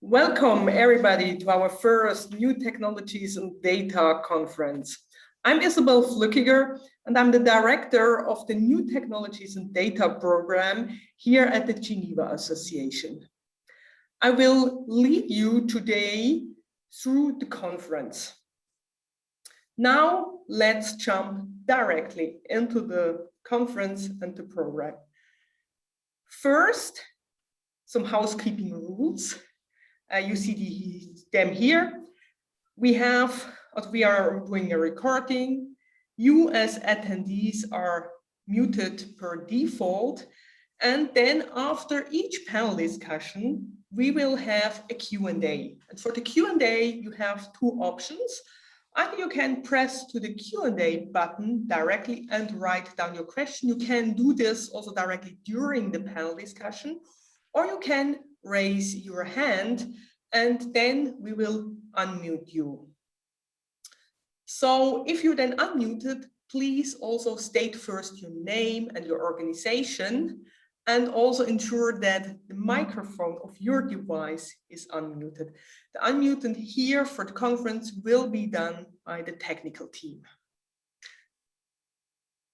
Welcome everybody to our first New Technologies and Data conference. I'm Isabel Flückiger and I'm the director of the New Technologies and Data program here at the Geneva Association. I will lead you today through the conference. Now let's jump directly into the conference and the program. First, some housekeeping rules. You see them here. We are doing a recording. You as attendees are muted per default. And then after each panel discussion, we will have a Q&A. And for the Q&A, you have two options. Either you can press to the Q&A button directly and write down your question. You can do this also directly during the panel discussion, or you can raise your hand and then we will unmute you. So if you're then unmuted, please also state first your name and your organization, and also ensure that the microphone of your device is unmuted. The unmuting here for the conference will be done by the technical team.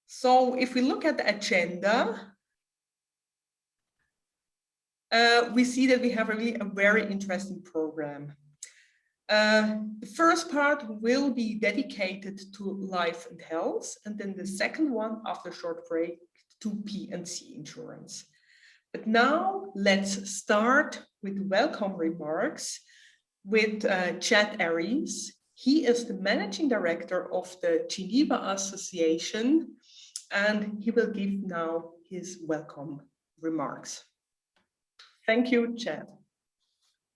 So if we look at the agenda, we see that we have really a very interesting program. The first part will be dedicated to life and health, and then the second one, after a short break, to P&C insurance. But now let's start with welcome remarks with Chad Aries. He is the managing director of the Geneva Association, and he will give now his welcome remarks. Thank you, Chad.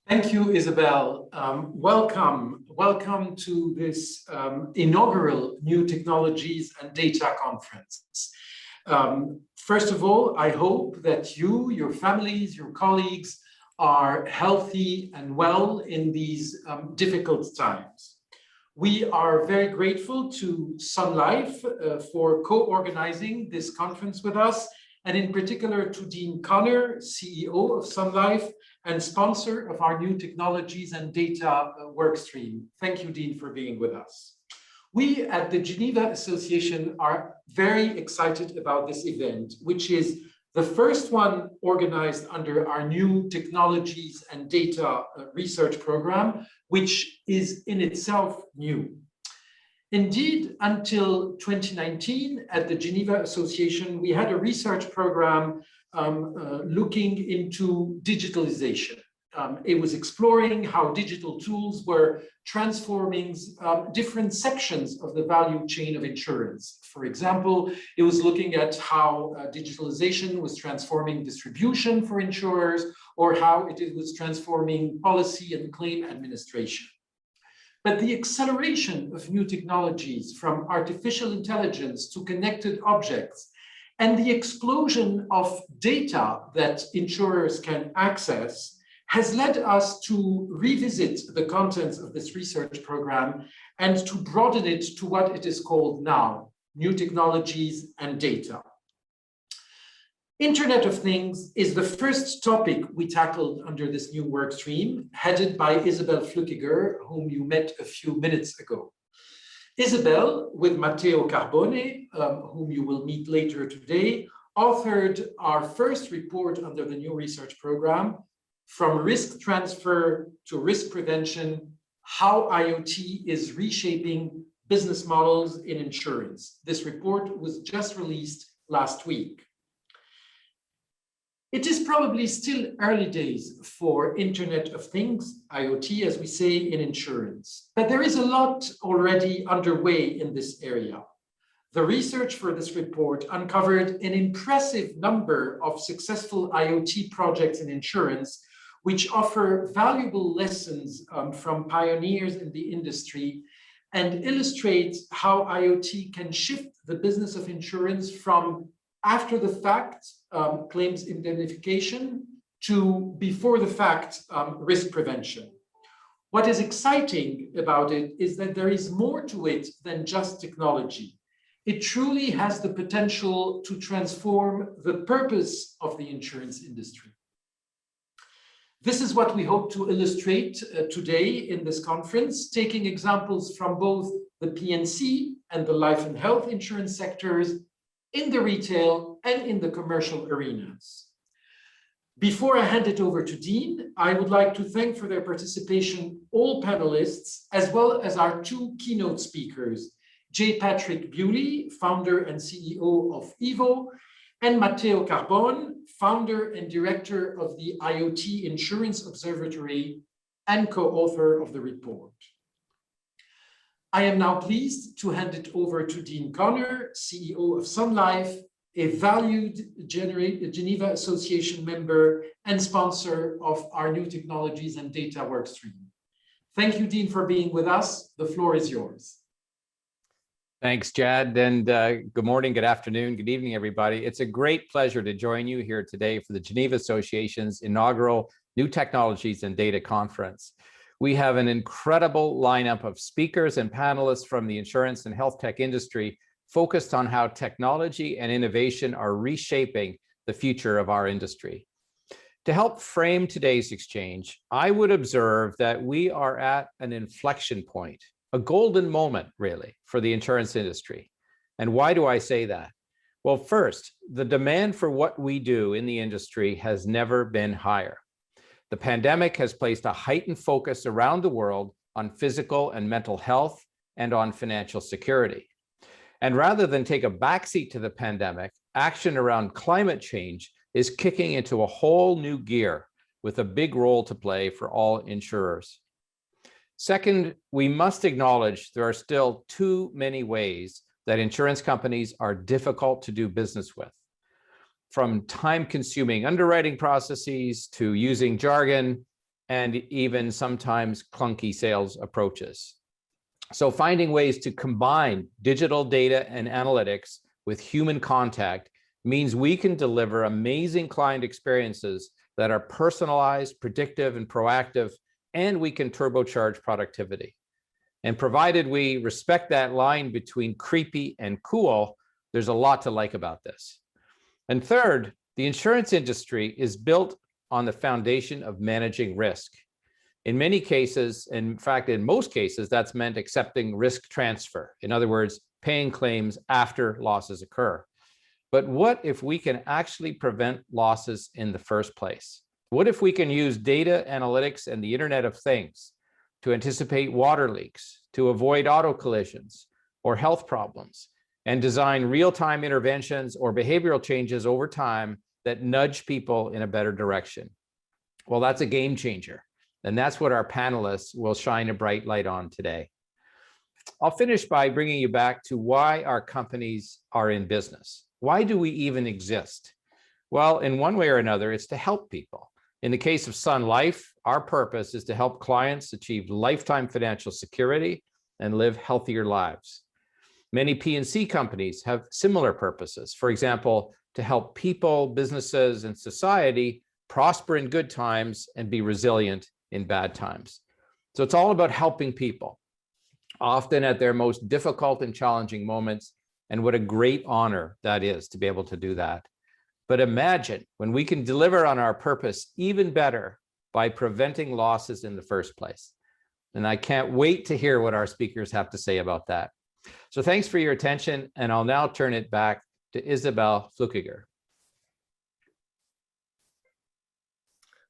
Thank you, Isabel. Welcome to this inaugural New Technologies and Data conference. First of all, I hope that you, your families, your colleagues are healthy and well in these difficult times. We are very grateful to Sun Life for co-organizing this conference with us, and in particular to Dean Connor, CEO of Sun Life and sponsor of our New Technologies and Data workstream. Thank you, Dean, for being with us. We at the Geneva Association are very excited about this event, which is the first one organized under our New Technologies and Data research program, which is in itself new. Indeed, until 2019, at the Geneva Association, we had a research program looking into digitalization. It was exploring how digital tools were transforming different sections of the value chain of insurance. For example, it was looking at how digitalization was transforming distribution for insurers, or how it was transforming policy and claim administration. But the acceleration of new technologies, from artificial intelligence to connected objects, and the explosion of data that insurers can access has led us to revisit the contents of this research program and to broaden it to what it is called now, New Technologies and Data. Internet of Things is the first topic we tackled under this new work stream, headed by Isabel Flückiger, whom you met a few minutes ago. Isabel, with Matteo Carbone, whom you will meet later today, authored our first report under the new research program, From Risk Transfer to Risk Prevention, How IoT is Reshaping Business Models in Insurance. This report was just released last week. It is probably still early days for Internet of Things, IoT, as we say, in insurance, but there is a lot already underway in this area. The research for this report uncovered an impressive number of successful IoT projects in insurance, which offer valuable lessons from pioneers in the industry and illustrate how IoT can shift the business of insurance from after the fact claims indemnification to before the fact risk prevention. What is exciting about it is that there is more to it than just technology. It truly has the potential to transform the purpose of the insurance industry. This is what we hope to illustrate today in this conference, taking examples from both the P&C and the life and health insurance sectors, in the retail and in the commercial arenas. Before I hand it over to Dean, I would like to thank for their participation all panelists, as well as our two keynote speakers, J. Patrick Bewley, founder and CEO of EVO, and Matteo Carbone, founder and director of the IoT Insurance Observatory and co-author of the report. I am now pleased to hand it over to Dean Connor, CEO of Sun Life, a valued Geneva Association member and sponsor of our New Technologies and Data workstream. Thank you, Dean, for being with us. The floor is yours. Thanks, Jad, and good morning, good afternoon, good evening, everybody. It's a great pleasure to join you here today for the Geneva Association's inaugural New Technologies and Data Conference. We have an incredible lineup of speakers and panelists from the insurance and health tech industry focused on how technology and innovation are reshaping the future of our industry. To help frame today's exchange, I would observe that we are at an inflection point, a golden moment, really, for the insurance industry. And why do I say that? Well, first, the demand for what we do in the industry has never been higher. The pandemic has placed a heightened focus around the world on physical and mental health and on financial security. And rather than take a backseat to the pandemic, action around climate change is kicking into a whole new gear with a big role to play for all insurers. Second, we must acknowledge there are still too many ways that insurance companies are difficult to do business with, from time-consuming underwriting processes to using jargon and even sometimes clunky sales approaches. So finding ways to combine digital data and analytics with human contact means we can deliver amazing client experiences that are personalized, predictive, and proactive, and we can turbocharge productivity. And provided we respect that line between creepy and cool, there's a lot to like about this. And third, the insurance industry is built on the foundation of managing risk. In many cases, in fact, in most cases, that's meant accepting risk transfer. In other words, paying claims after losses occur. But what if we can actually prevent losses in the first place? What if we can use data analytics and the Internet of Things to anticipate water leaks, to avoid auto collisions or health problems, and design real-time interventions or behavioral changes over time that nudge people in a better direction? Well, that's a game changer. And that's what our panelists will shine a bright light on today. I'll finish by bringing you back to why our companies are in business. Why do we even exist? Well, in one way or another, it's to help people. In the case of Sun Life, our purpose is to help clients achieve lifetime financial security and live healthier lives. Many P&C companies have similar purposes. For example, to help people, businesses, and society prosper in good times and be resilient in bad times. So it's all about helping people, often at their most difficult and challenging moments. And what a great honor that is to be able to do that. But imagine when we can deliver on our purpose even better by preventing losses in the first place. And I can't wait to hear what our speakers have to say about that. So thanks for your attention, and I'll now turn it back to Isabel Flukiger.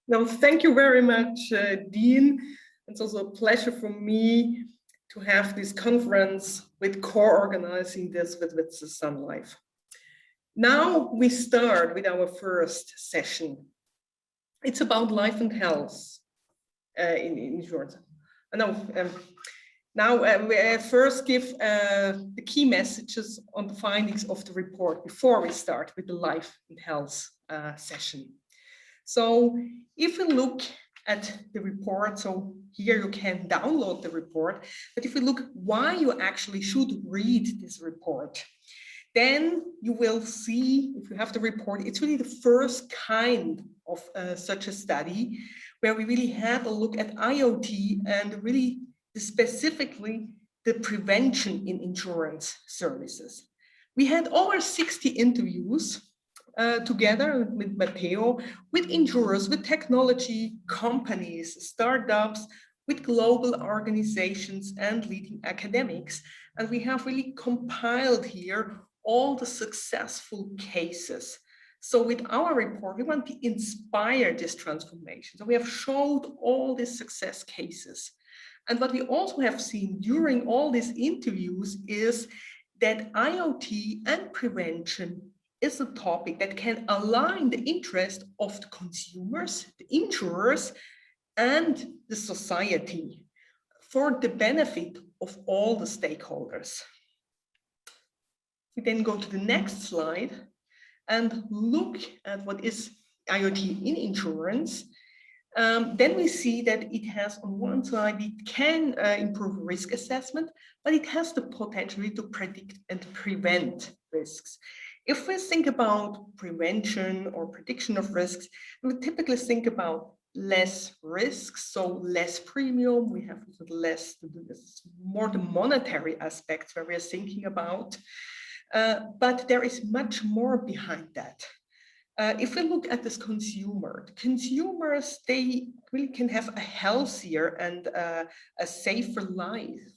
No, thank you very much, Dean. It's also a pleasure for me to have this conference with co-organizing this with the Sun Life. Now we start with our first session. It's about life and health in insurance. Now we first give the key messages on the findings of the report before we start with the life and health session. So if we look at the report, so here you can download the report, but if we look why you actually should read this report, then you will see, if you have the report, it's really the first kind of such a study where we really had a look at IoT and really specifically the prevention in insurance services. We had over 60 interviews together with Matteo, with insurers, with technology companies, startups, with global organizations and leading academics. And we have really compiled here all the successful cases. So with our report, we want to inspire this transformation. So we have showed all these success cases. And what we also have seen during all these interviews is that IoT and prevention is a topic that can align the interest of the consumers, the insurers, and the society for the benefit of all the stakeholders. We then go to the next slide and look at what is IoT in insurance. Then we see that it has, on one side, it can improve risk assessment, but it has the potential to predict and prevent risks. If we think about prevention or prediction of risks, we typically think about less risks, so less premium. We have less, more the monetary aspects where we are thinking about. But there is much more behind that. If we look at this consumer, consumers, they really can have a healthier and a safer life.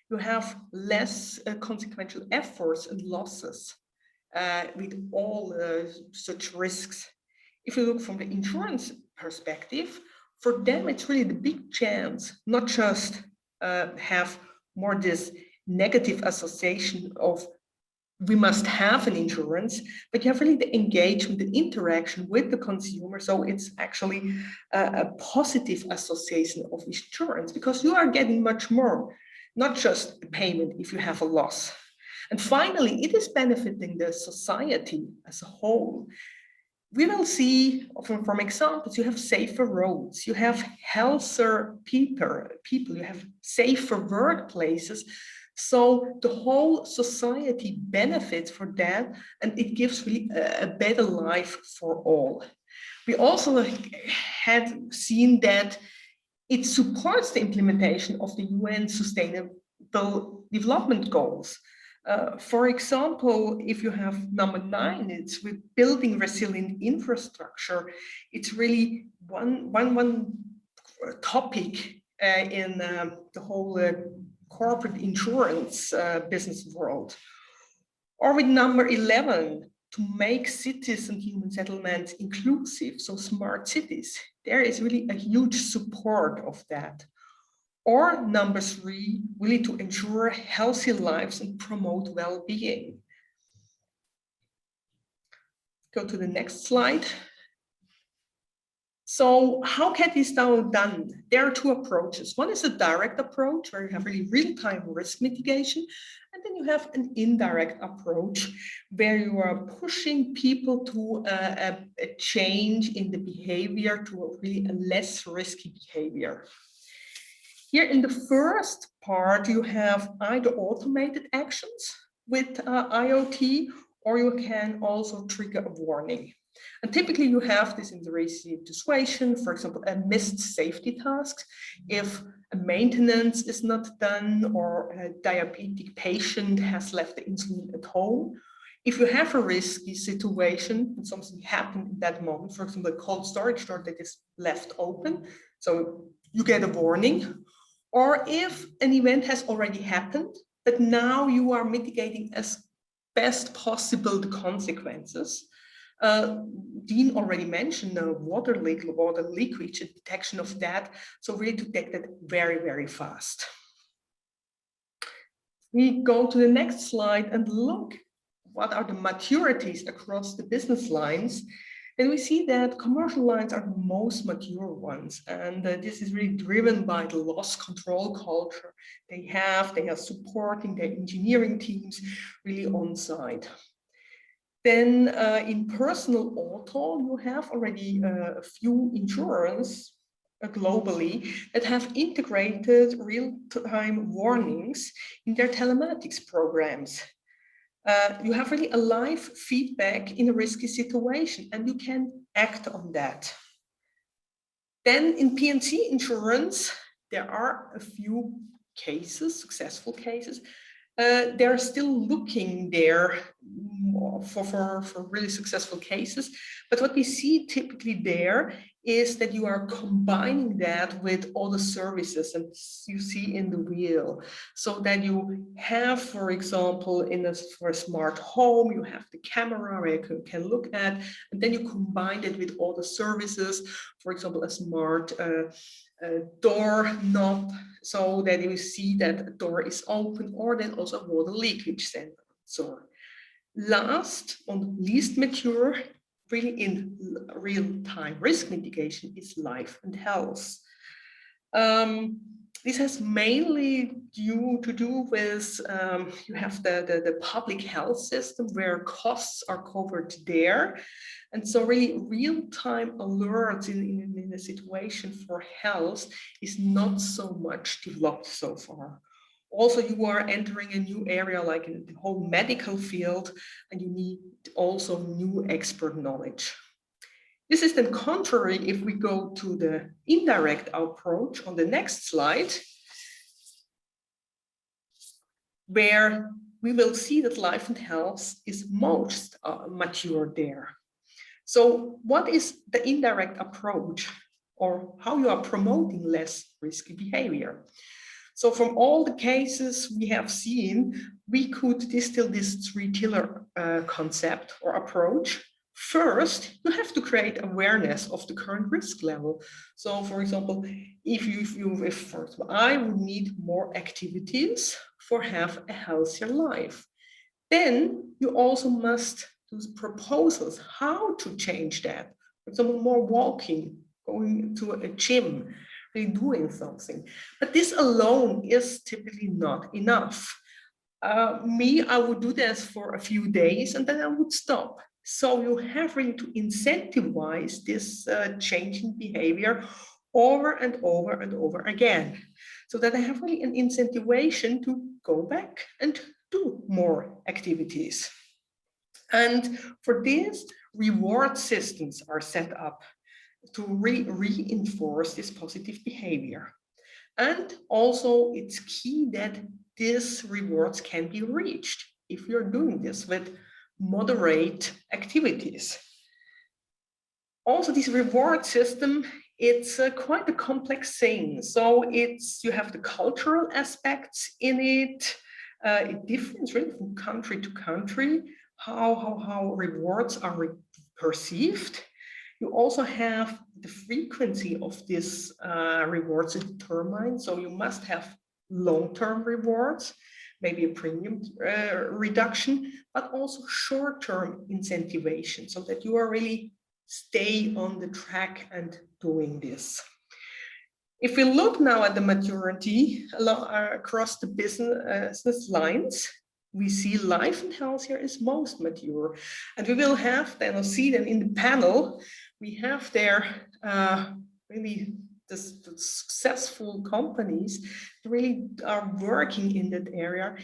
You have less consequential efforts and losses with all such risks. If you look from the insurance perspective, for them, it's really the big chance, not just have more this negative association of we must have an insurance, but you have really the engagement, the interaction with the consumer. So it's actually a positive association of insurance because you are getting much more, not just the payment if you have a loss. And finally, it is benefiting the society as a whole. We will see from examples, you have safer roads, you have healthier people, you have safer workplaces. So the whole society benefits for that, and it gives really a better life for all. We also had seen that it supports the implementation of the UN Sustainable Development Goals. For example, if you have number 9, it's with building resilient infrastructure. It's really one topic in the whole corporate insurance business world. Or with number 11, to make cities and human settlements inclusive, so smart cities. There is really a huge support of that. Or number 3, really to ensure healthy lives and promote well-being. Go to the next slide. So how can this now done? There are 2 approaches. One is a direct approach where you have really real-time risk mitigation. And then you have an indirect approach where you are pushing people to a change in the behavior to a really a less risky behavior. Here in the first part, you have either automated actions with IoT, or you can also trigger a warning. And typically you have this in the risk dissuasion, for example, a missed safety task. If a maintenance is not done or a diabetic patient has left the insulin at home. If you have a risky situation and something happened in that moment, for example, a cold storage door that is left open, so you get a warning. Or if an event has already happened, but now you are mitigating as best possible the consequences. Dean already mentioned the water leakage, detection of that. So really to detect that very, very fast. We go to the next slide and look what are the maturities across the business lines. And we see that commercial lines are the most mature ones. And this is really driven by the loss control culture they are supporting their engineering teams really on site. Then in personal auto, you have already a few insurers globally that have integrated real-time warnings in their telematics programs. You have really a live feedback in a risky situation and you can act on that. Then in P&C insurance, there are a few cases, successful cases, They're still looking there for really successful cases. But what we see typically there is that you are combining that with all the services and you see in the wheel. So that you have, for example, for a smart home, you have the camera where you can look at, and then you combine it with all the services, for example, a smart door knob, so that you see that a door is open, or then also a water leakage sensor. Last, on least mature, really in real-time risk mitigation is life and health. This has mainly to do with, you have the public health system where costs are covered there. And so really real-time alerts in a situation for health is not so much developed so far. Also, you are entering a new area like in the whole medical field, and you need also new expert knowledge. This is then contrary if we go to the indirect approach on the next slide, where we will see that life and health is most mature there. So what is the indirect approach, or how you are promoting less risky behavior? So from all the cases we have seen, we could distill this three-pillar concept or approach. First, you have to create awareness of the current risk level. So for example, if for example, I would need more activities for have a healthier life, then you also must do proposals how to change that. For example, more walking, going to a gym, really doing something. But this alone is typically not enough. I would do this for a few days and then I would stop. So you have really to incentivize this changing behavior over and over and over again, so that I have really an incentivation to go back and do more activities. And for this, reward systems are set up to reinforce this positive behavior. And also it's key that these rewards can be reached if you're doing this with moderate activities. Also, this reward system, it's quite a complex thing. So you have the cultural aspects in it. It differs really from country to country, how rewards are perceived. You also have the frequency of these rewards determined. So you must have long-term rewards, maybe a premium reduction, but also short-term incentivation, so that you are really stay on the track and doing this. If we look now at the maturity across the business lines, we see life and health here is most mature. And we will have then, or see them in the panel, we have there really the successful companies really are working in that area,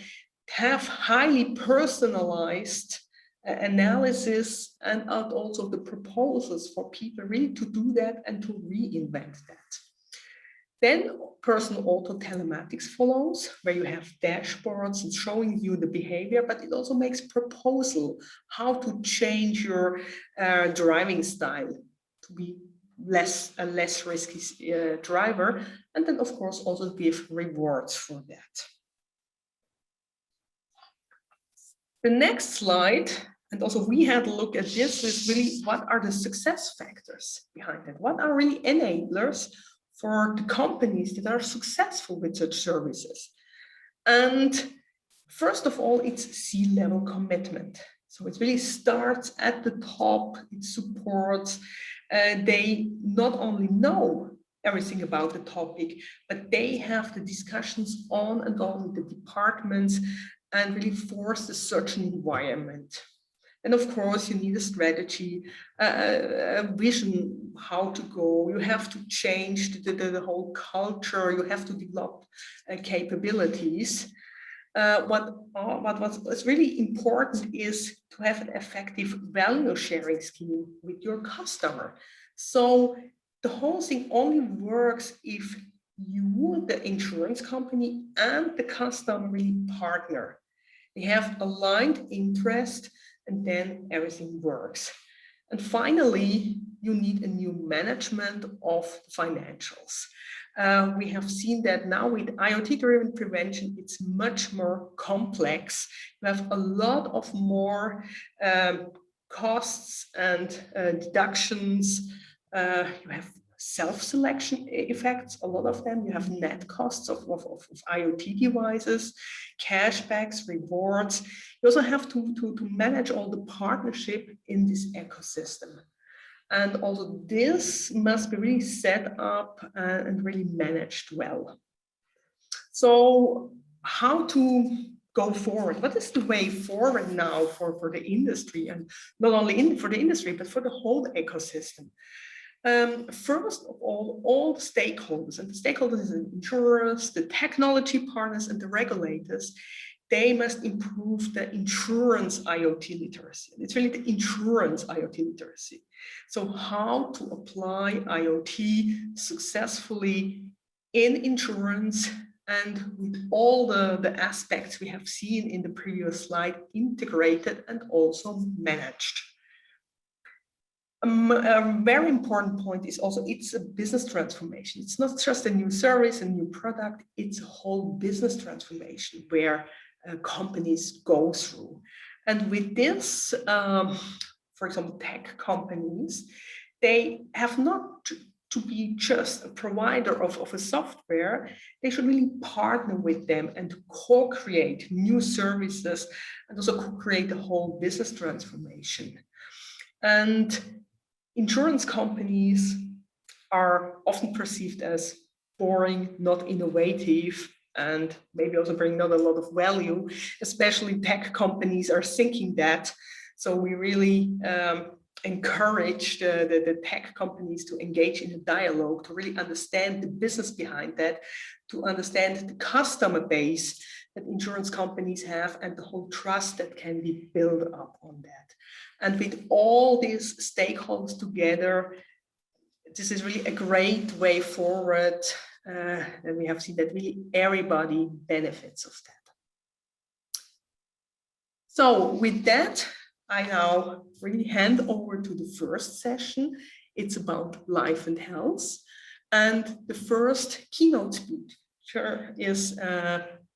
have highly personalized analysis and also the proposals for people really to do that and to reinvent that. Then personal auto telematics follows, where you have dashboards and showing you the behavior, but it also makes proposal how to change your driving style to be a less risky driver, and then of course also give rewards for that. The next slide, and also we had a look at this, is really what are the success factors behind it? What are really enablers for the companies that are successful with such services? And first of all, it's C-level commitment. So it really starts at the top, it supports, they not only know everything about the topic, but they have the discussions on and on with the departments and really force a certain environment. And of course, you need a strategy, a vision, how to go. You have to change the whole culture. You have to develop capabilities. What's really important is to have an effective value sharing scheme with your customer. So the whole thing only works if you, the insurance company, and the customer really partner. They have aligned interest, and then everything works. And finally, you need a new management of the financials. We have seen that now with IoT-driven prevention, it's much more complex. You have a lot of more costs and deductions. You have self-selection effects, a lot of them. You have net costs of IoT devices, cashbacks, rewards. You also have to manage all the partnership in this ecosystem. And also this must be really set up and really managed well. So how to go forward? What is the way forward now for the industry, and not only for the industry, but for the whole ecosystem? First of all the stakeholders, and the stakeholders is the insurers, the technology partners, and the regulators, they must improve the insurance IoT literacy. It's really the insurance IoT literacy. So how to apply IoT successfully in insurance, and with all the aspects we have seen in the previous slide, integrated and also managed. A very important point is also it's a business transformation. It's not just a new service, a new product, it's a whole business transformation where companies go through. And with this, for example, tech companies, they have not to be just a provider of a software. They should really partner with them and co-create new services and also co-create the whole business transformation. And insurance companies are often perceived as boring, not innovative, and maybe also bring not a lot of value. Especially tech companies are thinking that. So we really encourage the tech companies to engage in a dialogue, to really understand the business behind that, to understand the customer base that insurance companies have, and the whole trust that can be built up on that. And with all these stakeholders together, this is really a great way forward. And we have seen that really everybody benefits of that. So with that, I now really hand over to the first session. It's about life and health. And the first keynote speaker is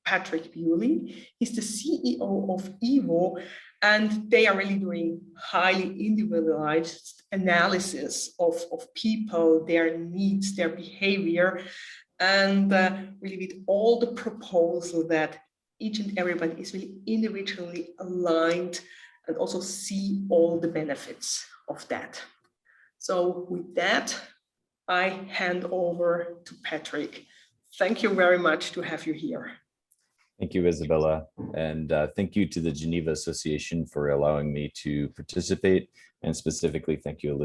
Patrick Bewley. He's the CEO of Evo, and they are really doing highly individualized analysis of people, their needs, their behavior, and really with all the proposal that each and everybody is really individually aligned and also see all the benefits of that. So with that, I hand over to Patrick. Thank you very much to have you here. Thank you, Isabella, and thank you to the Geneva Association for allowing me to participate, and specifically thank you,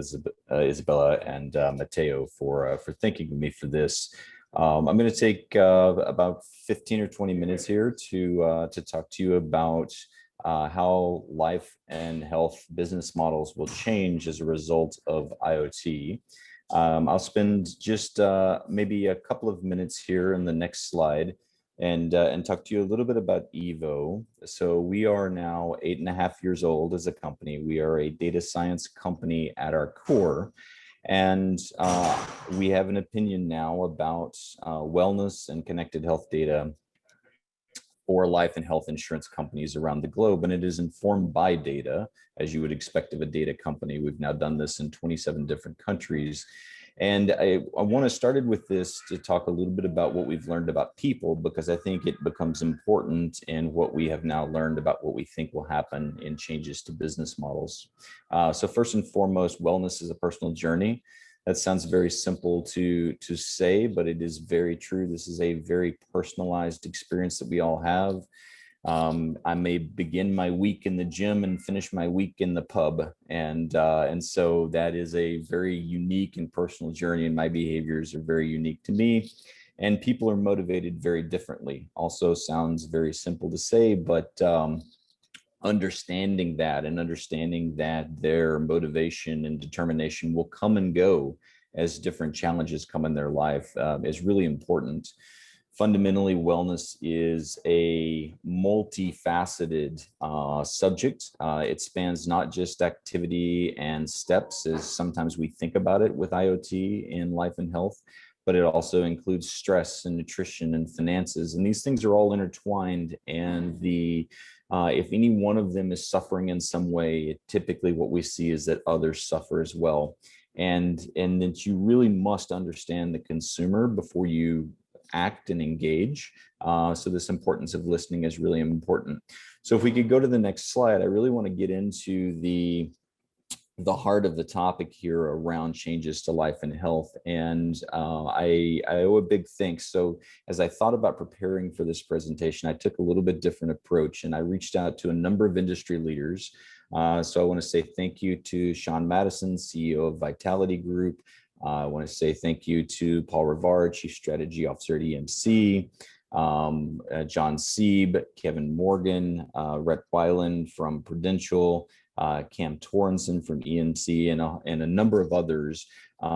Isabella and Matteo for thanking me for this. I'm going to take about 15 or 20 minutes here to talk to you about how life and health business models will change as a result of IoT. I'll spend just maybe a couple of minutes here in the next slide and talk to you a little bit about Evo. So we are now 8.5 years old as a company. We are a data science company at our core. And we have an opinion now about wellness and connected health data for life and health insurance companies around the globe. And it is informed by data, as you would expect of a data company. We've now done this in 27 different countries. And I want to start with this to talk a little bit about what we've learned about people, because I think it becomes important in what we have now learned about what we think will happen in changes to business models. So first and foremost, wellness is a personal journey. That sounds very simple to say, but it is very true. This is a very personalized experience that we all have. I may begin my week in the gym and finish my week in the pub. And so that is a very unique and personal journey, and my behaviors are very unique to me. And people are motivated very differently. Also sounds very simple to say, but understanding that their motivation and determination will come and go as different challenges come in their life is really important. Fundamentally, wellness is a multifaceted subject. It spans not just activity and steps, as sometimes we think about it with IoT in life and health, but it also includes stress and nutrition and finances. And these things are all intertwined. And if any one of them is suffering in some way, typically what we see is that others suffer as well. And that you really must understand the consumer before you act and engage. So this importance of listening is really important. So if we could go to the next slide, I really want to get into the heart of the topic here around changes to life and health. And I owe a big thanks. So as I thought about preparing for this presentation, I took a little bit different approach, and I reached out to a number of industry leaders. So I want to say thank you to Sean Madison, CEO of Vitality Group. I want to say thank you to Paul Rivard, Chief Strategy Officer at EMC, John Sieb, Kevin Morgan, Rhett Weiland from Prudential, Cam Torrenson from EMC, and a number of others,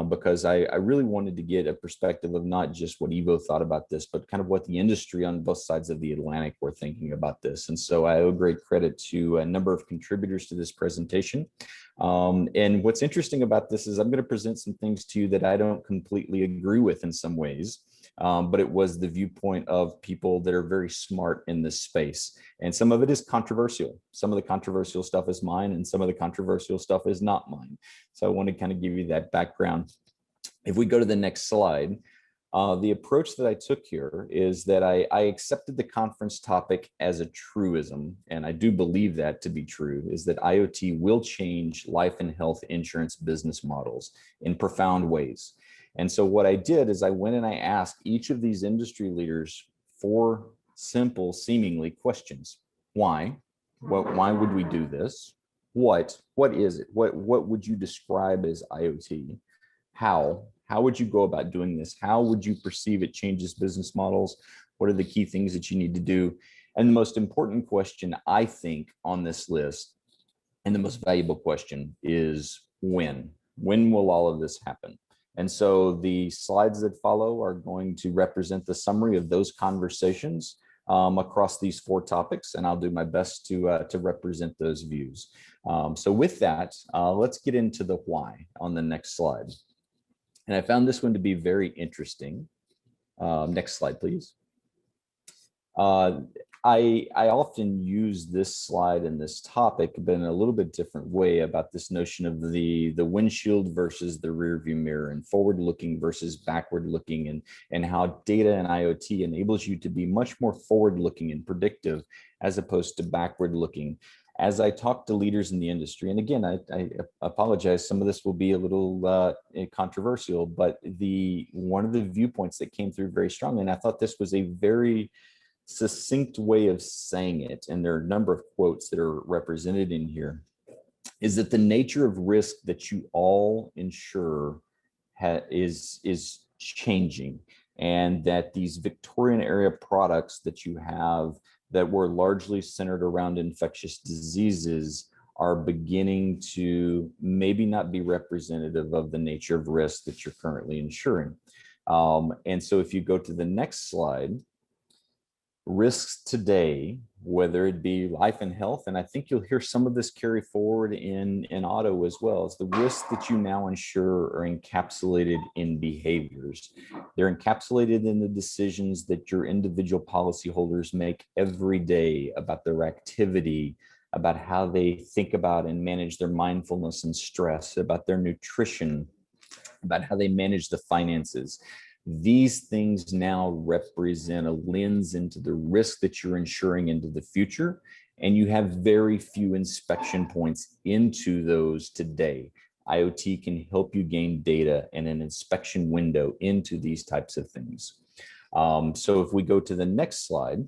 because I really wanted to get a perspective of not just what Evo thought about this, but kind of what the industry on both sides of the Atlantic were thinking about this. And so I owe great credit to a number of contributors to this presentation. And what's interesting about this is I'm going to present some things to you that I don't completely agree with in some ways, but it was the viewpoint of people that are very smart in this space. And some of it is controversial. Some of the controversial stuff is mine, and some of the controversial stuff is not mine. So I want to kind of give you that background. If we go to the next slide, the approach that I took here is that I accepted the conference topic as a truism, and I do believe that to be true, is that IoT will change life and health insurance business models in profound ways. And so what I did is I went and I asked each of these industry leaders 4 simple, seemingly questions. Why? Why would we do this? What is it? What would you describe as IoT? How would you go about doing this? How would you perceive it changes business models? What are the key things that you need to do? And the most important question, I think, on this list, and the most valuable question, is when? When will all of this happen? And so the slides that follow are going to represent the summary of those conversations across these 4 topics, and I'll do my best to represent those views. So with that, let's get into the why on the next slide. And I found this one to be very interesting. Next slide, please. I often use this slide and this topic, but in a little bit different way, about this notion of the windshield versus the rear view mirror, and forward looking versus backward looking, and how data and IoT enables you to be much more forward looking and predictive as opposed to backward looking. As I talk to leaders in the industry, and again, I apologize, some of this will be a little controversial, but one of the viewpoints that came through very strongly, and I thought this was a very succinct way of saying it, and there are a number of quotes that are represented in here, is that the nature of risk that you all insure is changing, and that these Victorian era products that you have that were largely centered around infectious diseases are beginning to maybe not be representative of the nature of risk that you're currently insuring. And so if you go to the next slide, risks today, whether it be life and health, and I think you'll hear some of this carry forward in auto as well, is the risks that you now insure are encapsulated in behaviors. They're encapsulated in the decisions that your individual policyholders make every day about their activity, about how they think about and manage their mindfulness and stress, about their nutrition, about how they manage the finances. These things now represent a lens into the risk that you're insuring into the future, and you have very few inspection points into those today. IoT can help you gain data and an inspection window into these types of things. So if we go to the next slide,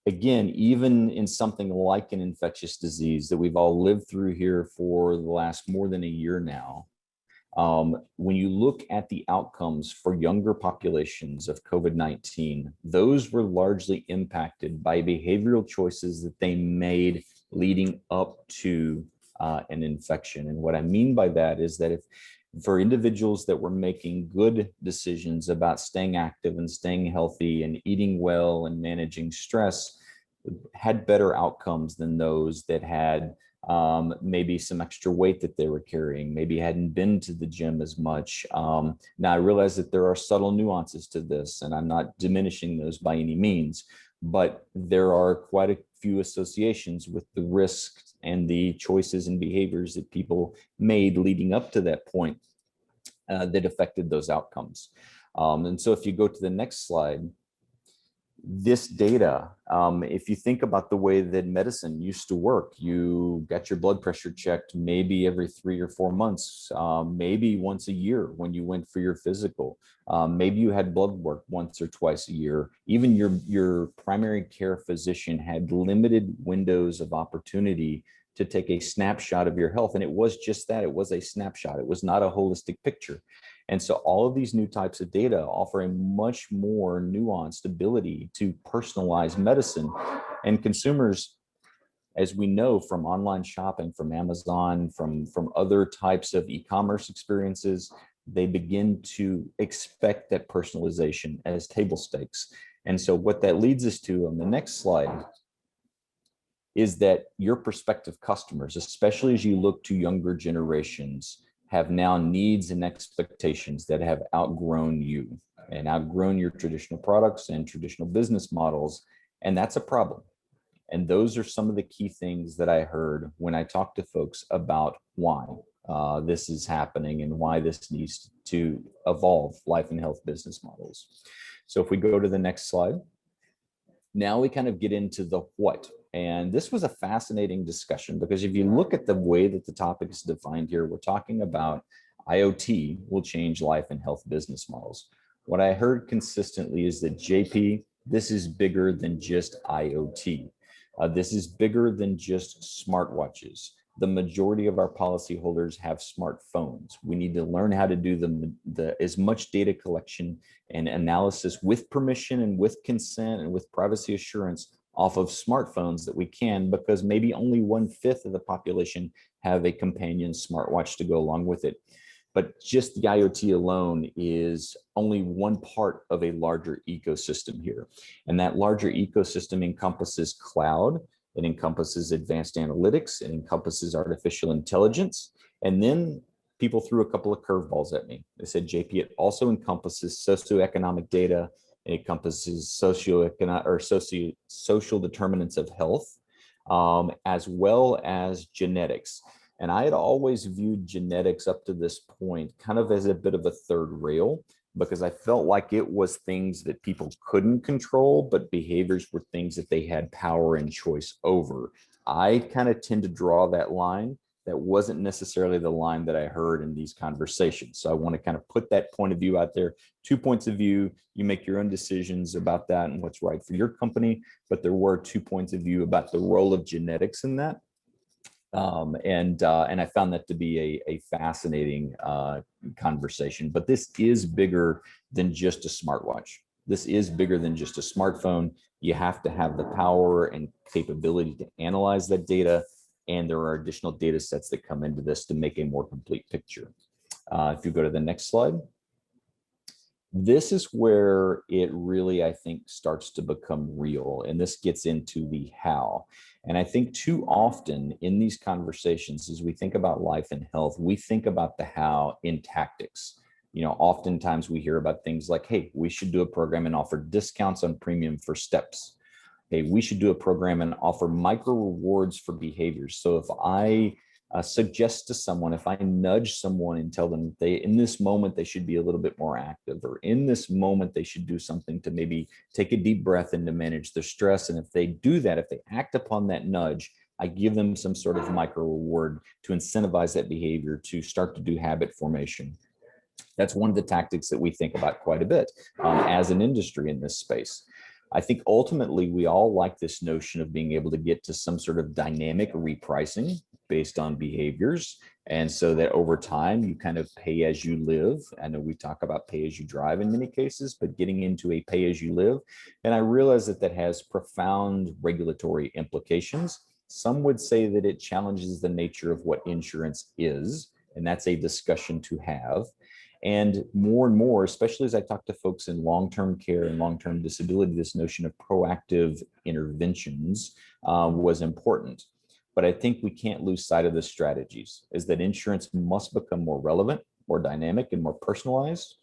again, even in something like an infectious disease that we've all lived through here for the last more than a year now, when you look at the outcomes for younger populations of COVID-19, those were largely impacted by behavioral choices that they made leading up to an infection. And what I mean by that is that for individuals that were making good decisions about staying active and staying healthy and eating well and managing stress, had better outcomes than those that had maybe some extra weight that they were carrying, maybe hadn't been to the gym as much. Now I realize that there are subtle nuances to this, and I'm not diminishing those by any means, but there are quite a few associations with the risks and the choices and behaviors that people made leading up to that point that affected those outcomes. And so if you go to the next slide, this data, if you think about the way that medicine used to work, you got your blood pressure checked maybe every 3 or 4 months, maybe once a year when you went for your physical. Maybe you had blood work once or twice a year. Even your primary care physician had limited windows of opportunity to take a snapshot of your health. And it was just that, it was a snapshot. It was not a holistic picture. And so all of these new types of data offer a much more nuanced ability to personalize medicine. And consumers, as we know from online shopping, from Amazon, from other types of e-commerce experiences, they begin to expect that personalization as table stakes. And so what that leads us to on the next slide is that your prospective customers, especially as you look to younger generations, have now needs and expectations that have outgrown you and outgrown your traditional products and traditional business models. And that's a problem. And those are some of the key things that I heard when I talked to folks about why this is happening and why this needs to evolve life and health business models. So if we go to the next slide, now we kind of get into the what. And this was a fascinating discussion because if you look at the way that the topic is defined here, we're talking about IoT will change life and health business models. What I heard consistently is that JP, this is bigger than just IoT. This is bigger than just smartwatches. The majority of our policyholders have smartphones. We need to learn how to do as much data collection and analysis with permission and with consent and with privacy assurance off of smartphones that we can, because maybe only 1/5 of the population have a companion smartwatch to go along with it. But just the IoT alone is only one part of a larger ecosystem here. And that larger ecosystem encompasses cloud, it encompasses advanced analytics, it encompasses artificial intelligence. And then people threw a couple of curveballs at me. They said, JP, it also encompasses socioeconomic data, it encompasses social determinants of health, as well as genetics. And I had always viewed genetics up to this point kind of as a bit of a third rail, because I felt like it was things that people couldn't control, but behaviors were things that they had power and choice over. I kind of tend to draw that line. That wasn't necessarily the line that I heard in these conversations. So I want to kind of put that point of view out there. 2 points of view, you make your own decisions about that and what's right for your company, but there were 2 points of view about the role of genetics in that. And I found that to be a fascinating conversation. But this is bigger than just a smartwatch. This is bigger than just a smartphone. You have to have the power and capability to analyze that data. And there are additional data sets that come into this to make a more complete picture. If you go to the next slide. This is where it really, I think, starts to become real. And this gets into the how. And I think too often in these conversations, as we think about life and health, we think about the how in tactics. You know, oftentimes we hear about things like, hey, we should do a program and offer discounts on premium for steps. Hey, we should do a program and offer micro rewards for behaviors. So if I suggest to someone, if I nudge someone and tell them in this moment, they should be a little bit more active, or in this moment, they should do something to maybe take a deep breath and to manage their stress. And if they do that, if they act upon that nudge, I give them some sort of micro reward to incentivize that behavior to start to do habit formation. That's one of the tactics that we think about quite a bit as an industry in this space. I think ultimately we all like this notion of being able to get to some sort of dynamic repricing based on behaviors. And so that over time you kind of pay as you live. I know we talk about pay as you drive in many cases, but getting into a pay as you live. And I realize that that has profound regulatory implications. Some would say that it challenges the nature of what insurance is. And that's a discussion to have. And more, especially as I talk to folks in long-term care and long-term disability, this notion of proactive interventions was important. But I think we can't lose sight of the strategies, is that insurance must become more relevant, more dynamic, and more personalized.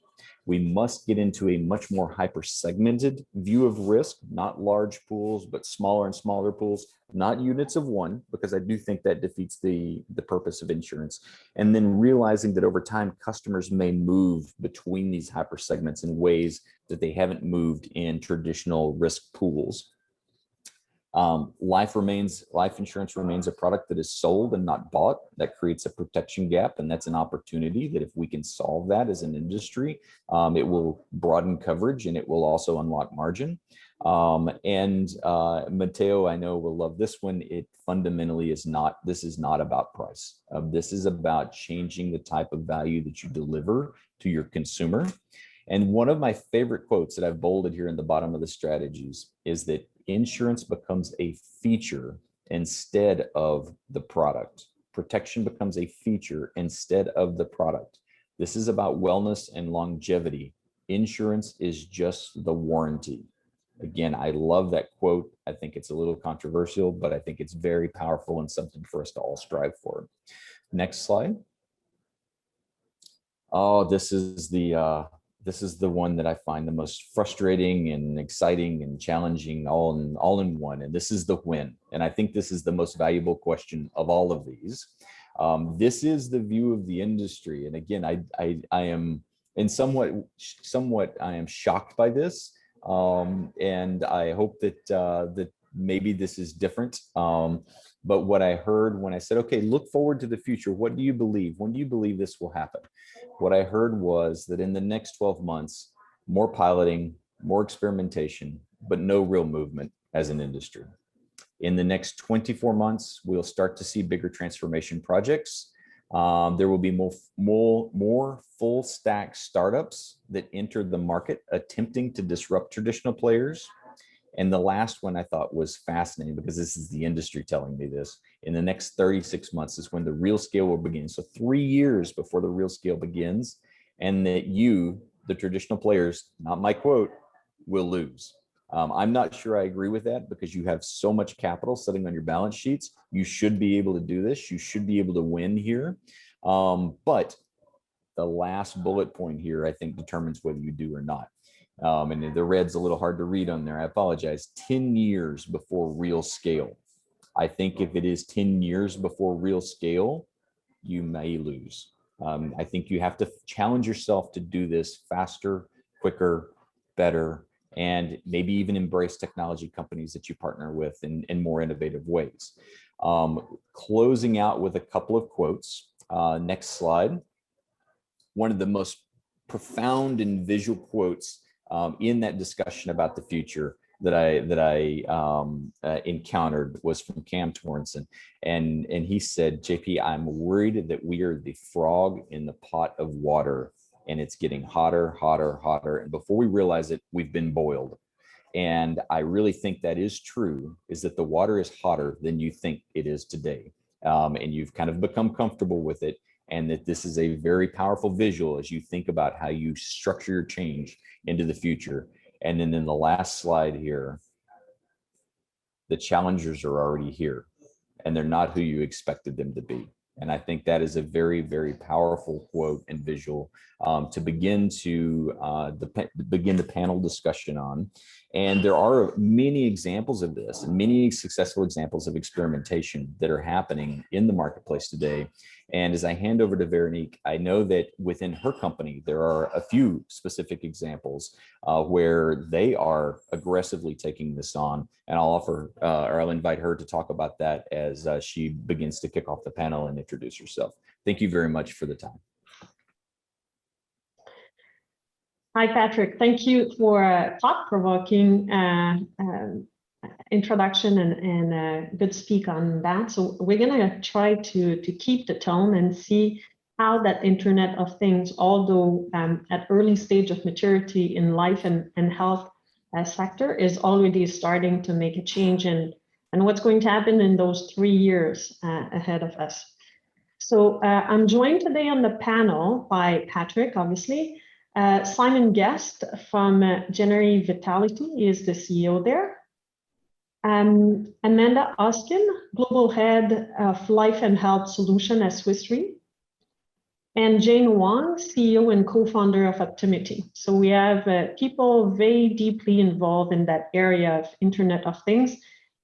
We must get into a much more hyper-segmented view of risk, not large pools, but smaller and smaller pools, not units of one, because I do think that defeats the purpose of insurance. And then realizing that over time, customers may move between these hyper-segments in ways that they haven't moved in traditional risk pools. Life insurance remains a product that is sold and not bought. That creates a protection gap, and that's an opportunity that if we can solve that as an industry, it will broaden coverage and it will also unlock margin. Matteo, I know will love this one. It fundamentally is not, this is not about price. This is about changing the type of value that you deliver to your consumer. And one of my favorite quotes that I've bolded here in the bottom of the strategies is that insurance becomes a feature instead of the product. Protection becomes a feature instead of the product. This is about wellness and longevity. Insurance is just the warranty. Again, I love that quote. I think it's a little controversial, but I think it's very powerful and something for us to all strive for. Next slide. Oh, this is the one that I find the most frustrating and exciting and challenging all in one. And this is the when. And I think this is the most valuable question of all of these. This is the view of the industry. And again, I am in somewhat I am shocked by this. And I hope that maybe this is different. But what I heard when I said, okay, look forward to the future. What do you believe? When do you believe this will happen? What I heard was that in the next 12 months, more piloting, more experimentation, but no real movement as an industry. In the next 24 months, we'll start to see bigger transformation projects. There will be more full stack startups that enter the market attempting to disrupt traditional players. And the last one I thought was fascinating because this is the industry telling me this. In the next 36 months is when the real scale will begin. So 3 years before the real scale begins, and that you, the traditional players, not my quote, will lose. I'm not sure I agree with that because you have so much capital sitting on your balance sheets. You should be able to do this. You should be able to win here. But the last bullet point here, I think, determines whether you do or not. And the red's a little hard to read on there. I apologize. 10 years before real scale. I think if it is 10 years before real scale, you may lose. I think you have to challenge yourself to do this faster, quicker, better, and maybe even embrace technology companies that you partner with in more innovative ways. Closing out with a couple of quotes. Next slide. One of the most profound and visual quotes in that discussion about the future that I encountered was from Cam Torrenson, and he said, "JP, I'm worried that we are the frog in the pot of water, and it's getting hotter, hotter, hotter, and before we realize it, we've been boiled." And I really think that is true. Is that the water is hotter than you think it is today, and you've kind of become comfortable with it. And that this is a very powerful visual as you think about how you structure your change into the future. And then in the last slide here, the challengers are already here and they're not who you expected them to be. And I think that is a very, very powerful quote and visual to begin the panel discussion on. And there are many examples of this and many successful examples of experimentation that are happening in the marketplace today. And as I hand over to Veronique, I know that within her company, there are a few specific examples where they are aggressively taking this on. And I'll invite her to talk about that as she begins to kick off the panel and introduce herself. Thank you very much for the time. Hi, Patrick. Thank you for a thought-provoking introduction and a good speak on that. So we're going to try to keep the tone and see how that Internet of Things, although at early stage of maturity in life and health sector, is already starting to make a change and what's going to happen in those 3 years ahead of us. So I'm joined today on the panel by Patrick, obviously, Simon Guest from January Vitality is the CEO there. Amanda Oskin, Global Head of Life and Health Solution at Swiss Re. And Jane Wang, CEO and co-founder of Optimity. So we have people very deeply involved in that area of Internet of Things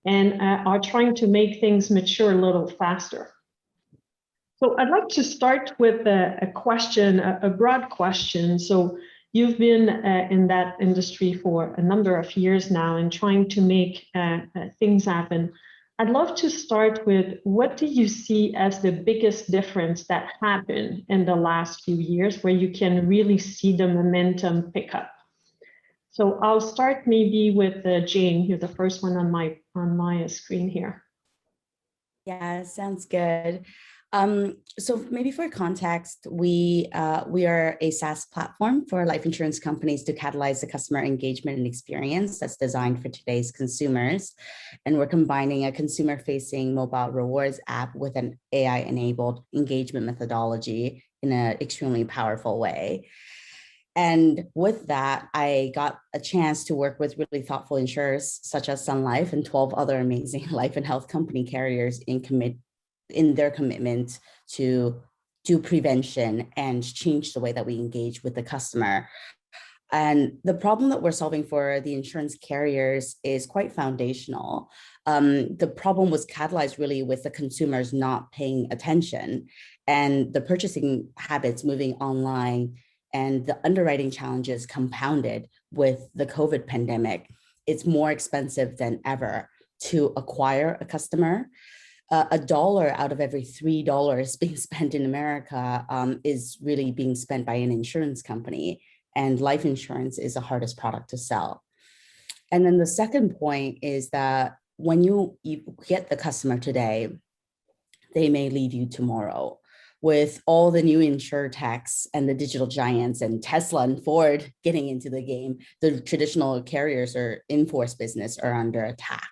and are trying to make things mature a little faster. So I'd like to start with a question, a broad question. So you've been in that industry for a number of years now and trying to make things happen. I'd love to start with, what do you see as the biggest difference that happened in the last few years where you can really see the momentum pick up? So I'll start maybe with Jane. You're the first one on my screen here. Yeah, sounds good. So maybe for context, we are a SaaS platform for life insurance companies to catalyze the customer engagement and experience that's designed for today's consumers. And we're combining a consumer-facing mobile rewards app with an AI-enabled engagement methodology in an extremely powerful way. And with that, I got a chance to work with really thoughtful insurers such as Sun Life and 12 other amazing life and health company carriers in their commitment to do prevention and change the way that we engage with the customer. And the problem that we're solving for the insurance carriers is quite foundational. The problem was catalyzed really with the consumers not paying attention and the purchasing habits moving online and the underwriting challenges compounded with the COVID pandemic. It's more expensive than ever to acquire a customer. $1 out of every $3 being spent in America is really being spent by an insurance company, and life insurance is the hardest product to sell. And then the second point is that when you get the customer today, they may leave you tomorrow. With all the new insurtechs and the digital giants and Tesla and Ford getting into the game, the traditional carriers or in-force business are under attack.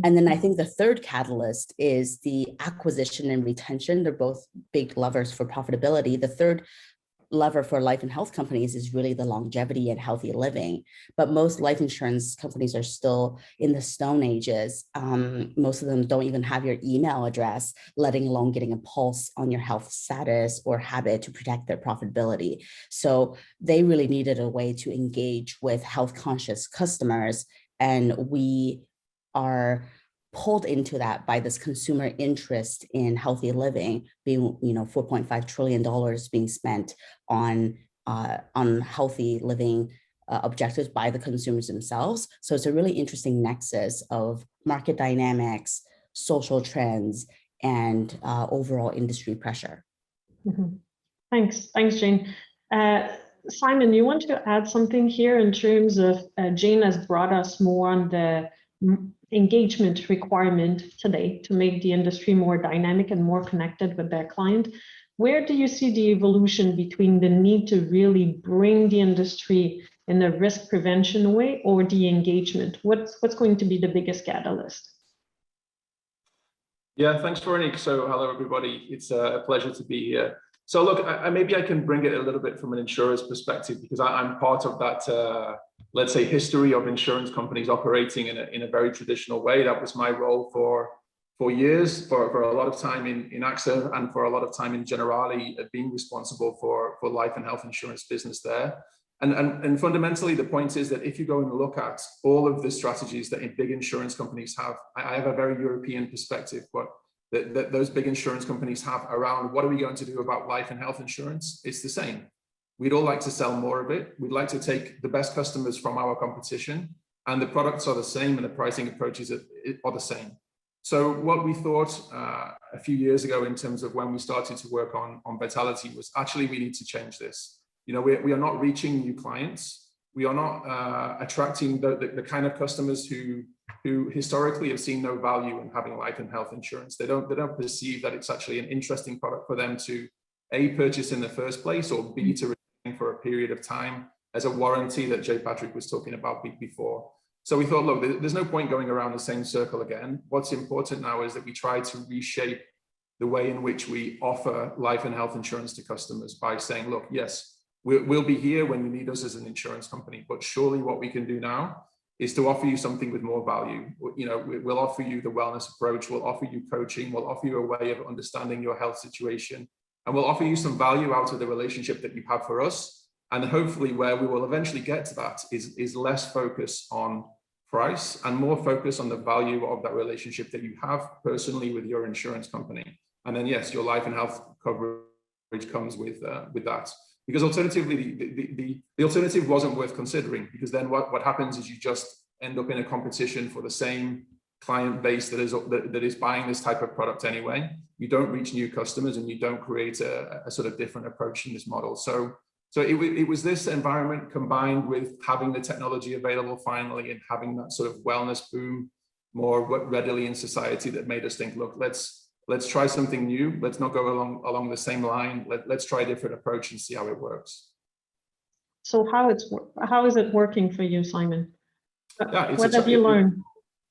And then I think the third catalyst is the acquisition and retention. They're both big levers for profitability. The third lever for life and health companies is really the longevity and healthy living. But most life insurance companies are still in the Stone Ages. Most of them don't even have your email address, letting alone getting a pulse on your health status or habit to protect their profitability. So they really needed a way to engage with health conscious customers. And we are pulled into that by this consumer interest in healthy living, being, $4.5 trillion being spent on healthy living objectives by the consumers themselves. So it's a really interesting nexus of market dynamics, social trends, and overall industry pressure. Mm-hmm. Thanks, Jane. Simon, you want to add something here in terms of Jane has brought us more on the engagement requirement today to make the industry more dynamic and more connected with their client. Where do you see the evolution between the need to really bring the industry in a risk prevention way or the engagement? What's going to be the biggest catalyst? Yeah, thanks, Veronique. So hello, everybody. It's a pleasure to be here. So look, maybe I can bring it a little bit from an insurer's perspective, because I'm part of that, let's say, history of insurance companies operating in a very traditional way. That was my role for years, for a lot of time in AXA and for a lot of time in Generali, being responsible for life and health insurance business there. And fundamentally, the point is that if you go and look at all of the strategies that big insurance companies have, I have a very European perspective, but that those big insurance companies have around what are we going to do about life and health insurance, it's the same. We'd all like to sell more of it. We'd like to take the best customers from our competition, and the products are the same and the pricing approaches are the same. So what we thought a few years ago in terms of when we started to work on Vitality was actually we need to change this. We are not reaching new clients. We are not attracting the kind of customers who historically have seen no value in having life and health insurance. They don't perceive that it's actually an interesting product for them to A, purchase in the first place, or B, to retain for a period of time as a warranty that J. Patrick was talking about before. So we thought, look, there's no point going around the same circle again. What's important now is that we try to reshape the way in which we offer life and health insurance to customers by saying, look, yes, we'll be here when you need us as an insurance company, but surely what we can do now is to offer you something with more value. You know, we'll offer you the wellness approach, we'll offer you coaching, we'll offer you a way of understanding your health situation, and we'll offer you some value out of the relationship that you have for us. And hopefully where we will eventually get to that is less focus on price and more focus on the value of that relationship that you have personally with your insurance company. And then yes, your life and health coverage comes with that. Because alternatively, the alternative wasn't worth considering, because then what happens is you just end up in a competition for the same client base that is buying this type of product anyway. You don't reach new customers and you don't create a sort of different approach in this model. So it was this environment combined with having the technology available finally and having that sort of wellness boom more readily in society that made us think, look, let's try something new. Let's not go along the same line. Let's try a different approach and see how it works. So how is it working for you, Simon? Yeah, what have you learned?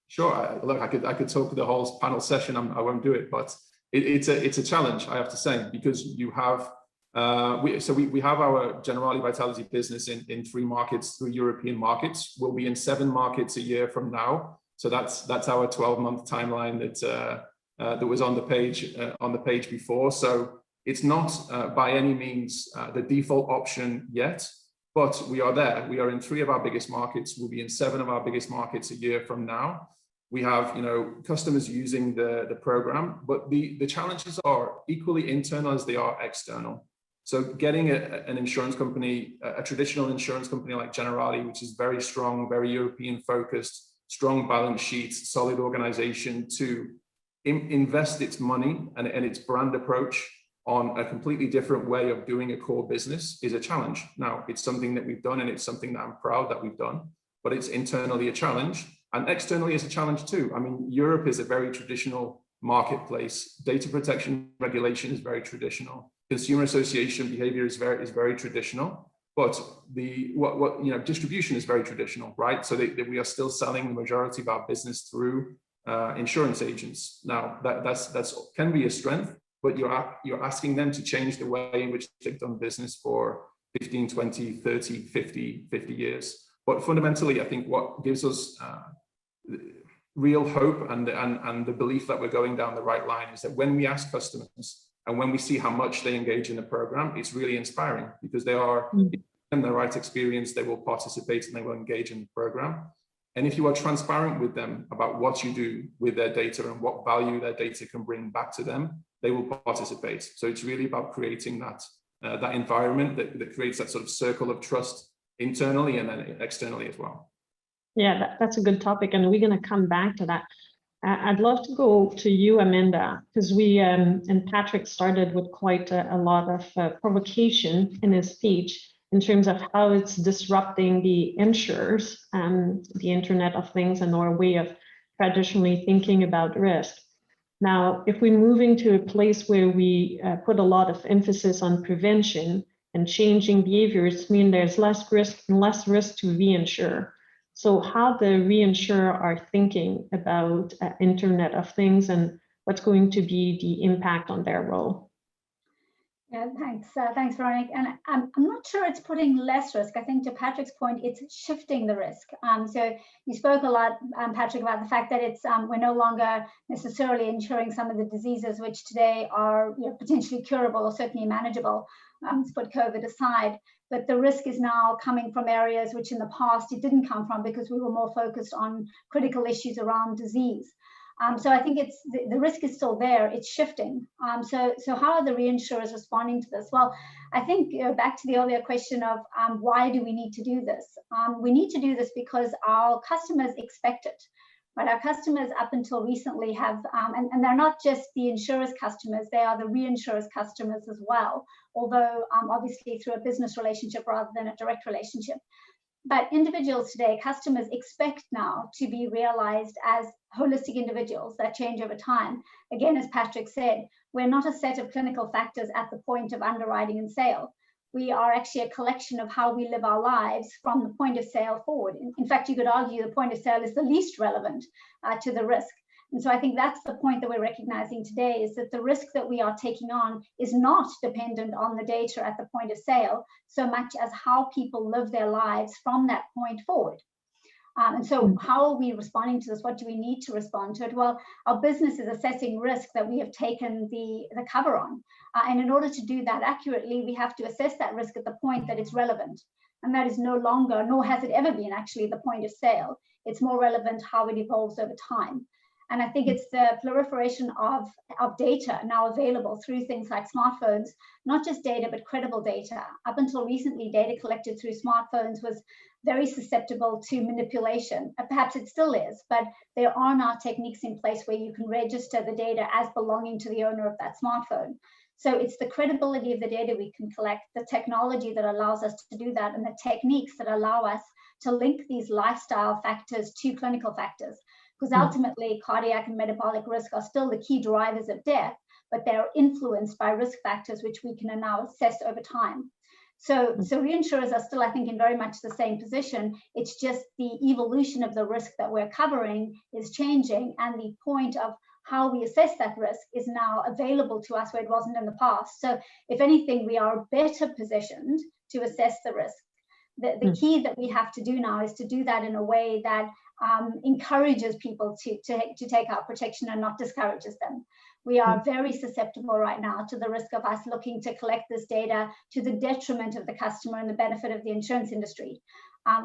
Sure. Look, I could talk the whole panel session. I won't do it, but it's a challenge, I have to say, because you have we have our Generali Vitality business in 3 markets, 3 European markets. We'll be in 7 markets a year from now. So that's our 12-month timeline that was on the page before. So it's not by any means the default option yet, but we are there. We are in 3 of our biggest markets. We'll be in 7 of our biggest markets a year from now. We have, customers using the program, but the challenges are equally internal as they are external. So getting an insurance company, a traditional insurance company like Generali, which is very strong, very European focused, strong balance sheets, solid organization, to invest its money and its brand approach on a completely different way of doing a core business is a challenge. Now, it's something that we've done and it's something that I'm proud that we've done, but it's internally a challenge and externally is a challenge too. I mean, Europe is a very traditional marketplace. Data protection regulation is very traditional. Consumer association behavior is very traditional, but distribution is very traditional, right? So that we are still selling the majority of our business through insurance agents. Now that's can be a strength, but you're asking them to change the way in which they've done business for 15, 20, 30, 50 years. But fundamentally, I think what gives us real hope and the belief that we're going down the right line is that when we ask customers and when we see how much they engage in the program, it's really inspiring because they are in the right experience, they will participate and they will engage in the program. And if you are transparent with them about what you do with their data and what value their data can bring back to them, they will participate. So it's really about creating that environment that creates that sort of circle of trust internally and then externally as well. Yeah, that's a good topic, and we're going to come back to that. I'd love to go to you, Amanda, because we and Patrick started with quite a lot of provocation in his speech in terms of how it's disrupting the insurers and the Internet of Things and our way of traditionally thinking about risk. Now, if we're moving to a place where we put a lot of emphasis on prevention and changing behaviors, mean there's less risk to reinsure. So how the reinsurer are thinking about Internet of Things and what's going to be the impact on their role? Yeah, thanks, Veronique. And I'm not sure it's putting less risk. I think to Patrick's point, it's shifting the risk. So you spoke a lot, Patrick, about the fact that it's we're no longer necessarily insuring some of the diseases which today are potentially curable or certainly manageable. To put COVID aside, but the risk is now coming from areas which in the past it didn't come from because we were more focused on critical issues around disease. So I think it's the risk is still there, it's shifting. So how are the reinsurers responding to this? Well, I think back to the earlier question of why do we need to do this? We need to do this because our customers expect it. But our customers up until recently have, and they're not just the insurers' customers, they are the reinsurers' customers as well, although obviously through a business relationship rather than a direct relationship. But individuals today, customers expect now to be realized as holistic individuals that change over time. Again, as Patrick said, we're not a set of clinical factors at the point of underwriting and sale. We are actually a collection of how we live our lives from the point of sale forward. In fact, you could argue the point of sale is the least relevant to the risk. And so I think that's the point that we're recognizing today, is that the risk that we are taking on is not dependent on the data at the point of sale so much as how people live their lives from that point forward. And so how are we responding to this? What do we need to respond to it? Well, our business is assessing risk that we have taken the cover on. And in order to do that accurately, we have to assess that risk at the point that it's relevant. And that is no longer, nor has it ever been actually, the point of sale. It's more relevant how it evolves over time. And I think it's the proliferation of data now available through things like smartphones, not just data, but credible data. Up until recently, data collected through smartphones was very susceptible to manipulation. Perhaps it still is, but there are now techniques in place where you can register the data as belonging to the owner of that smartphone. So it's the credibility of the data we can collect, the technology that allows us to do that, and the techniques that allow us to link these lifestyle factors to clinical factors. Because ultimately, cardiac and metabolic risk are still the key drivers of death, but they're influenced by risk factors, which we can now assess over time. So reinsurers are still, I think, in very much the same position. It's just the evolution of the risk that we're covering is changing, and the point of how we assess that risk is now available to us where it wasn't in the past. So if anything, we are better positioned to assess the risk. The key that we have to do now is to do that in a way that encourages people to take out protection and not discourages them. We are very susceptible right now to the risk of us looking to collect this data to the detriment of the customer and the benefit of the insurance industry.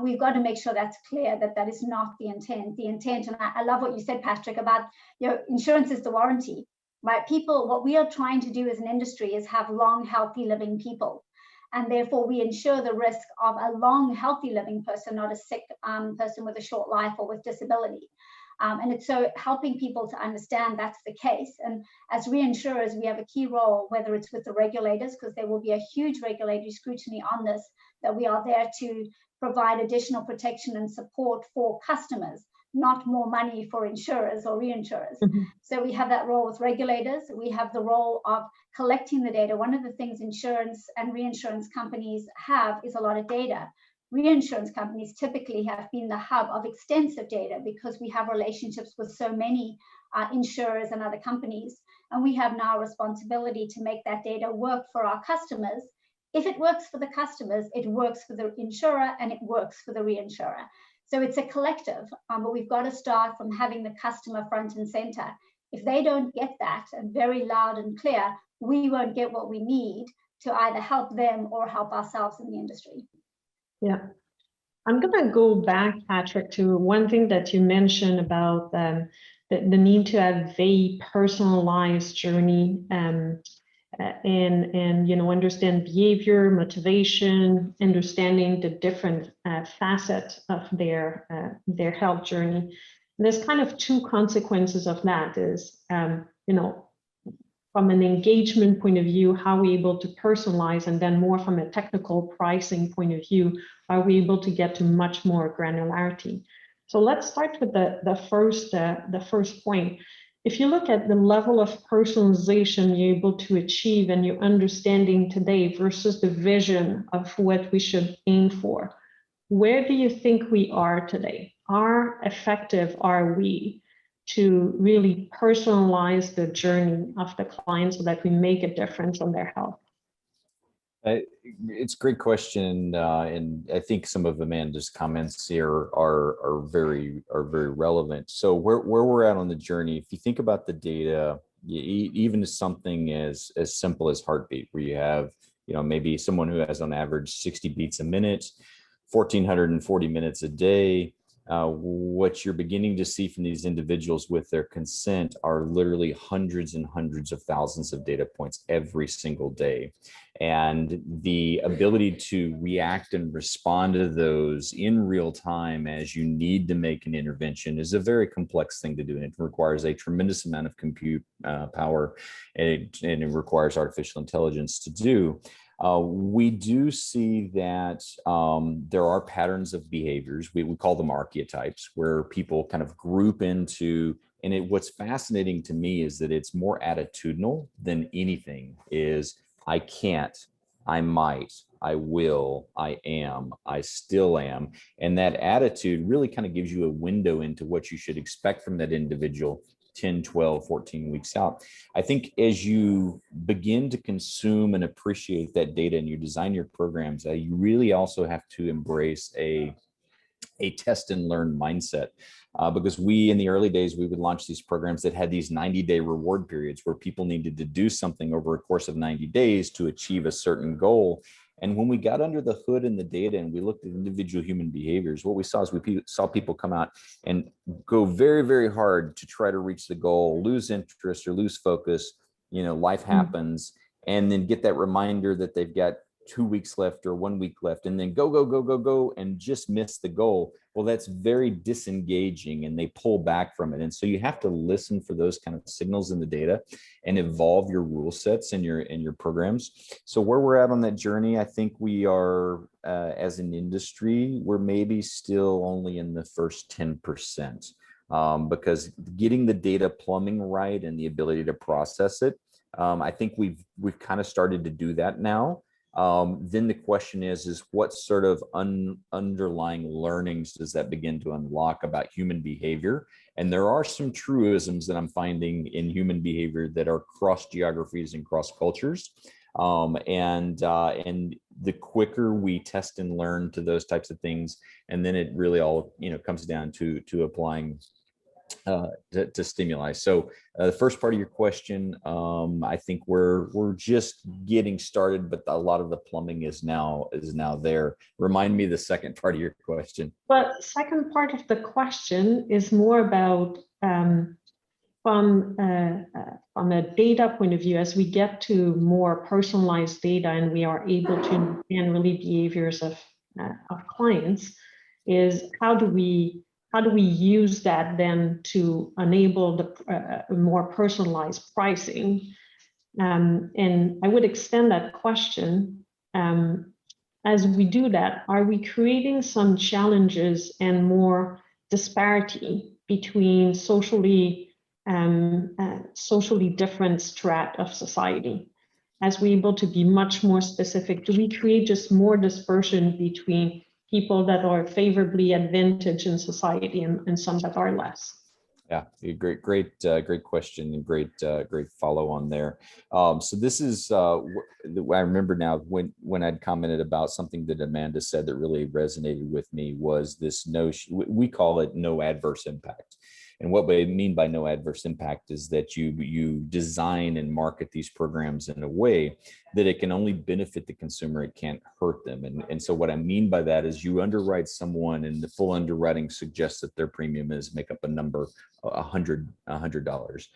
We've got to make sure that's clear, that that is not the intent. The intent, and I love what you said, Patrick, about, you know, insurance is the warranty, right? People, what we are trying to do as an industry is have long, healthy living people. And therefore, we ensure the risk of a long, healthy living person, not a sick person with a short life or with disability. And it's so helping people to understand that's the case. And as reinsurers, we have a key role, whether it's with the regulators, because there will be a huge regulatory scrutiny on this, that we are there to provide additional protection and support for customers, not more money for insurers or reinsurers. So we have that role with regulators. We have the role of collecting the data. One of the things insurance and reinsurance companies have is a lot of data. Reinsurance companies typically have been the hub of extensive data because we have relationships with so many insurers and other companies. And we have now a responsibility to make that data work for our customers. If it works for the customers, it works for the insurer and it works for the reinsurer. So it's a collective, but we've got to start from having the customer front and center. If they don't get that, and very loud and clear, we won't get what we need to either help them or help ourselves in the industry. Yeah. I'm going to go back, Patrick, to one thing that you mentioned about the need to have a personalized journey and you know, understand behavior, motivation, understanding the different facets of their health journey. And there's kind of two consequences of that is, you know, from an engagement point of view, how are we able to personalize, and then more from a technical pricing point of view, are we able to get to much more granularity? So let's start with the first point. If you look at the level of personalization you're able to achieve and your understanding today versus the vision of what we should aim for, where do you think we are today? How effective are we to really personalize the journey of the client so that we make a difference on their health? It's a great question, and I think some of Amanda's comments here are very relevant. So where we're at on the journey, if you think about the data, even something as simple as heartbeat, where you have, you know, maybe someone who has on average 60 beats a minute, 1,440 minutes a day. What you're beginning to see from these individuals with their consent are literally hundreds and hundreds of thousands of data points every single day. And the ability to react and respond to those in real time as you need to make an intervention is a very complex thing to do. And it requires a tremendous amount of compute power, and it requires artificial intelligence to do. We do see that there are patterns of behaviors. We call them archetypes, where people kind of group into, and what's fascinating to me is that it's more attitudinal than anything. Is I can't, I might, I will, I am, I still am. And that attitude really kind of gives you a window into what you should expect from that individual 10, 12, 14 weeks out. I think as you begin to consume and appreciate that data and you design your programs, you really also have to embrace a test and learn mindset. Because in the early days, we would launch these programs that had these 90-day reward periods where people needed to do something over a course of 90 days to achieve a certain goal. And when we got under the hood in the data and we looked at individual human behaviors, what we saw is we saw people come out and go very, very hard to try to reach the goal, lose interest or lose focus. Life happens, and then get that reminder that they've got 2 weeks left or 1 week left, and then go, and just miss the goal. Well, that's very disengaging, and they pull back from it. And so you have to listen for those kind of signals in the data and evolve your rule sets and your programs. So where we're at on that journey, I think we are, as an industry, we're maybe still only in the first 10%, because getting the data plumbing right and the ability to process it, I think we've kind of started to do that now. Then the question is what sort of underlying learnings does that begin to unlock about human behavior? And there are some truisms that I'm finding in human behavior that are cross geographies and cross cultures. And the quicker we test and learn to those types of things, and then it really all comes down to applying to stimuli. So the first part of your question, I think we're just getting started, but a lot of the plumbing is now there. Remind me the second part of your question. Well, second part of the question is more about from a data point of view, as we get to more personalized data and we are able to understand really behaviors of clients, is how do we use that then to enable the more personalized pricing? And I would extend that question. As we do that, are we creating some challenges and more disparity between socially different strata of society? As we're able to be much more specific, do we create just more dispersion between people that are favorably advantaged in society and some that are less? Yeah, great question and great follow on there. So this is I remember now when I'd commented about something that Amanda said that really resonated with me was this notion, we call it no adverse impact. And what we mean by no adverse impact is that you design and market these programs in a way that it can only benefit the consumer, it can't hurt them. And so what I mean by that is you underwrite someone and the full underwriting suggests that their premium is make up a number, $100.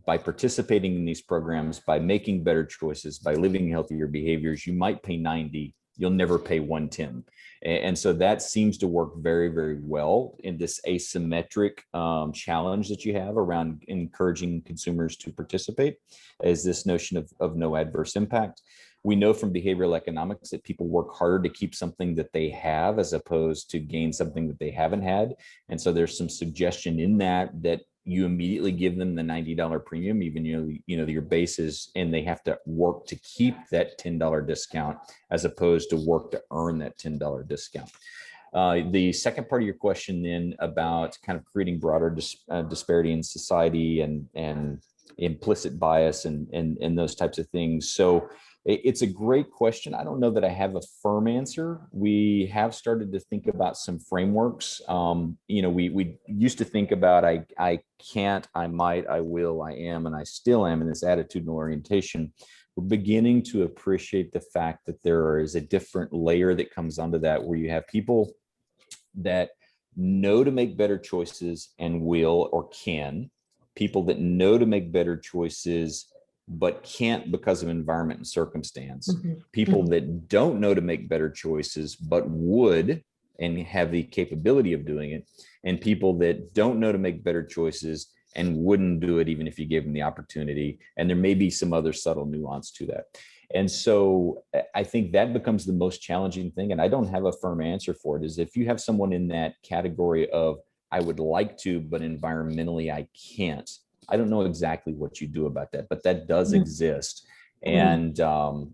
By participating in these programs, by making better choices, by living healthier behaviors, you might pay 90, you'll never pay 110. And so that seems to work very, very well in this asymmetric challenge that you have around encouraging consumers to participate, is this notion of no adverse impact. We know from behavioral economics that people work harder to keep something that they have as opposed to gain something that they haven't had. And so there's some suggestion in that you immediately give them the $90 premium, even your bases, and they have to work to keep that $10 discount as opposed to work to earn that $10 discount. The second part of your question then about kind of creating broader disparity in society and implicit bias and those types of things. So it's a great question. I don't know that I have a firm answer. We have started to think about some frameworks. We used to think about I can't, I might, I will, I am, and I still am in this attitudinal orientation. We're beginning to appreciate the fact that there is a different layer that comes onto that, where you have people that know to make better choices and will or can, people that know to make better choices but can't because of environment and circumstance, people that don't know to make better choices but would and have the capability of doing it, and people that don't know to make better choices and wouldn't do it even if you gave them the opportunity. And there may be some other subtle nuance to that. And so I think that becomes the most challenging thing, and I don't have a firm answer for it, is if you have someone in that category of I would like to, but environmentally I can't, I don't know exactly what you do about that, but that does exist. And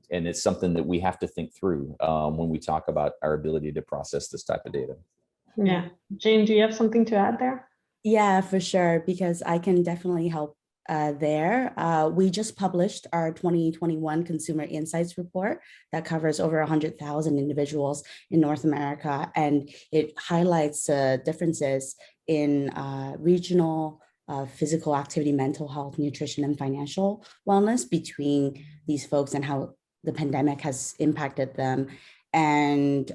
it's something that we have to think through when we talk about our ability to process this type of data. Yeah. Jane, do you have something to add there? Yeah, for sure, because I can definitely help there. We just published our 2021 Consumer Insights Report that covers over 100,000 individuals in North America, and it highlights differences in regional physical activity, mental health, nutrition, and financial wellness between these folks and how the pandemic has impacted them. And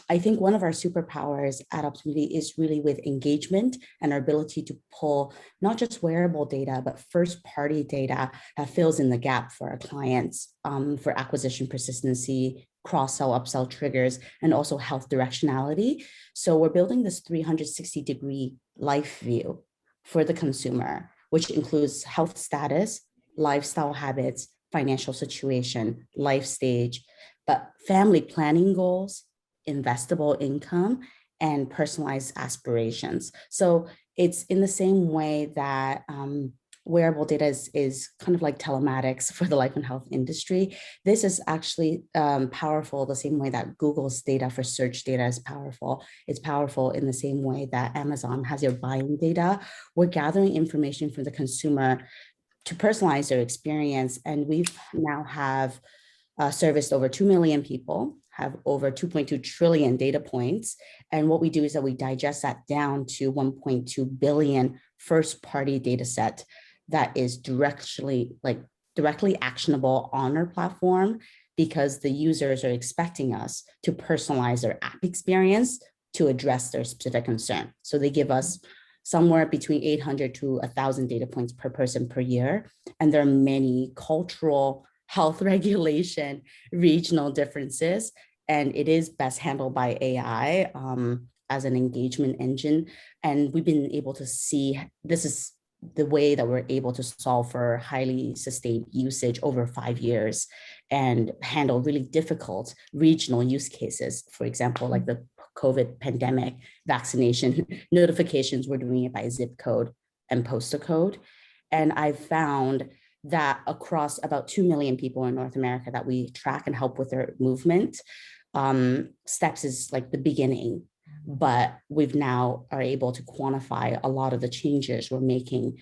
I think one of our superpowers at Opportunity is really with engagement and our ability to pull not just wearable data, but first-party data that fills in the gap for our clients for acquisition persistency, cross-sell, upsell triggers, and also health directionality. So we're building this 360-degree life view for the consumer, which includes health status, lifestyle habits, financial situation, life stage, but family planning goals, investable income, and personalized aspirations. So it's in the same way that wearable data is kind of like telematics for the life and health industry. This is actually powerful the same way that Google's data for search data is powerful. It's powerful in the same way that Amazon has your buying data. We're gathering information from the consumer to personalize their experience. And we now have serviced over 2 million people, have over 2.2 trillion data points. And what we do is that we digest that down to 1.2 billion first-party data set that is directly actionable on our platform, because the users are expecting us to personalize their app experience to address their specific concern. So they give us somewhere between 800 to 1,000 data points per person per year. And there are many cultural, health regulation, regional differences, and it is best handled by AI as an engagement engine. And we've been able to see this is the way that we're able to solve for highly sustained usage over 5 years and handle really difficult regional use cases. For example, like the COVID pandemic vaccination notifications, we're doing it by zip code and postal code. And I've found that across about 2 million people in North America that we track and help with their movement, steps is like the beginning, but we've now are able to quantify a lot of the changes we're making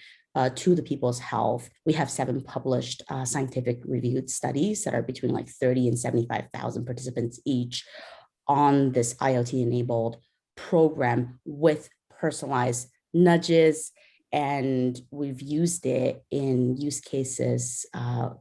to the people's health. We have 7 published scientific reviewed studies that are between like 30 and 75,000 participants each on this IoT-enabled program with personalized nudges. And we've used it in use cases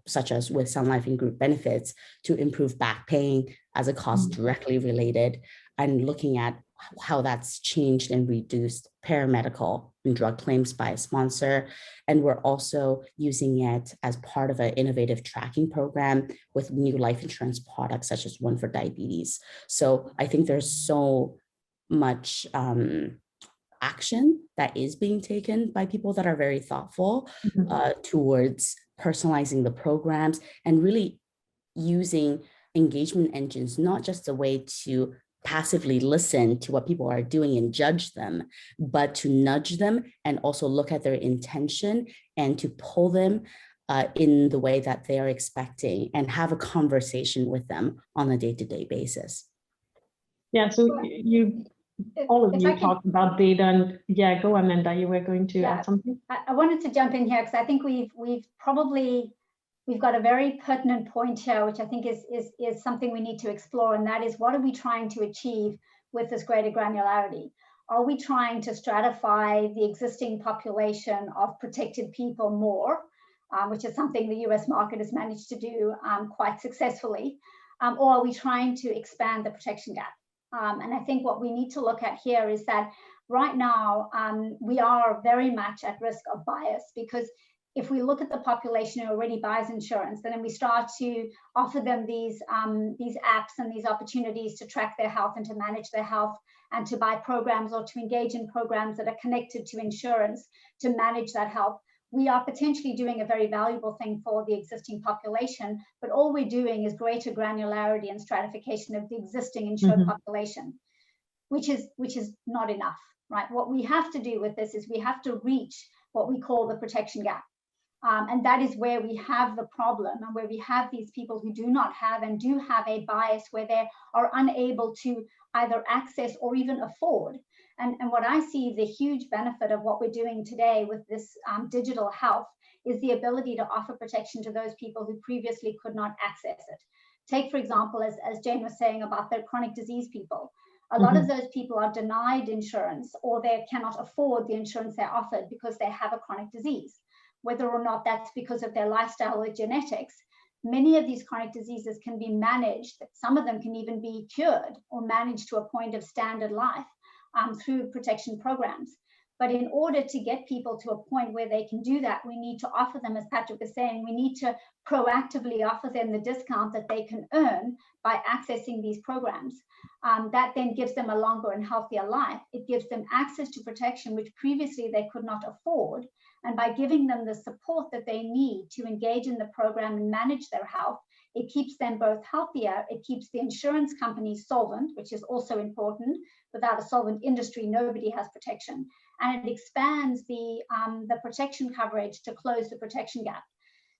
such as with Sun Life and group benefits to improve back pain as a cost directly related, and looking at how that's changed and reduced paramedical and drug claims by a sponsor. And we're also using it as part of an innovative tracking program with new life insurance products, such as one for diabetes. So I think there's so much action that is being taken by people that are very thoughtful towards personalizing the programs and really using engagement engines, not just a way to passively listen to what people are doing and judge them, but to nudge them and also look at their intention and to pull them in the way that they are expecting and have a conversation with them on a day-to-day basis. Yeah, so all of you talked about data, and yeah, go Amanda, you were going to add something? I wanted to jump in here because I think we've got a very pertinent point here, which I think is something we need to explore, and that is, what are we trying to achieve with this greater granularity? Are we trying to stratify the existing population of protected people more, which is something the US market has managed to do quite successfully, or are we trying to expand the protection gap? And I think what we need to look at here is that right now we are very much at risk of bias, because if we look at the population who already buys insurance, then we start to offer them these apps and these opportunities to track their health and to manage their health and to buy programs or to engage in programs that are connected to insurance to manage that health. We are potentially doing a very valuable thing for the existing population, but all we're doing is greater granularity and stratification of the existing insured population, which is not enough, right? What we have to do with this is we have to reach what we call the protection gap. And that is where we have the problem, and where we have these people who do not have and do have a bias where they are unable to either access or even afford And what I see the huge benefit of what we're doing today with this digital health is the ability to offer protection to those people who previously could not access it. Take, for example, as Jane was saying about the chronic disease people. A lot of those people are denied insurance, or they cannot afford the insurance they're offered because they have a chronic disease. Whether or not that's because of their lifestyle or genetics, many of these chronic diseases can be managed. Some of them can even be cured or managed to a point of standard life through protection programs. But in order to get people to a point where they can do that, we need to offer them, as Patrick was saying, we need to proactively offer them the discount that they can earn by accessing these programs. That then gives them a longer and healthier life. It gives them access to protection, which previously they could not afford. And by giving them the support that they need to engage in the program and manage their health, it keeps them both healthier, it keeps the insurance companies solvent, which is also important. Without a solvent industry, nobody has protection. And it expands the protection coverage to close the protection gap.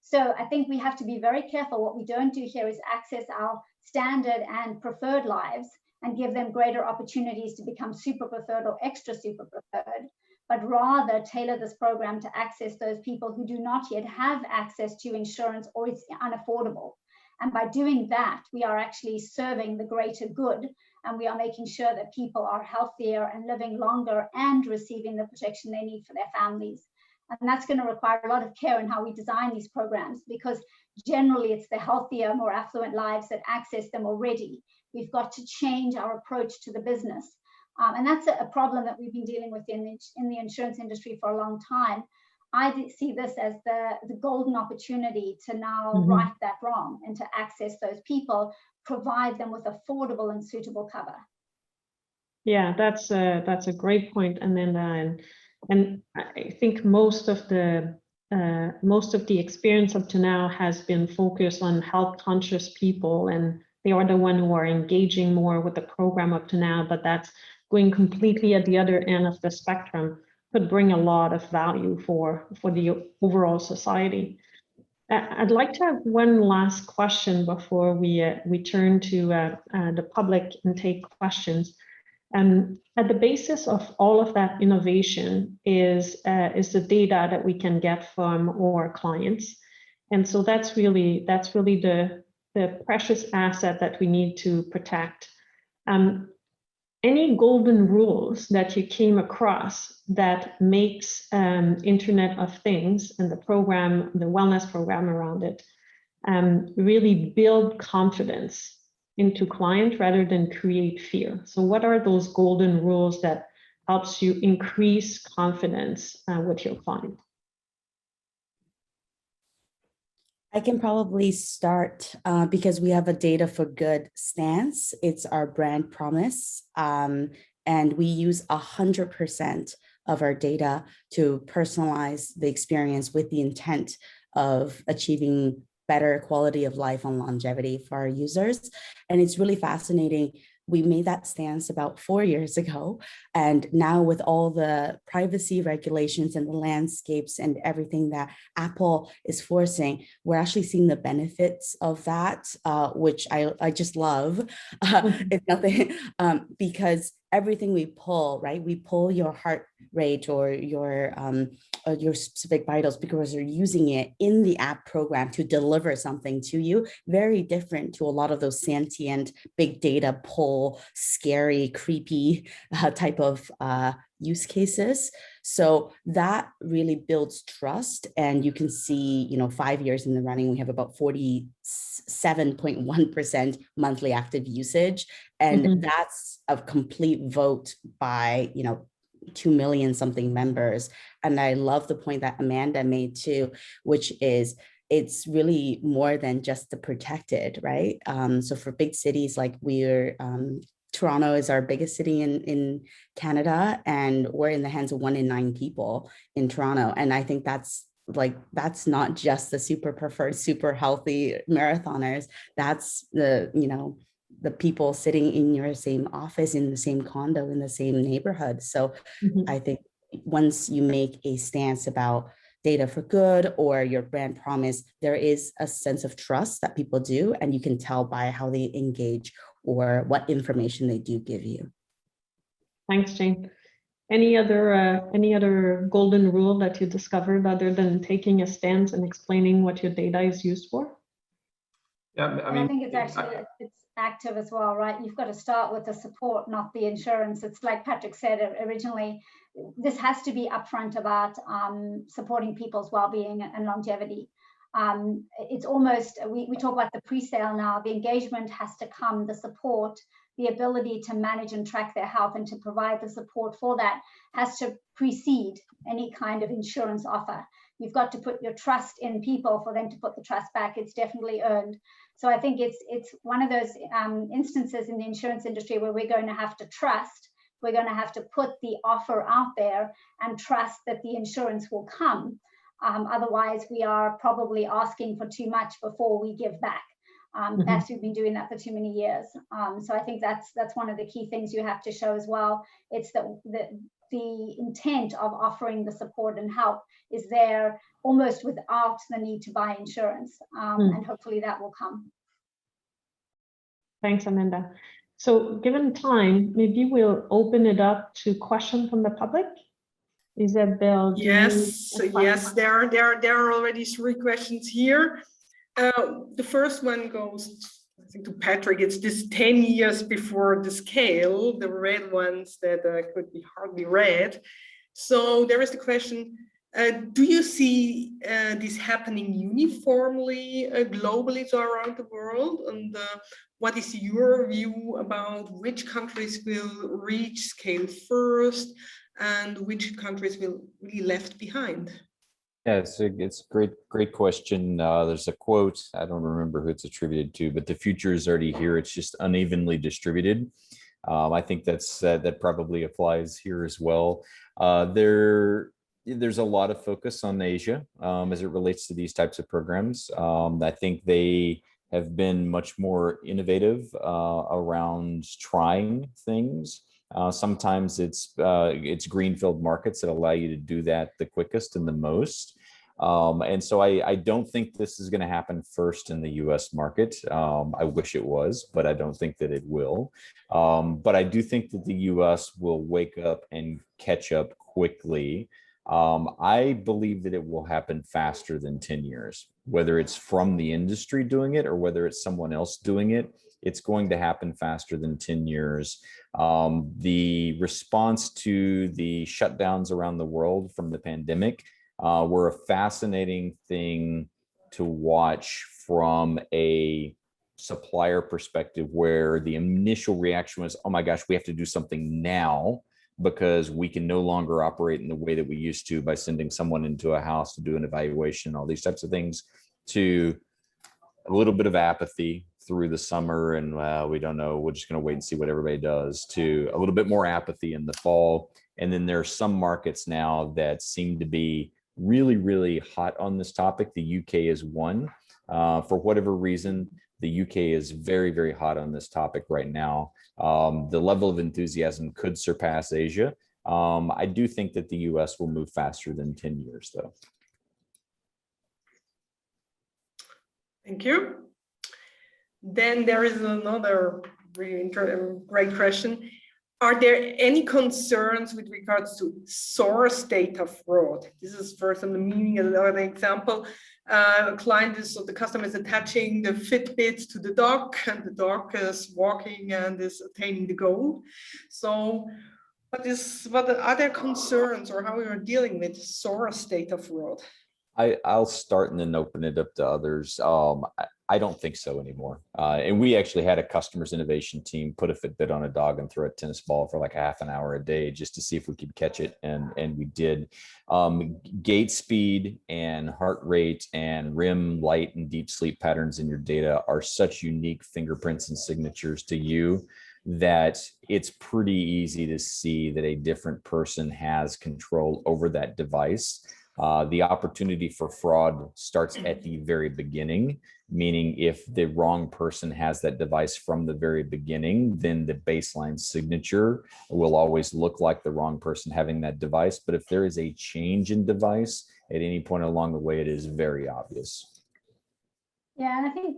So I think we have to be very careful. What we don't do here is access our standard and preferred lives and give them greater opportunities to become super preferred or extra super preferred, but rather tailor this program to access those people who do not yet have access to insurance or it's unaffordable. And by doing that, we are actually serving the greater good, and we are making sure that people are healthier and living longer and receiving the protection they need for their families. And that's going to require a lot of care in how we design these programs, because generally it's the healthier, more affluent lives that access them already. We've got to change our approach to the business. And that's a problem that we've been dealing with in the insurance industry for a long time. I see this as the golden opportunity to now right that wrong and to access those people, provide them with affordable and suitable cover. Yeah, that's a great point. And then and I think most of the experience up to now has been focused on health conscious people, and they are the one who are engaging more with the program up to now. But that's going completely at the other end of the spectrum, could bring a lot of value for the overall society. I'd like to have one last question before we turn to the public and take questions. At the basis of all of that innovation is the data that we can get from our clients, and so that's really the precious asset that we need to protect. Any golden rules that you came across that makes Internet of Things and the program, the wellness program around it, really build confidence into client rather than create fear? So what are those golden rules that helps you increase confidence with your client? I can probably start because we have a data for good stance. It's our brand promise. And we use 100% of our data to personalize the experience with the intent of achieving better quality of life and longevity for our users. And it's really fascinating. We made that stance about 4 years ago. And now with all the privacy regulations and the landscapes and everything that Apple is forcing, we're actually seeing the benefits of that, which I just love. It's nothing because everything we pull, right? We pull your heart rate or your specific vitals because you're using it in the app program to deliver something to you. Very different to a lot of those sentient big data pull, scary, creepy type of use cases. So that really builds trust. And you can see, 5 years in the running, we have about 47.1% monthly active usage. And that's a complete vote by, 2 million something members. And I love the point that Amanda made too, which is it's really more than just the protected, right? So for big cities like Toronto is our biggest city in Canada, and we're in the hands of 1 in 9 people in Toronto. And I think that's not just the super preferred, super healthy marathoners. That's the people sitting in your same office, in the same condo, in the same neighborhood. So I think once you make a stance about data for good or your brand promise, there is a sense of trust that people do, and you can tell by how they engage or what information they do give you. Thanks, Jane. Any other golden rule that you discovered other than taking a stance and explaining what your data is used for? Yeah, I think it's actually it's active as well, right? You've got to start with the support, not the insurance. It's like Patrick said originally, this has to be upfront about supporting people's well-being and longevity. It's almost, we talk about the pre-sale now, the engagement has to come, the support, the ability to manage and track their health and to provide the support for that has to precede any kind of insurance offer. You've got to put your trust in people for them to put the trust back. It's definitely earned. So I think it's one of those instances in the insurance industry where we're going to have to trust, we're going to have to put the offer out there and trust that the insurance will come. Otherwise, we are probably asking for too much before we give back. That's we've been doing that for too many years. So I think that's one of the key things you have to show as well. It's that the intent of offering the support and help is there almost without the need to buy insurance. And hopefully that will come. Thanks, Amanda. So given time, maybe we'll open it up to questions from the public. Isabel, yes, there are already 3 questions here. The first one goes, I think, to Patrick. It's this 10 years before the scale, the red ones that could be hardly read. So there is the question, do you see this happening uniformly, globally, so around the world? And what is your view about which countries will reach scale first and which countries will be left behind? Yeah, it's a great question. There's a quote, I don't remember who it's attributed to, but the future is already here. It's just unevenly distributed. I think that probably applies here as well. There's a lot of focus on Asia as it relates to these types of programs. I think they have been much more innovative around trying things. Sometimes it's greenfield markets that allow you to do that the quickest and the most. And so I don't think this is going to happen first in the US market. I wish it was, but I don't think that it will. But I do think that the US will wake up and catch up quickly. I believe that it will happen faster than 10 years, whether it's from the industry doing it or whether it's someone else doing it. It's going to happen faster than 10 years. The response to the shutdowns around the world from the pandemic were a fascinating thing to watch from a supplier perspective, where the initial reaction was, oh my gosh, we have to do something now because we can no longer operate in the way that we used to by sending someone into a house to do an evaluation, all these types of things, to a little bit of apathy through the summer and we don't know, we're just going to wait and see what everybody does, to a little bit more apathy in the fall. And then there are some markets now that seem to be really, really hot on this topic. The UK is one. For whatever reason, the UK is very, very hot on this topic right now. The level of enthusiasm could surpass Asia. I do think that the US will move faster than 10 years, though. Thank you. Then there is another really great question. Are there any concerns with regards to source data fraud? This is first on the meaning of an example. A client is, so the customer is attaching the Fitbit to the dog, and the dog is walking and is attaining the goal. So what are there concerns, or how we are dealing with source data fraud? I'll start and then open it up to others. I don't think so anymore. And we actually had a customer's innovation team put a Fitbit on a dog and throw a tennis ball for like half an hour a day just to see if we could catch it. And we did. Gait speed and heart rate and REM, light and deep sleep patterns in your data are such unique fingerprints and signatures to you that it's pretty easy to see that a different person has control over that device. The opportunity for fraud starts at the very beginning, meaning if the wrong person has that device from the very beginning, then the baseline signature will always look like the wrong person having that device. But if there is a change in device at any point along the way, it is very obvious. Yeah, and I think,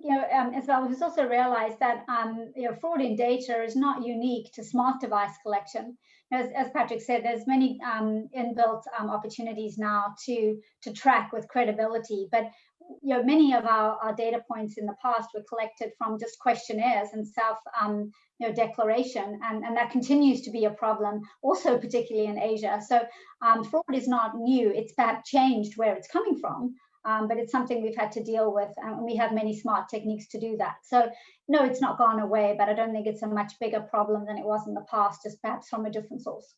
as well, we've also realized that, fraud in data is not unique to smart device collection. As Patrick said, there's many inbuilt opportunities now to track with credibility. But, many of our data points in the past were collected from just questionnaires and self declaration, and that continues to be a problem, also particularly in Asia. So fraud is not new. It's perhaps changed where it's coming from. But it's something we've had to deal with, and we have many smart techniques to do that. So no, it's not gone away, but I don't think it's a much bigger problem than it was in the past, just perhaps from a different source.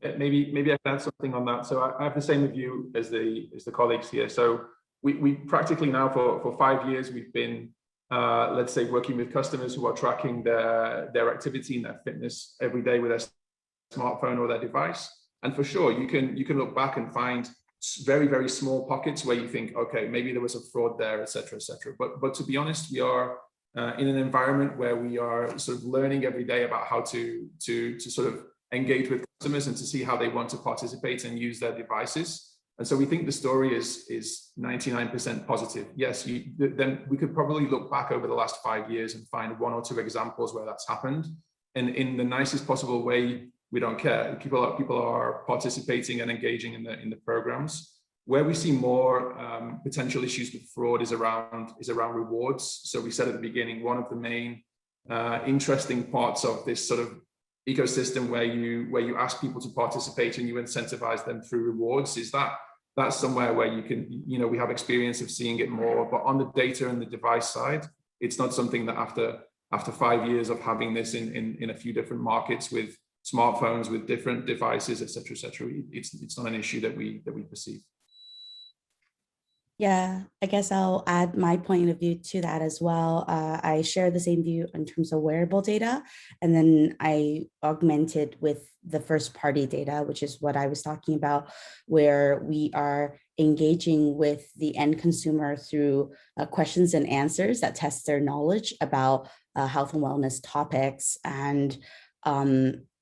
Maybe I can add something on that. So I have the same view as the colleagues here. So we practically now for 5 years we've been let's say working with customers who are tracking their activity and their fitness every day with their smartphone or their device. And for sure, you can look back and find very, very small pockets where you think, okay, maybe there was a fraud there, et cetera, et cetera. But to be honest, we are in an environment where we are sort of learning every day about how to sort of engage with customers and to see how they want to participate and use their devices. And so we think the story is 99% positive. Yes, then we could probably look back over the last 5 years and find 1 or 2 examples where that's happened. And in the nicest possible way, we don't care. People are participating and engaging in the programs. Where we see more potential issues with fraud is around rewards. So we said at the beginning, one of the main interesting parts of this sort of ecosystem where you ask people to participate and you incentivize them through rewards is that's somewhere where you can, we have experience of seeing it more. But on the data and the device side, it's not something that after 5 years of having this in a few different markets with smartphones, with different devices, et cetera, it's not an issue that we perceive. Yeah, I guess I'll add my point of view to that as well. I share the same view in terms of wearable data, and then I augmented with the first party data, which is what I was talking about, where we are engaging with the end consumer through questions and answers that test their knowledge about health and wellness topics. And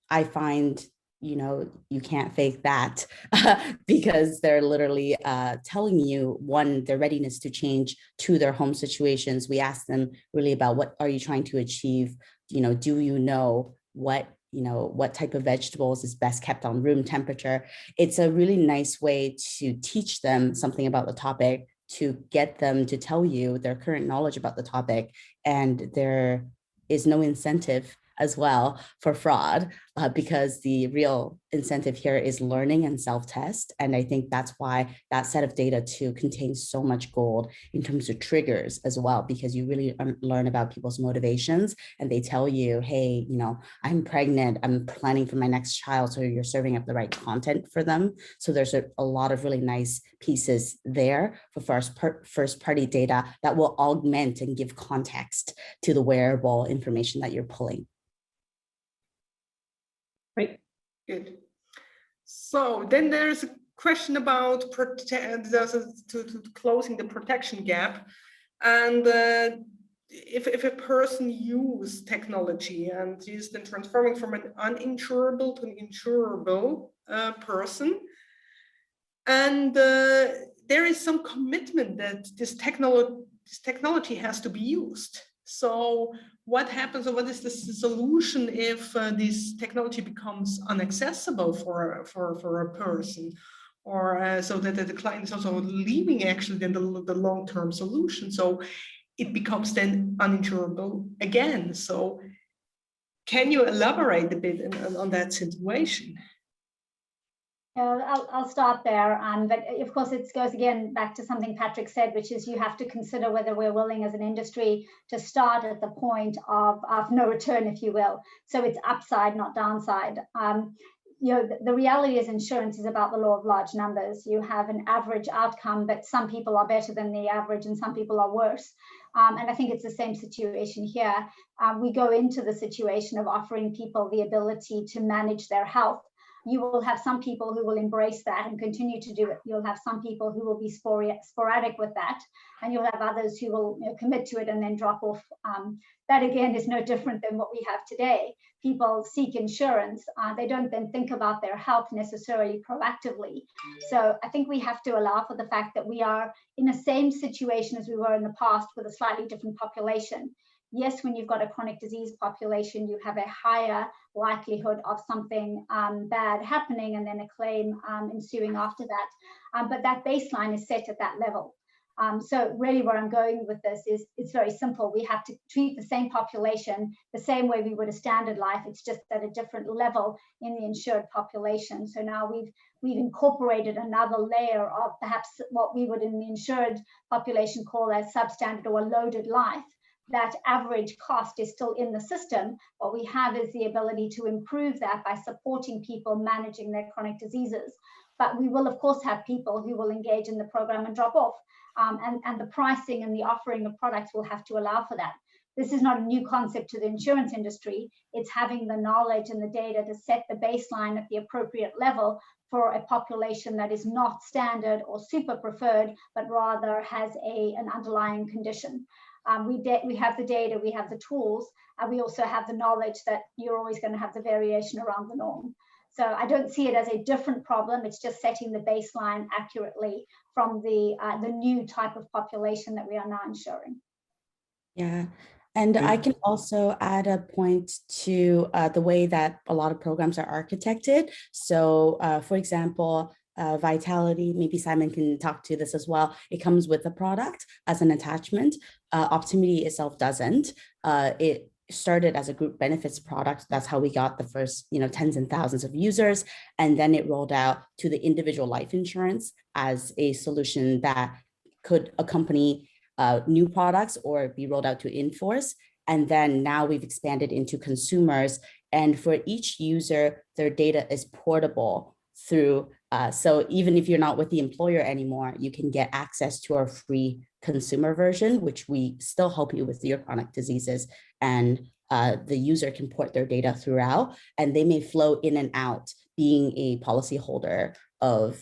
I find, you can't fake that because they're literally telling you, one, their readiness to change to their home situations. We ask them really about what are you trying to achieve? Do you know what type of vegetables is best kept on room temperature? It's a really nice way to teach them something about the topic, to get them to tell you their current knowledge about the topic. And there is no incentive as well for fraud because the real incentive here is learning and self-test. And I think that's why that set of data too contains so much gold in terms of triggers as well, because you really learn about people's motivations and they tell you, hey, I'm pregnant, I'm planning for my next child. So you're serving up the right content for them. So there's a lot of really nice pieces there for first party data that will augment and give context to the wearable information that you're pulling. Great. Good. So then there's a question about closing the protection gap. And if a person uses technology and is then transforming from an uninsurable to an insurable person, and there is some commitment that this technology has to be used. So what happens, or what is the solution if this technology becomes inaccessible for a person, or so that the client is also leaving actually then the long-term solution, so it becomes then uninsurable again. So can you elaborate a bit on that situation? I'll start there, but of course it goes again back to something Patrick said, which is you have to consider whether we're willing as an industry to start at the point of no return, if you will. So it's upside, not downside. The reality is insurance is about the law of large numbers. You have an average outcome, but some people are better than the average and some people are worse. And I think it's the same situation here. We go into the situation of offering people the ability to manage their health, you will have some people who will embrace that and continue to do it. You'll have some people who will be sporadic with that, and you'll have others who will commit to it and then drop off. That again is no different than what we have today. People seek insurance. They don't then think about their health necessarily proactively. So I think we have to allow for the fact that we are in the same situation as we were in the past with a slightly different population. Yes, when you've got a chronic disease population, you have a higher likelihood of something bad happening and then a claim ensuing after that. But that baseline is set at that level. So really where I'm going with this is it's very simple. We have to treat the same population the same way we would a standard life. It's just at a different level in the insured population. So now we've incorporated another layer of perhaps what we would in the insured population call a substandard or a loaded life. That average cost is still in the system. What we have is the ability to improve that by supporting people managing their chronic diseases. But we will, of course, have people who will engage in the program and drop off. And the pricing and the offering of products will have to allow for that. This is not a new concept to the insurance industry. It's having the knowledge and the data to set the baseline at the appropriate level for a population that is not standard or super preferred, but rather has an underlying condition. We have the data, we have the tools, and we also have the knowledge that you're always going to have the variation around the norm. So I don't see it as a different problem. It's just setting the baseline accurately from the new type of population that we are now insuring. Yeah. And I can also add a point to the way that a lot of programs are architected. So for example, Vitality, maybe Simon can talk to this as well. It comes with a product as an attachment. Optimity itself doesn't. It started as a group benefits product. That's how we got the first, tens and thousands of users. And then it rolled out to the individual life insurance as a solution that could accompany new products or be rolled out to in-force. And then now we've expanded into consumers. And for each user, their data is portable through. So even if you're not with the employer anymore, you can get access to our free consumer version, which we still help you with your chronic diseases. And the user can port their data throughout, and they may flow in and out, being a policyholder of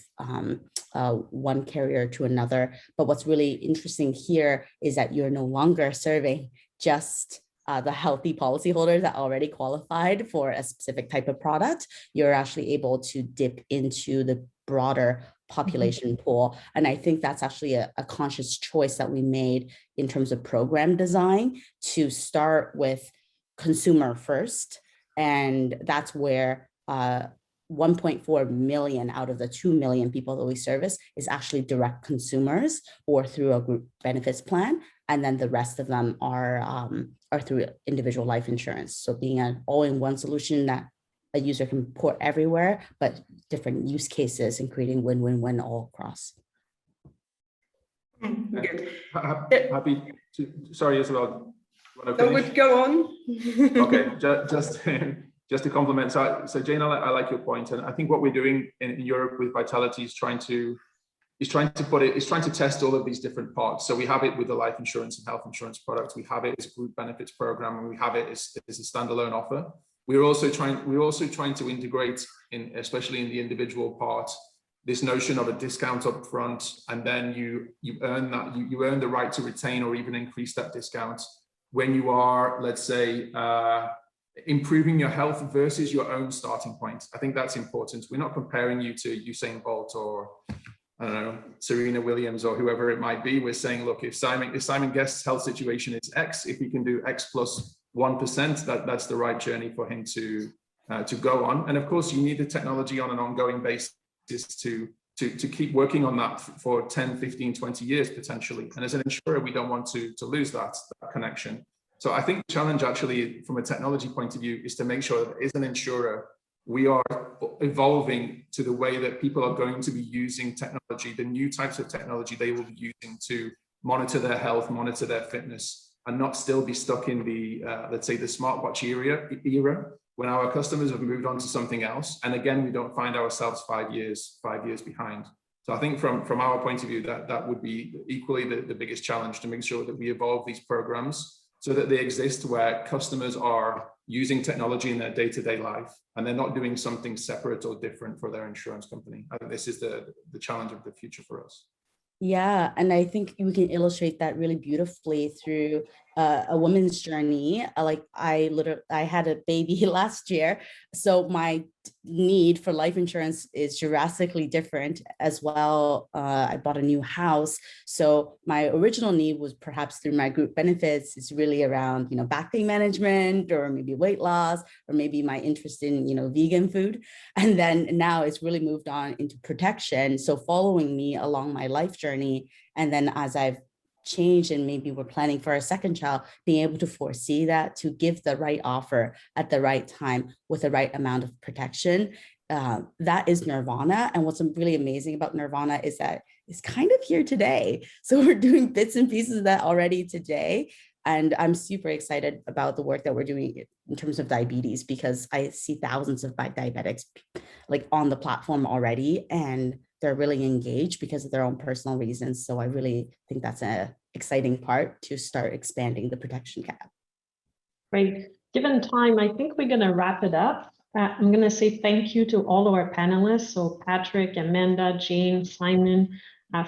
one carrier to another. But what's really interesting here is that you're no longer serving just the healthy policyholders that already qualified for a specific type of product. You're actually able to dip into the broader population pool. And I think that's actually a conscious choice that we made in terms of program design to start with consumer first. And that's where 1.4 million out of the 2 million people that we service is actually direct consumers or through a group benefits plan. And then the rest of them are through individual life insurance. So being an all-in-one solution that a user can port everywhere, but different use cases and creating win-win-win all across. Good. Happy to, sorry, Isabel. No, would go on. Okay, just to complement. So Jane, I like your point, and I think what we're doing in Europe with Vitality is trying to test all of these different parts. So we have it with the life insurance and health insurance products. We have it as a group benefits program, and we have it as a standalone offer. We're also trying to integrate in, especially in the individual part, this notion of a discount up front, and then you earn that you earn the right to retain or even increase that discount when you are, let's say, improving your health versus your own starting point. I think that's important. We're not comparing you to Usain Bolt or, I don't know, Serena Williams or whoever it might be. We're saying, look, if Simon Guest's health situation is X, if he can do X plus 1%, that's the right journey for him to go on. And of course, you need the technology on an ongoing basis to keep working on that for 10, 15, 20 years potentially. And as an insurer, we don't want to lose that connection. So I think the challenge actually from a technology point of view is to make sure that as an insurer, we are evolving to the way that people are going to be using technology, the new types of technology they will be using to monitor their health, monitor their fitness, and not still be stuck in the, let's say, the smartwatch era when our customers have moved on to something else. And again, we don't find ourselves 5 years behind. So I think from our point of view, that would be equally the biggest challenge, to make sure that we evolve these programs so that they exist where customers are using technology in their day-to-day life, and they're not doing something separate or different for their insurance company. I think this is the challenge of the future for us. Yeah, and I think we can illustrate that really beautifully through a woman's journey. I had a baby last year, so my need for life insurance is drastically different as well. I bought a new house, so my original need was perhaps through my group benefits. It's really around, you know, back pain management, or maybe weight loss, or maybe my interest in, you know, vegan food. And then now it's really moved on into protection. So following me along my life journey, and then as I've changed and maybe we're planning for a second child, being able to foresee that, to give the right offer at the right time with the right amount of protection, that is nirvana. And what's really amazing about nirvana is that it's kind of here today. So we're doing bits and pieces of that already today. And I'm super excited about the work that we're doing in terms of diabetes, because I see thousands of diabetics like on the platform already, and they're really engaged because of their own personal reasons. So I really think that's an exciting part to start expanding the protection cap. Great. Given time, I think we're going to wrap it up. I'm going to say thank you to all of our panelists. So Patrick, Amanda, Jane, Simon,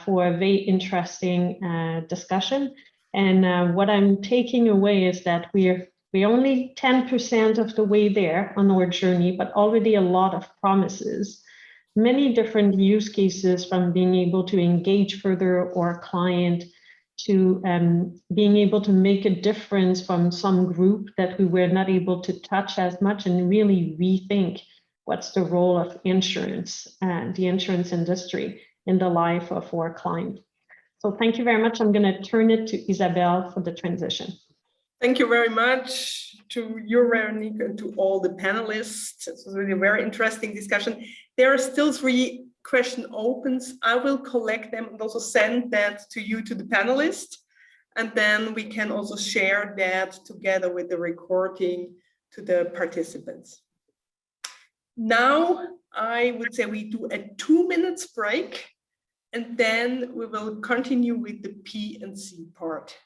for a very interesting discussion. And what I'm taking away is that we're only 10% of the way there on our journey, but already a lot of promises. Many different use cases, from being able to engage further our client to being able to make a difference from some group that we were not able to touch as much, and really rethink what's the role of insurance and the insurance industry in the life of our client. So thank you very much. I'm going to turn it to Isabel for the transition. Thank you very much to you, Veronique, and to all the panelists. It was really a very interesting discussion. There are still 3 question opens. I will collect them and also send that to you, to the panelists. And then we can also share that together with the recording to the participants. Now, I would say we do a 2 minutes break, and then we will continue with the P&C part.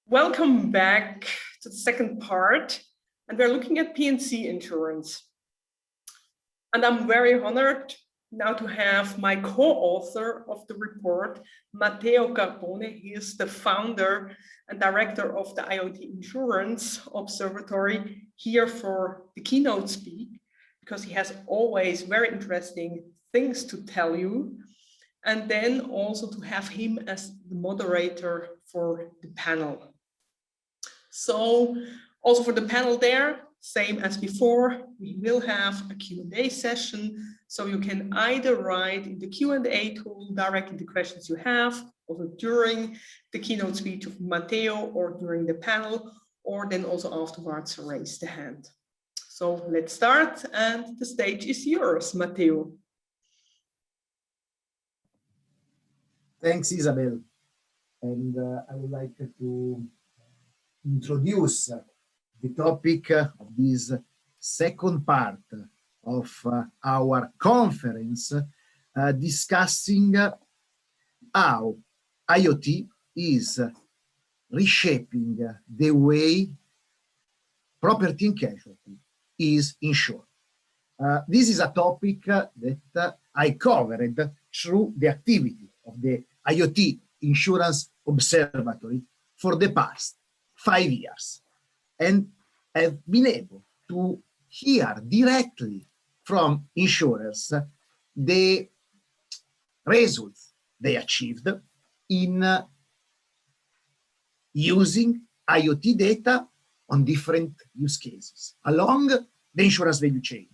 Welcome back to the second part, and we're looking at P&C insurance. And I'm very honored now to have my co-author of the report, Matteo Carbone. He is the founder and director of the IoT Insurance Observatory, here for the keynote speak, because he has always very interesting things to tell you. And then also to have him as the moderator for the panel. So also for the panel there, same as before, we will have a Q&A session. So you can either write in the Q&A tool directly the questions you have, also during the keynote speech of Matteo or during the panel, or then also afterwards raise the hand. So let's start, and the stage is yours, Matteo. Thanks, Isabel. And I would like to introduce the topic of this second part of our conference, discussing how IoT is reshaping the way property and casualty is insured. This is a topic that I covered through the activity of the IoT Insurance Observatory for the past 5 years, and have been able to hear directly from insurers the results they achieved in using IoT data on different use cases along the insurance value chain.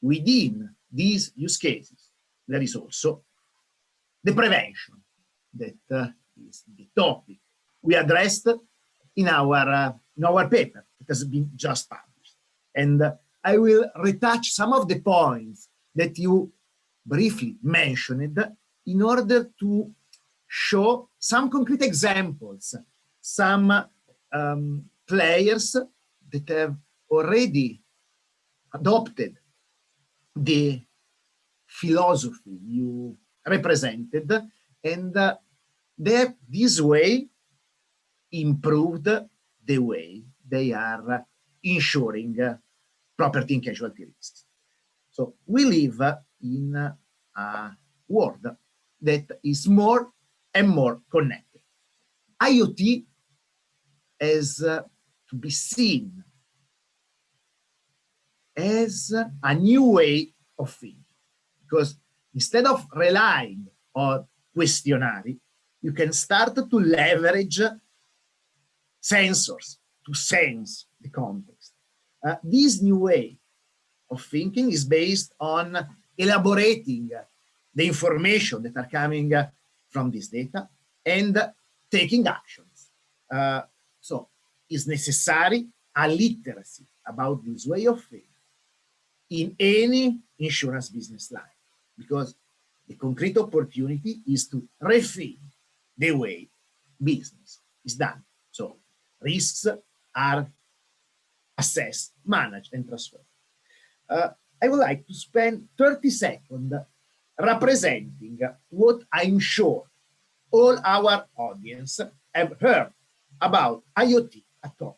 Within these use cases, there is also the prevention that is the topic we addressed in our paper that has been just published. And I will retouch some of the points that you briefly mentioned in order to show some concrete examples, some players that have already adopted the philosophy you represented, and they have this way improved the way they are insuring property and casualty risks. So we live in a world that is more and more connected. IoT has to be seen as a new way of thinking, because instead of relying on questionnaire, you can start to leverage sensors to sense the context. This new way of thinking is based on elaborating the information that are coming from this data and taking actions. So it's necessary a literacy about this way of thinking in any insurance business line, because the concrete opportunity is to rethink the way business is done. So risks are assessed, managed, and transferred. I would like to spend 30 seconds representing what I'm sure all our audience have heard about IoT at all.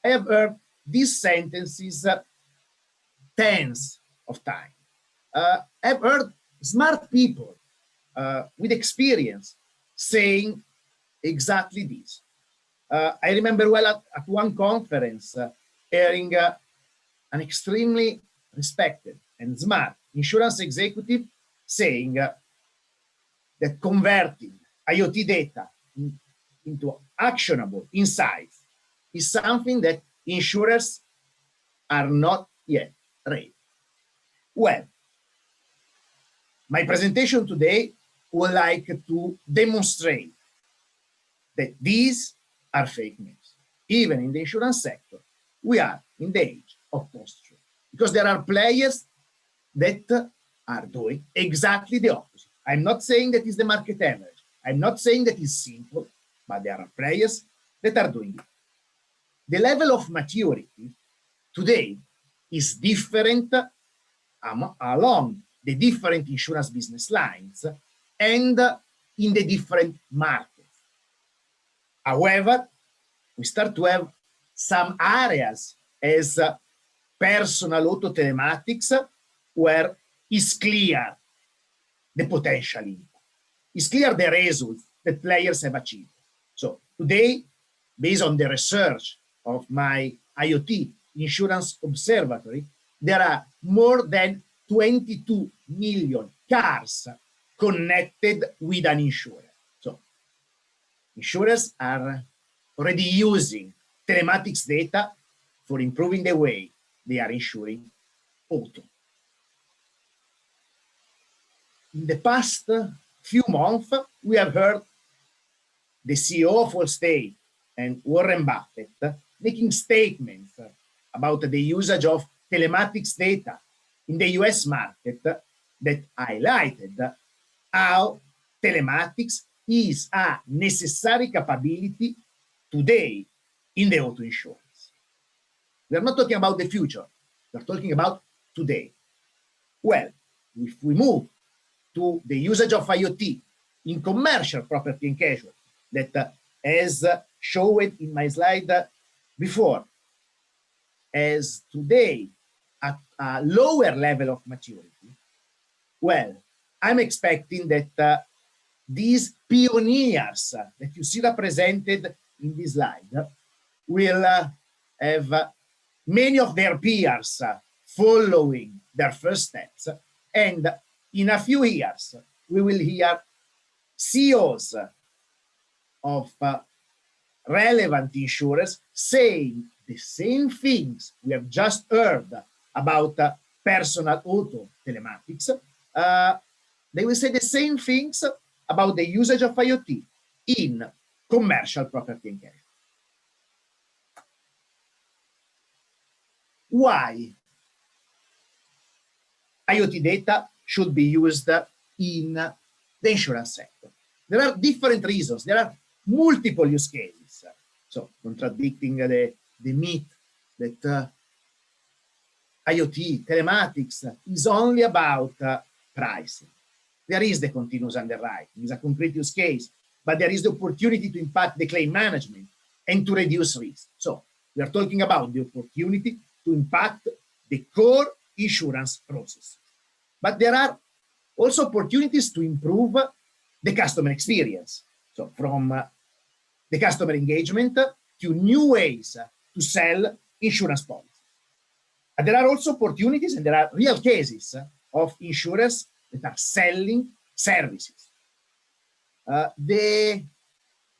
I have heard these sentences tens of times. I've heard smart people with experience saying exactly this. I remember well at one conference hearing an extremely respected and smart insurance executive saying that converting IoT data into actionable insights is something that insurers are not yet ready. Well, my presentation today would like to demonstrate that these are fake news. Even in the insurance sector, we are in the age of post-truth, because there are players that are doing exactly the opposite. I'm not saying that is the market average. I'm not saying that is simple, but there are players that are doing it. The level of maturity today is different along the different insurance business lines and in the different markets. However, we start to have some areas as personal auto telematics where it's clear the potential impact. It's clear the results that players have achieved. So today, based on the research of my IoT Insurance Observatory, there are more than 22 million cars connected with an insurer. So insurers are already using telematics data for improving the way they are insuring auto. In the past few months, we have heard the CEO of Allstate and Warren Buffett making statements about the usage of telematics data in the US market that highlighted how telematics is a necessary capability today in the auto insurance. We are not talking about the future, we are talking about today. Well, if we move to the usage of IoT in commercial property and casualty, that as shown in my slide before, as today at a lower level of maturity, well, I'm expecting that these pioneers that you see represented in this slide will have many of their peers following their first steps, and in a few years we will hear CEOs of relevant insurers saying the same things we have just heard about personal auto telematics. They will say the same things about the usage of IoT in commercial property and casualty. Why IoT data should be used in the insurance sector? There are different reasons. There are multiple use cases. So contradicting the myth that IoT telematics is only about pricing. There is the continuous underwriting. It's a concrete use case. but there is the opportunity to impact the claim management and to reduce risk. So we are talking about the opportunity to impact the core insurance process. But there are also opportunities to improve the customer experience. So from the customer engagement to new ways to sell insurance policies. And there are also opportunities, and there are real cases of insurers that are selling services. The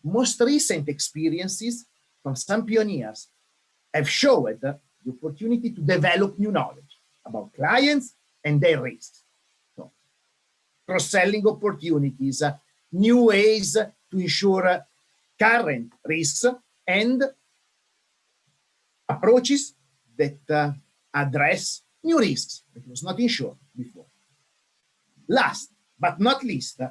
most recent experiences from some pioneers have showed the opportunity to develop new knowledge about clients and their risks. So, cross-selling opportunities, new ways to ensure current risks, and approaches that address new risks that was not insured before. Last but not least,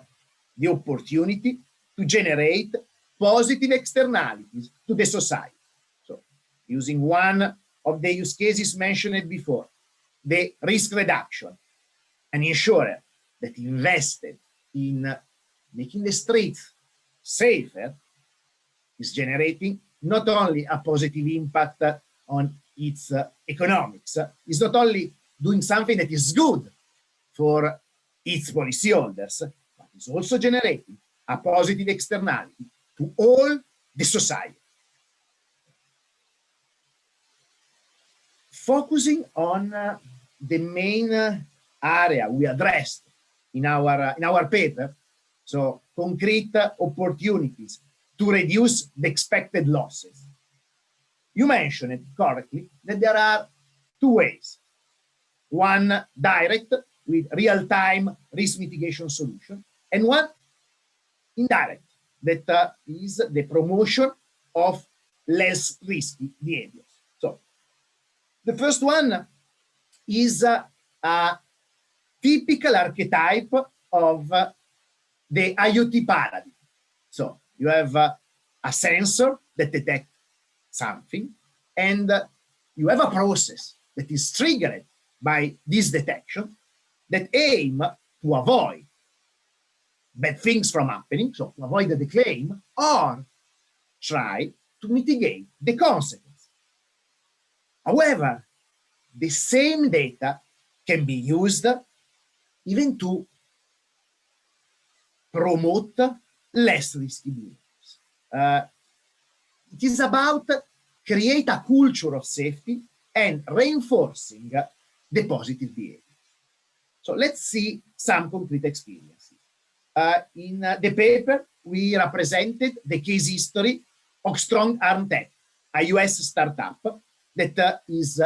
the opportunity to generate positive externalities to the society. So, using one of the use cases mentioned before, the risk reduction, an insurer that invested in making the streets safer is generating not only a positive impact on its economics, is not only doing something that is good for its policyholders, but is also generating a positive externality to all the society. Focusing on the main area we addressed in our paper, so concrete opportunities to reduce the expected losses. You mentioned correctly that there are two ways. One direct with real-time risk mitigation solution, and one indirect that is the promotion of less risky behaviors. So the first one is a typical archetype of the IoT paradigm. So you have a sensor that detects something, and you have a process that is triggered by this detection that aim to avoid bad things from happening, so to avoid the claim, or try to mitigate the consequence. However, the same data can be used even to promote less risky behaviors. It is about create a culture of safety and reinforcing the positive behavior. So let's see some concrete experiences. In the paper, we represented the case history of Strong Arm Tech, a US startup that is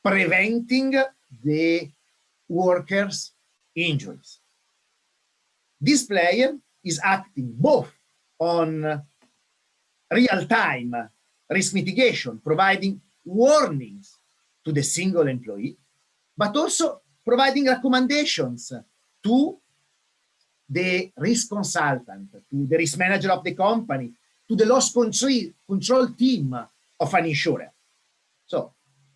preventing the workers' injuries. This player is acting both on real-time risk mitigation, providing warnings to the single employee, but also providing recommendations to the risk consultant, to the risk manager of the company, to the loss control team of an insurer. So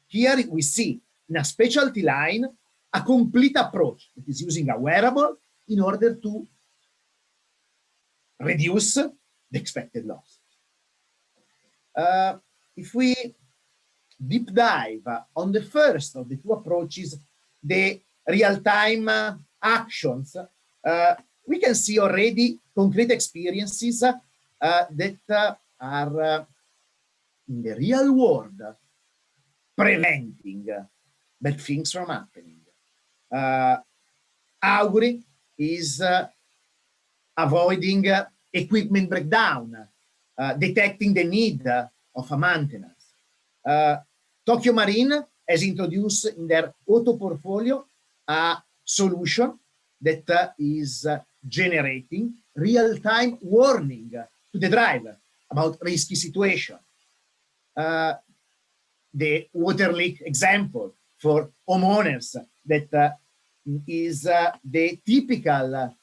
here we see in a specialty line a complete approach that is using a wearable in order to reduce the expected loss. If we deep dive on the first of the two approaches, the real-time actions, we can see already concrete experiences that are in the real world preventing bad things from happening. Augury is avoiding equipment breakdown, detecting the need of a maintenance. Tokyo Marine has introduced in their auto portfolio a solution that is generating real-time warning to the driver about risky situation. The water leak example for homeowners that is the typical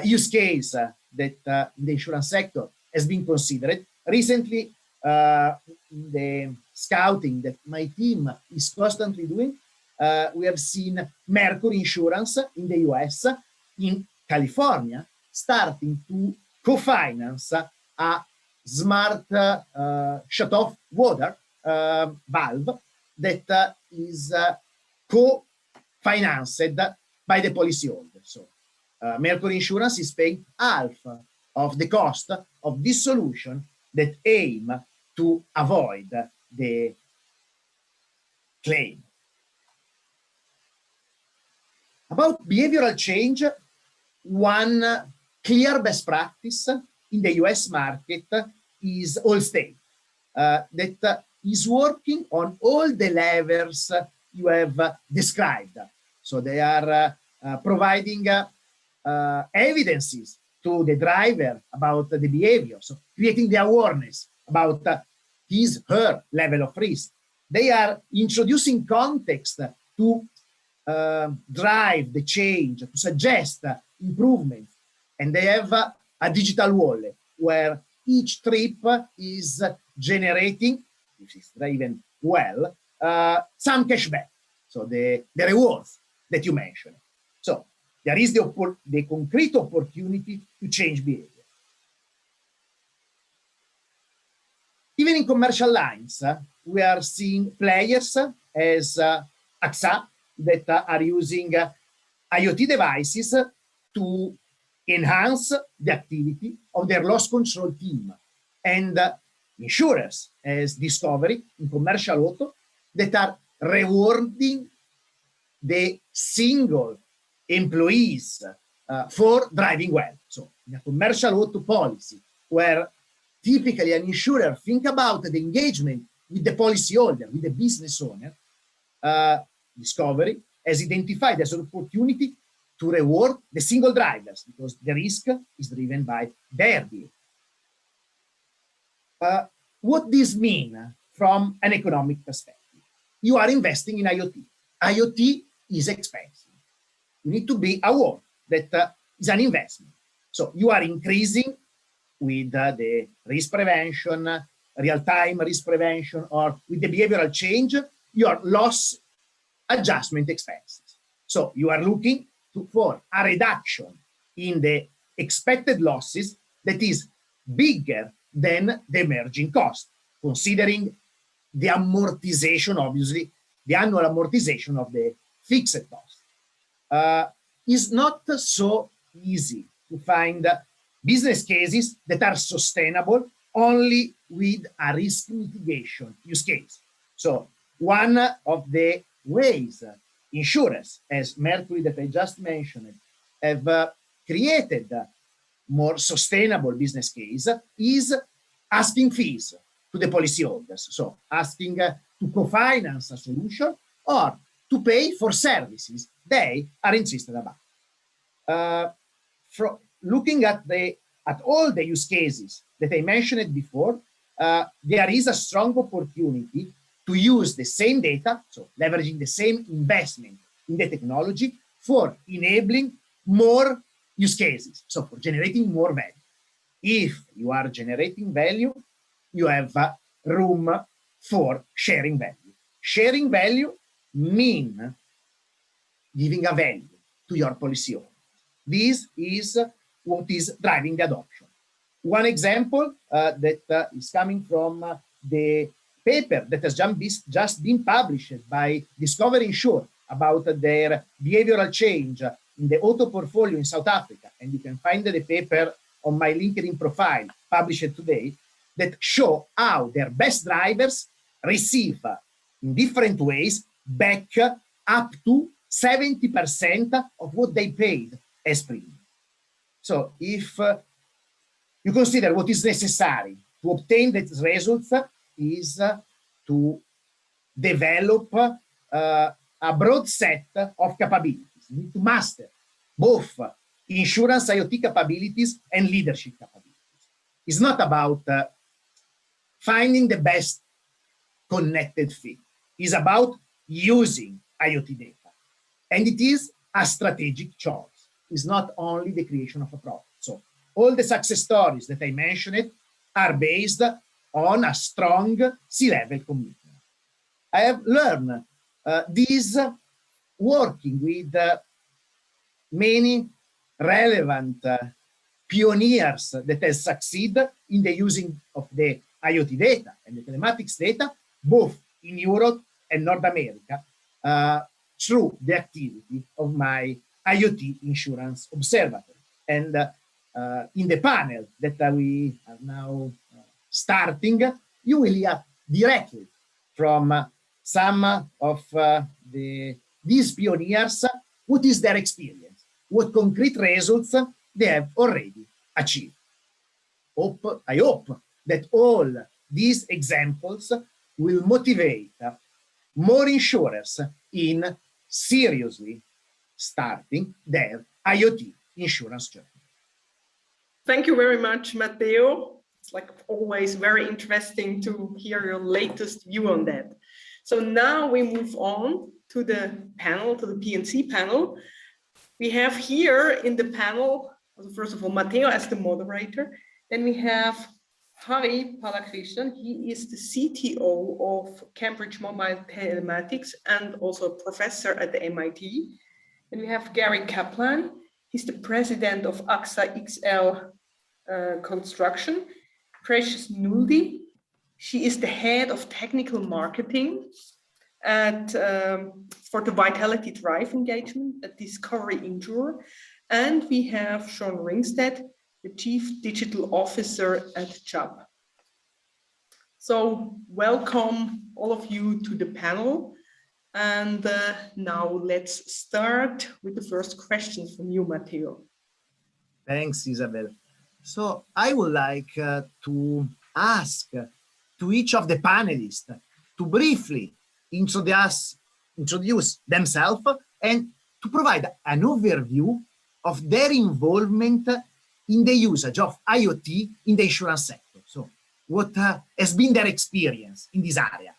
use case that the insurance sector has been considered. Recently, in the scouting that my team is constantly doing, we have seen Mercury Insurance in the US, in California, starting to co-finance a smart shut-off water valve that is co-financed by the policyholder. So Mercury Insurance is paying half of the cost of this solution that aim to avoid the claim. About behavioral change, one clear best practice in the US market is Allstate, that is working on all the levers you have described. So they are providing evidences to the driver about the behavior, so creating the awareness about his, her level of risk. They are introducing context to drive the change, to suggest improvements. And they have a digital wallet where each trip is generating, if it's driven well, some cashback. So the rewards that you mentioned. So there is the concrete opportunity to change behavior. Even in commercial lines, we are seeing players as AXA that are using IoT devices to enhance the activity of their loss control team, and insurers as Discovery in commercial auto that are rewarding the single employees for driving well. So in a commercial auto policy where typically an insurer think about the engagement with the policyholder, with the business owner, Discovery has identified as an opportunity to reward the single drivers because the risk is driven by their behavior. What this means from an economic perspective? You are investing in IoT. IoT is expensive. You need to be aware that is an investment. So you are increasing with the risk prevention, real-time risk prevention, or with the behavioral change, your loss adjustment expenses. So you are looking for a reduction in the expected losses that is bigger than the emerging cost, considering the amortization, obviously, the annual amortization of the fixed cost. It's not so easy to find business cases that are sustainable only with a risk mitigation use case. So one of the ways insurers, as Mercury that I just mentioned, have created more sustainable business case is asking fees to the policyholders. So asking to co-finance a solution or to pay for services they are insisted about. Looking at all the use cases that I mentioned before, there is a strong opportunity to use the same data, so leveraging the same investment in the technology for enabling more use cases, so for generating more value. If you are generating value, you have room for sharing value. Sharing value means giving a value to your policyholder. This is what is driving the adoption. One example that is coming from the paper that has just been published by Discovery Insure about their behavioral change in the auto portfolio in South Africa. And you can find the paper on my LinkedIn profile published today that show how their best drivers receive in different ways back up to 70% of what they paid as premium. So if you consider what is necessary to obtain these results is to develop a broad set of capabilities. You need to master both insurance IoT capabilities and leadership capabilities. It's not about finding the best connected fit. It's about using IoT data. And it is a strategic choice. It's not only the creation of a product. So all the success stories that I mentioned are based on a strong C-level commitment. I have learned this working with many relevant pioneers that has succeeded in the using of the IoT data and the telematics data, both in Europe and North America, through the activity of my IoT Insurance Observatory. And in the panel that we are now starting, you will hear directly from some of these pioneers what is their experience, what concrete results they have already achieved. I hope that all these examples will motivate more insurers in seriously starting their IoT insurance journey. Thank you very much, Matteo. It's like always very interesting to hear your latest view on that. So now we move on to the panel, to the P&C panel. We have here in the panel, first of all, Matteo as the moderator. Then we have Hari Palakrishnan. He is the CTO of Cambridge Mobile Telematics and also a professor at the MIT. Then we have Gary Kaplan. He's the president of AXA XL Construction. Precious Nuldi. She is the head of technical marketing at for the Vitality Drive engagement at Discovery Insure. And we have Sean Ringstead, the Chief Digital Officer at Chubb. So welcome all of you to the panel. And now let's start with the first question from you, Matteo. Thanks, Isabel. So I would like to ask to each of the panelists to briefly introduce themselves and to provide an overview of their involvement in the usage of IoT in the insurance sector. So what has been their experience in this area?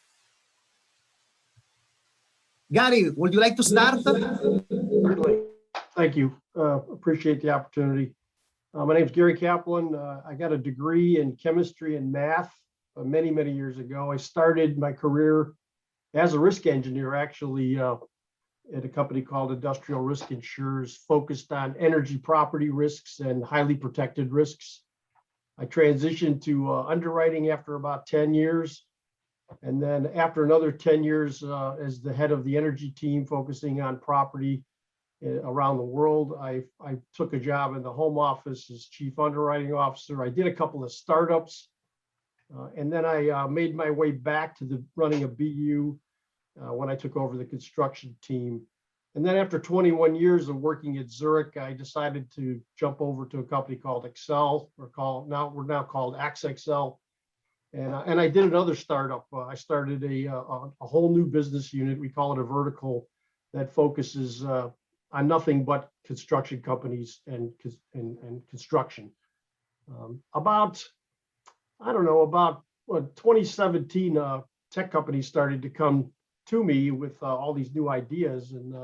Gary, would you like to start? Certainly. Thank you. Appreciate the opportunity. My name is Gary Kaplan. I got a degree in chemistry and math many, many years ago. I started my career as a risk engineer, actually, at a company called Industrial Risk Insurers, focused on energy property risks and highly protected risks. I transitioned to underwriting after about 10 years. And then after another 10 years as the head of the energy team, focusing on property around the world, I took a job in the home office as chief underwriting officer. I did a couple of startups. And then I made my way back to running a BU when I took over the construction team. And then after 21 years of working at Zurich, I decided to jump over to a company called Excel, we're now called AXXL. And I did another startup. I started a whole new business unit. We call it a vertical that focuses on nothing but construction companies and construction. About 2017, tech companies started to come to me with all these new ideas, and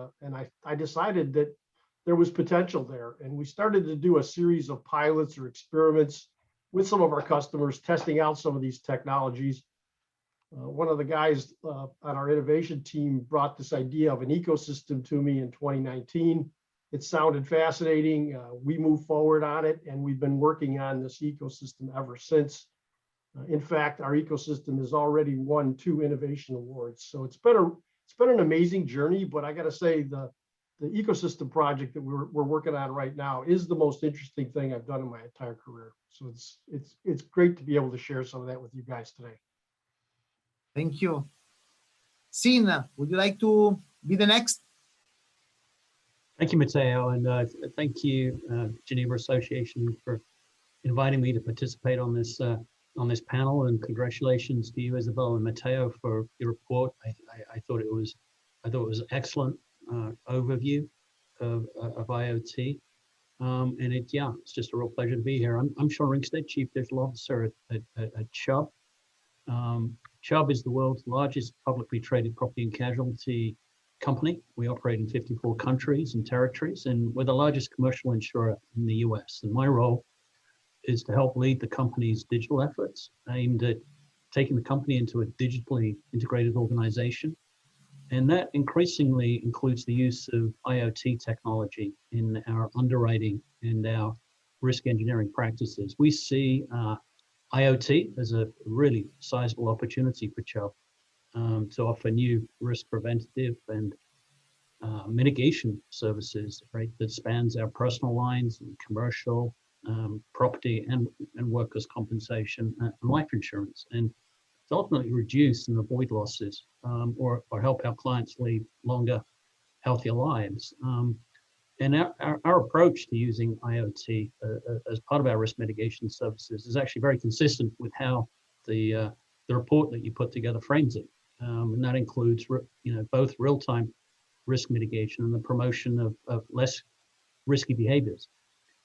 I decided that there was potential there. And we started to do a series of pilots or experiments with some of our customers, testing out some of these technologies. One of the guys on our innovation team brought this idea of an ecosystem to me in 2019. It sounded fascinating. We moved forward on it, and we've been working on this ecosystem ever since. In fact, our ecosystem has already won 2 innovation awards. So it's been an amazing journey, but I got to say the ecosystem project that we're working on right now is the most interesting thing I've done in my entire career. So it's great to be able to share some of that with you guys today. Thank you. Sina, would you like to be the next? Thank you, Matteo, and thank you, Geneva Association, for inviting me to participate on this panel. And congratulations to you, Isabel and Matteo, for your report. I thought it was excellent overview of IoT, and it's just a real pleasure to be here. I'm Sean Ringstead, Chief Digital Officer at Chubb. Chubb is the world's largest publicly traded property and casualty company. We operate in 54 countries and territories, and we're the largest commercial insurer in the US. And my role is to help lead the company's digital efforts aimed at taking the company into a digitally integrated organization. And that increasingly includes the use of IoT technology in our underwriting and our risk engineering practices. We see IoT as a really sizable opportunity for Chubb to offer new risk preventative and mitigation services, right, that spans our personal lines and commercial, property and workers' compensation and life insurance, and to ultimately reduce and avoid losses or help our clients lead longer, healthier lives. And our approach to using IoT as part of our risk mitigation services is actually very consistent with how the report that you put together frames it, and that includes both real-time risk mitigation and the promotion of less risky behaviors.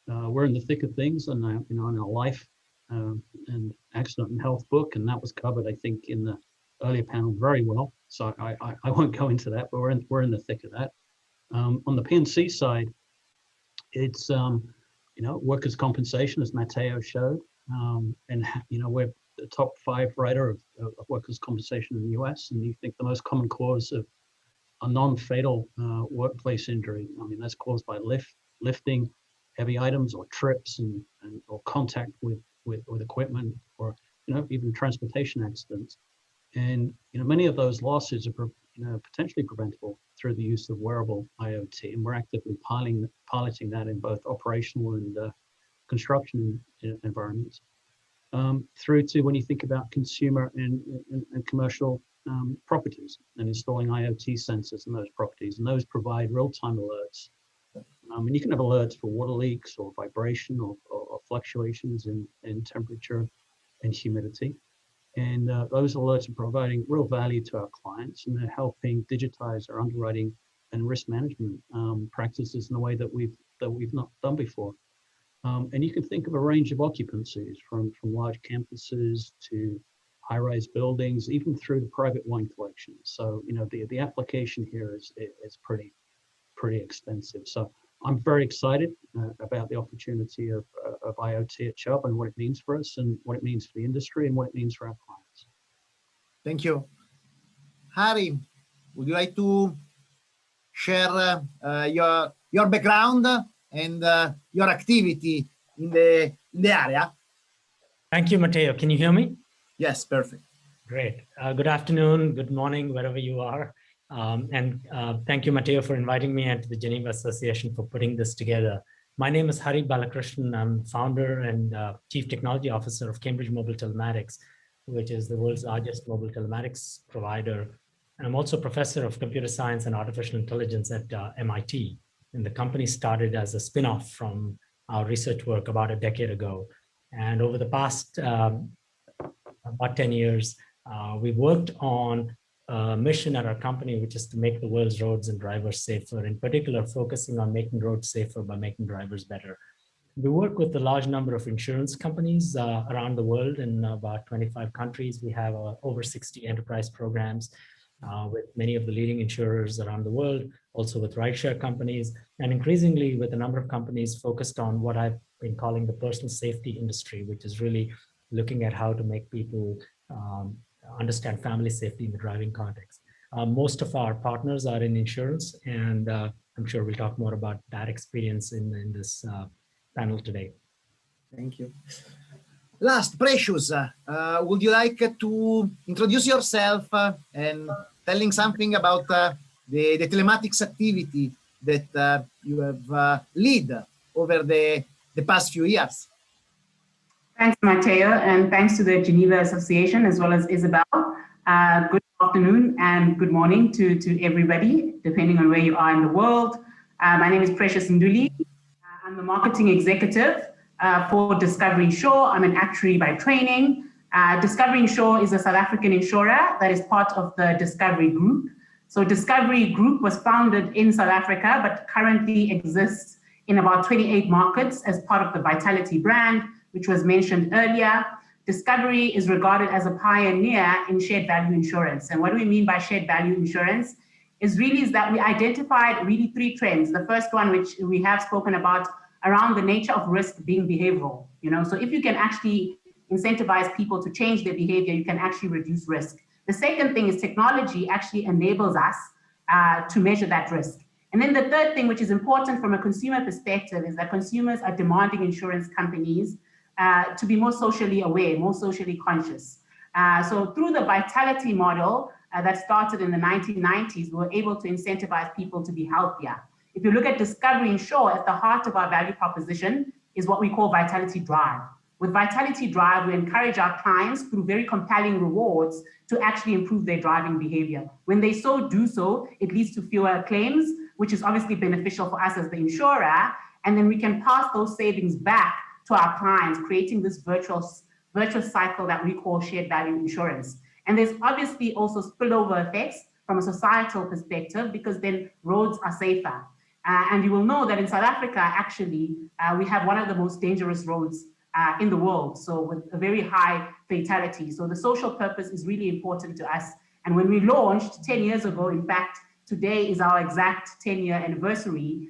We're in the thick of things in our life and accident and health book, and that was covered, I think, in the earlier panel very well. So I won't go into that, but we're in the thick of that. On the P&C side, it's workers' compensation, as Matteo showed, and we're the top 5 writer of workers' compensation in the U.S. And you think the most common cause of a non-fatal workplace injury, I mean, that's caused by lifting heavy items or trips or contact with equipment, or even transportation accidents. And many of those losses are potentially preventable through the use of wearable IoT, and we're actively piloting that in both operational and construction environments. Through to when you think about consumer and commercial properties and installing IoT sensors in those properties, and those provide real-time alerts. And you can have alerts for water leaks or vibration or fluctuations in temperature and humidity. And those alerts are providing real value to our clients, and they're helping digitize our underwriting and risk management practices in a way that we've not done before. And you can think of a range of occupancies from large campuses to high-rise buildings, even through the private wine collection. So the application here is pretty extensive. So I'm very excited about the opportunity of IoT at Chubb and what it means for us and what it means for the industry and what it means for our clients. Thank you. Harry, would you like to share your background and your activity in the area? Thank you, Matteo. Can you hear me? Yes, perfect. Great. Good afternoon, good morning, wherever you are. Thank you, Matteo, for inviting me and to the Geneva Association for putting this together. My name is Hari Balakrishnan. I'm founder and Chief Technology Officer of Cambridge Mobile Telematics, which is the world's largest mobile telematics provider. And I'm also professor of computer science and artificial intelligence at MIT. And the company started as a spin-off from our research work about a decade ago. And over the past about 10 years, we've worked on a mission at our company, which is to make the world's roads and drivers safer, in particular, focusing on making roads safer by making drivers better. We work with a large number of insurance companies around the world in about 25 countries. We have over 60 enterprise programs with many of the leading insurers around the world, also with rideshare companies, and increasingly with a number of companies focused on what I've been calling the personal safety industry, which is really looking at how to make people understand family safety in the driving context. Most of our partners are in insurance, and I'm sure we'll talk more about that experience in this panel today. Thank you. Last, Precious, would you like to introduce yourself and telling something about the telematics activity that you have led over the past few years? Thanks, Matteo, and thanks to the Geneva Association as well as Isabel. Good afternoon and good morning to everybody, depending on where you are in the world. My name is Precious Nduli. I'm the marketing executive for Discovery Insure. I'm an actuary by training. Discovery Insure is a South African insurer that is part of the Discovery Group. So Discovery Group was founded in South Africa, but currently exists in about 28 markets as part of the Vitality brand, which was mentioned earlier. Discovery is regarded as a pioneer in shared value insurance. And what do we mean by shared value insurance? Is that we identified really 3 trends. The first one, which we have spoken about, around the nature of risk being behavioral. So if you can actually incentivize people to change their behavior, you can actually reduce risk. The second thing is technology actually enables us to measure that risk. And then the third thing, which is important from a consumer perspective, is that consumers are demanding insurance companies to be more socially aware, more socially conscious. So through the Vitality model that started in the 1990s, we were able to incentivize people to be healthier. If you look at Discovery Insure, at the heart of our value proposition is what we call Vitality Drive. With Vitality Drive, we encourage our clients through very compelling rewards to actually improve their driving behavior. When they do so, it leads to fewer claims, which is obviously beneficial for us as the insurer. And then we can pass those savings back to our clients, creating this virtuous cycle that we call shared value insurance. And there's obviously also spillover effects from a societal perspective, because then roads are safer. And you will know that in South Africa, actually, we have one of the most dangerous roads in the world, so with a very high fatality. So the social purpose is really important to us. And when we launched 10 years ago, in fact, today is our exact 10-year anniversary,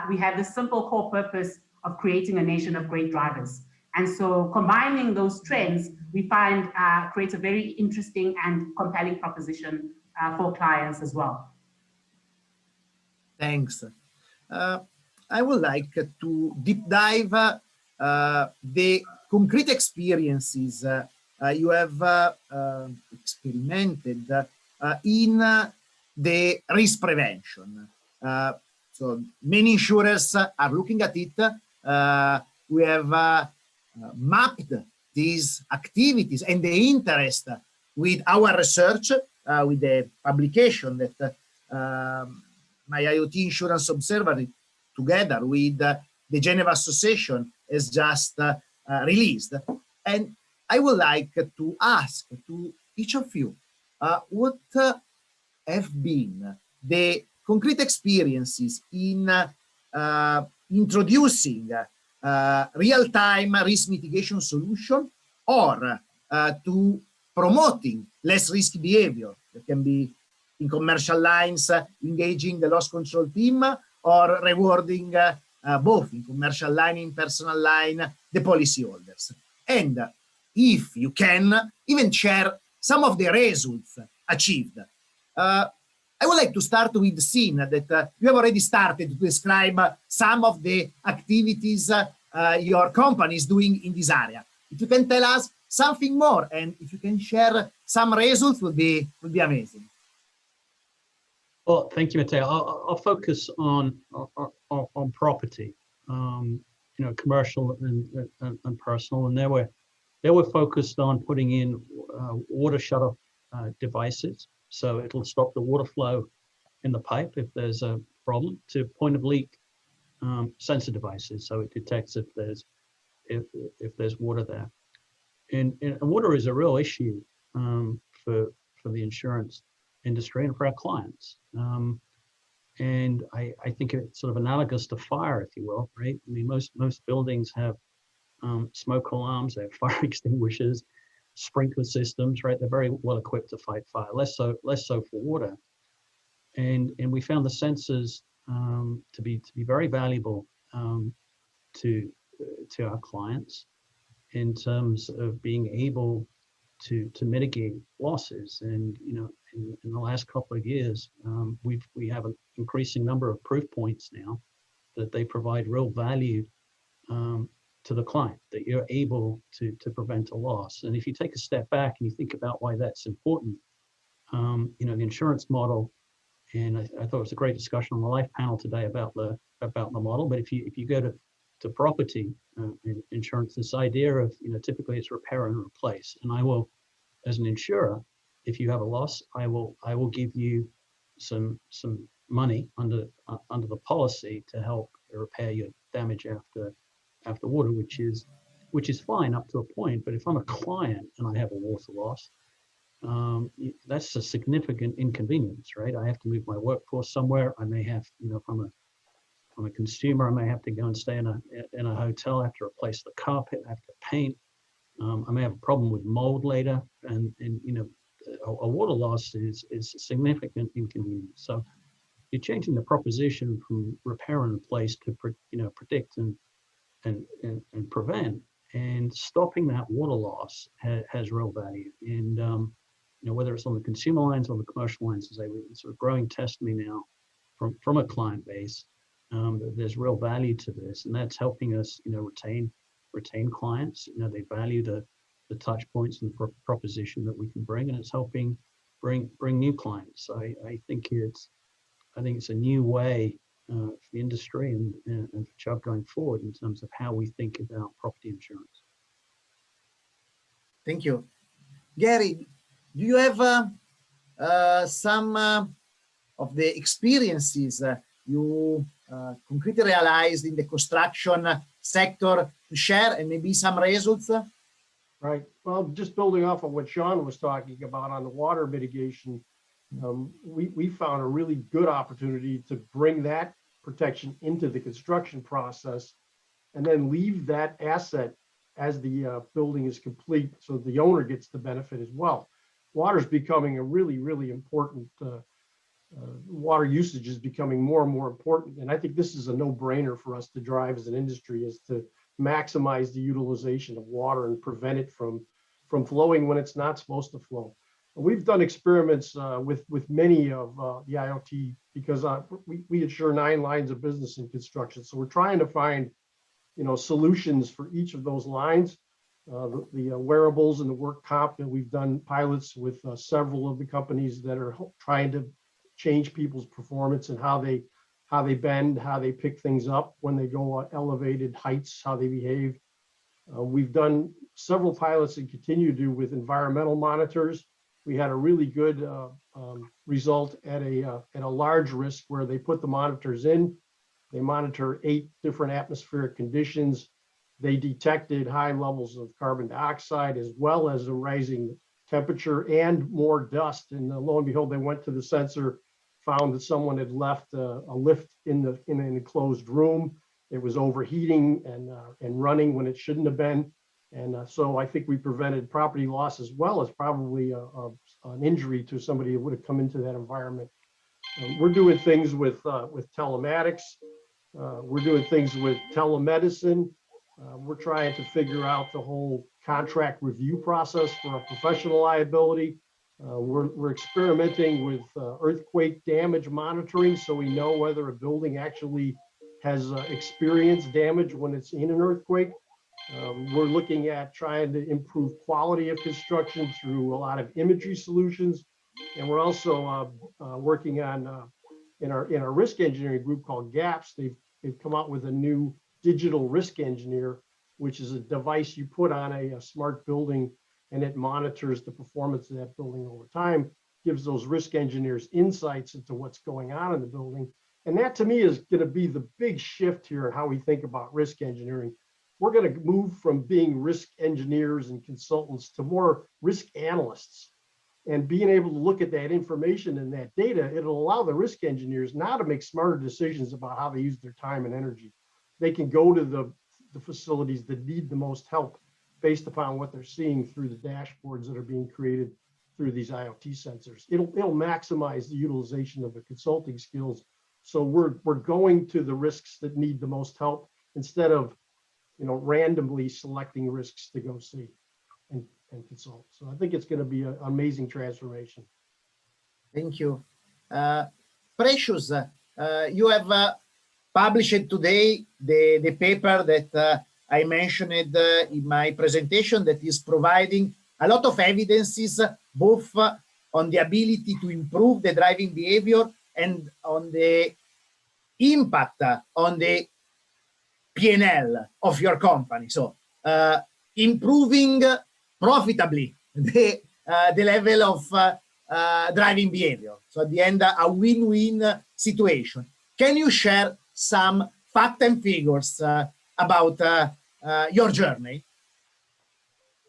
we had this simple core purpose of creating a nation of great drivers. And so combining those trends, we find creates a very interesting and compelling proposition for clients as well. Thanks. I would like to deep dive the concrete experiences you have experimented in the risk prevention. So many insurers are looking at it. We have mapped these activities and the interest with our research, with the publication that my IoT Insurance Observatory, together with the Geneva Association, has just released. And I would like to ask to each of you, what have been the concrete experiences in introducing real-time risk mitigation solution, or to promoting less risky behavior. That can be in commercial lines, engaging the loss control team, or rewarding both in commercial line, in personal line, the policyholders. And if you can, even share some of the results achieved. I would like to start with Sin, that you have already started to describe some of the activities your company is doing in this area. If you can tell us something more, and if you can share some results, would be amazing. Well, thank you, Matteo. I'll focus on property, commercial and personal, and they were focused on putting in water shutoff devices, so it'll stop the water flow in the pipe if there's a problem, to point of leak sensor devices, so it detects if there's water there. And water is a real issue for the insurance industry and for our clients. And I think it's sort of analogous to fire, if you will, right? I mean, most buildings have smoke alarms, they have fire extinguishers, sprinkler systems, right? They're very well equipped to fight fire, less so for water. And we found the sensors to be very valuable to our clients in terms of being able to mitigate losses. And in the last couple of years, we have an increasing number of proof points now that they provide real value to the client, that you're able to prevent a loss. And if you take a step back and you think about why that's important, the insurance model, and I thought it was a great discussion on the life panel today about the model. But if you go to property insurance, this idea of typically it's repair and replace, and I will, as an insurer, if you have a loss, I will give you some money under the policy to help repair your damage after water, which is fine up to a point. But if I'm a client and I have a water loss, that's a significant inconvenience, right? I have to move my workforce somewhere. I may have, from a consumer, I may have to go and stay in a hotel. I have to replace the carpet. I have to paint. I may have a problem with mold later, and a water loss is a significant inconvenience. So you're changing the proposition from repair and replace to predict and prevent, and stopping that water loss has real value. And whether it's on the consumer lines or the commercial lines, as a sort of growing testimony now from a client base, that there's real value to this, and that's helping us, retain clients. They value the touch points and the proposition that we can bring, and it's helping bring new clients. I think it's a new way for the industry and for Chubb going forward in terms of how we think about property insurance. Thank you. Gary, do you have some of the experiences you concretely realized in the construction sector to share, and maybe some results? Right. Well, just building off of what Sean was talking about on the water mitigation, we found a really good opportunity to bring that protection into the construction process and then leave that asset as the building is complete, so the owner gets the benefit as well. Water is becoming a really, really important, water usage is becoming more and more important. And I think this is a no-brainer for us to drive as an industry, is to maximize the utilization of water and prevent it from flowing when it's not supposed to flow. And we've done experiments with many of the IoT, because we insure 9 lines of business in construction. So we're trying to find solutions for each of those lines. The wearables and the work comp, that we've done pilots with several of the companies that are trying to change people's performance and how they bend, how they pick things up when they go on elevated heights, how they behave. We've done several pilots and continue to do with environmental monitors. We had a really good result at a large risk where they put the monitors in. They monitor 8 different atmospheric conditions. They detected high levels of carbon dioxide as well as a rising temperature and more dust. And lo and behold, they went to the sensor, found that someone had left a lift in an enclosed room. It was overheating and running when it shouldn't have been. And so I think we prevented property loss as well as probably an injury to somebody who would have come into that environment. We're doing things with telematics. We're doing things with telemedicine. We're trying to figure out the whole contract review process for a professional liability. We're experimenting with earthquake damage monitoring, so we know whether a building actually has experienced damage when it's in an earthquake. We're looking at trying to improve quality of construction through a lot of imagery solutions. And we're also working on, in our risk engineering group called GAPS, they've come out with a new digital risk engineer, which is a device you put on a smart building, and it monitors the performance of that building over time, gives those risk engineers insights into what's going on in the building. And that to me is going to be the big shift here in how we think about risk engineering. We're going to move from being risk engineers and consultants to more risk analysts. And being able to look at that information and that data, it'll allow the risk engineers now to make smarter decisions about how they use their time and energy. They can go to the facilities that need the most help based upon what they're seeing through the dashboards that are being created through these IoT sensors. It'll maximize the utilization of the consulting skills. So we're going to the risks that need the most help instead of randomly selecting risks to go see and consult. So I think it's going to be an amazing transformation. Thank you. Precious, you have published today the paper that I mentioned in my presentation, that is providing a lot of evidences both on the ability to improve the driving behavior and on the impact on the P&L of your company. So improving profitably the level of driving behavior. So at the end, a win-win situation. Can you share some facts and figures about your journey?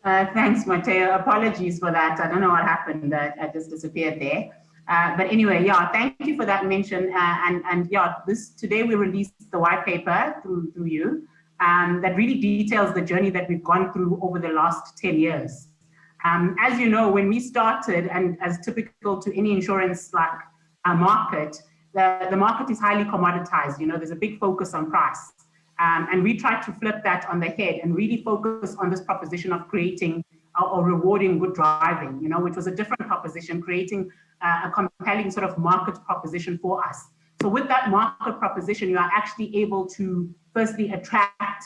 Thanks, Matteo. Apologies for that. I don't know what happened. I just disappeared there. But anyway, yeah, thank you for that mention. And yeah, today we released the white paper through you that really details the journey that we've gone through over the last 10 years. As you know, when we started, and as typical to any insurance like market, the market is highly commoditized. There's a big focus on price. And we tried to flip that on the head and really focus on this proposition of creating or rewarding good driving, which was a different proposition, creating a compelling sort of market proposition for us. So with that market proposition, you are actually able to firstly attract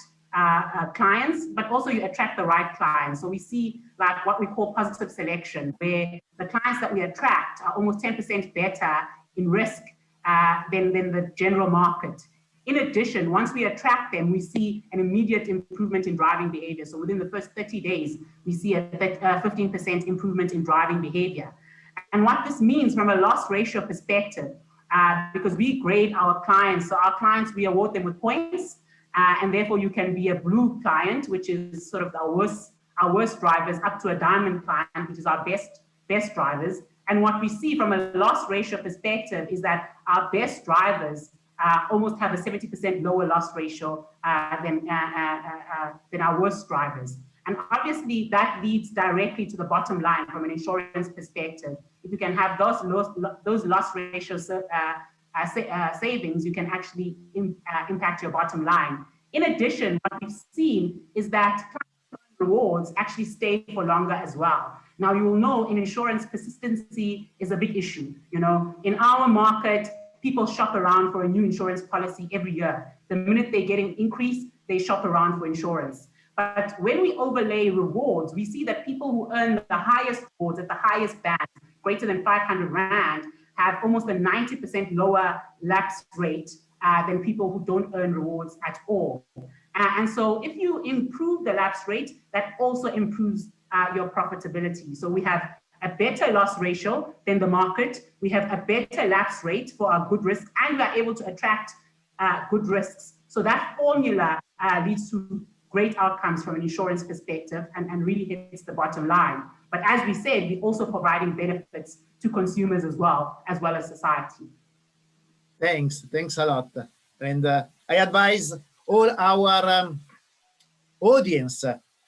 clients, but also you attract the right clients. So we see like what we call positive selection, where the clients that we attract are almost 10% better in risk than the general market. In addition, once we attract them, we see an immediate improvement in driving behavior. So within the first 30 days, we see a 15% improvement in driving behavior. And what this means from a loss ratio perspective, because we grade our clients, so our clients, we award them with points, and therefore you can be a blue client, which is sort of our worst drivers, up to a diamond client, which is our best drivers. And what we see from a loss ratio perspective is that our best drivers almost have a 70% lower loss ratio than our worst drivers. And obviously that leads directly to the bottom line from an insurance perspective. If you can have those loss ratio savings, you can actually impact your bottom line. In addition, what we've seen is that rewards actually stay for longer as well. Now, you will know in insurance, persistency is a big issue. You know, in our market, people shop around for a new insurance policy every year. The minute they get an increase, they shop around for insurance. But when we overlay rewards, we see that people who earn the highest rewards at the highest band, greater than 500 Rand, have almost a 90% lower lapse rate than people who don't earn rewards at all. And so if you improve the lapse rate, that also improves your profitability. So we have a better loss ratio than the market. We have a better lapse rate for our good risks, and we are able to attract good risks. So that formula leads to great outcomes from an insurance perspective and really hits the bottom line. But as we said, we're also providing benefits to consumers as well as society. Thanks a lot. And I advise all our audience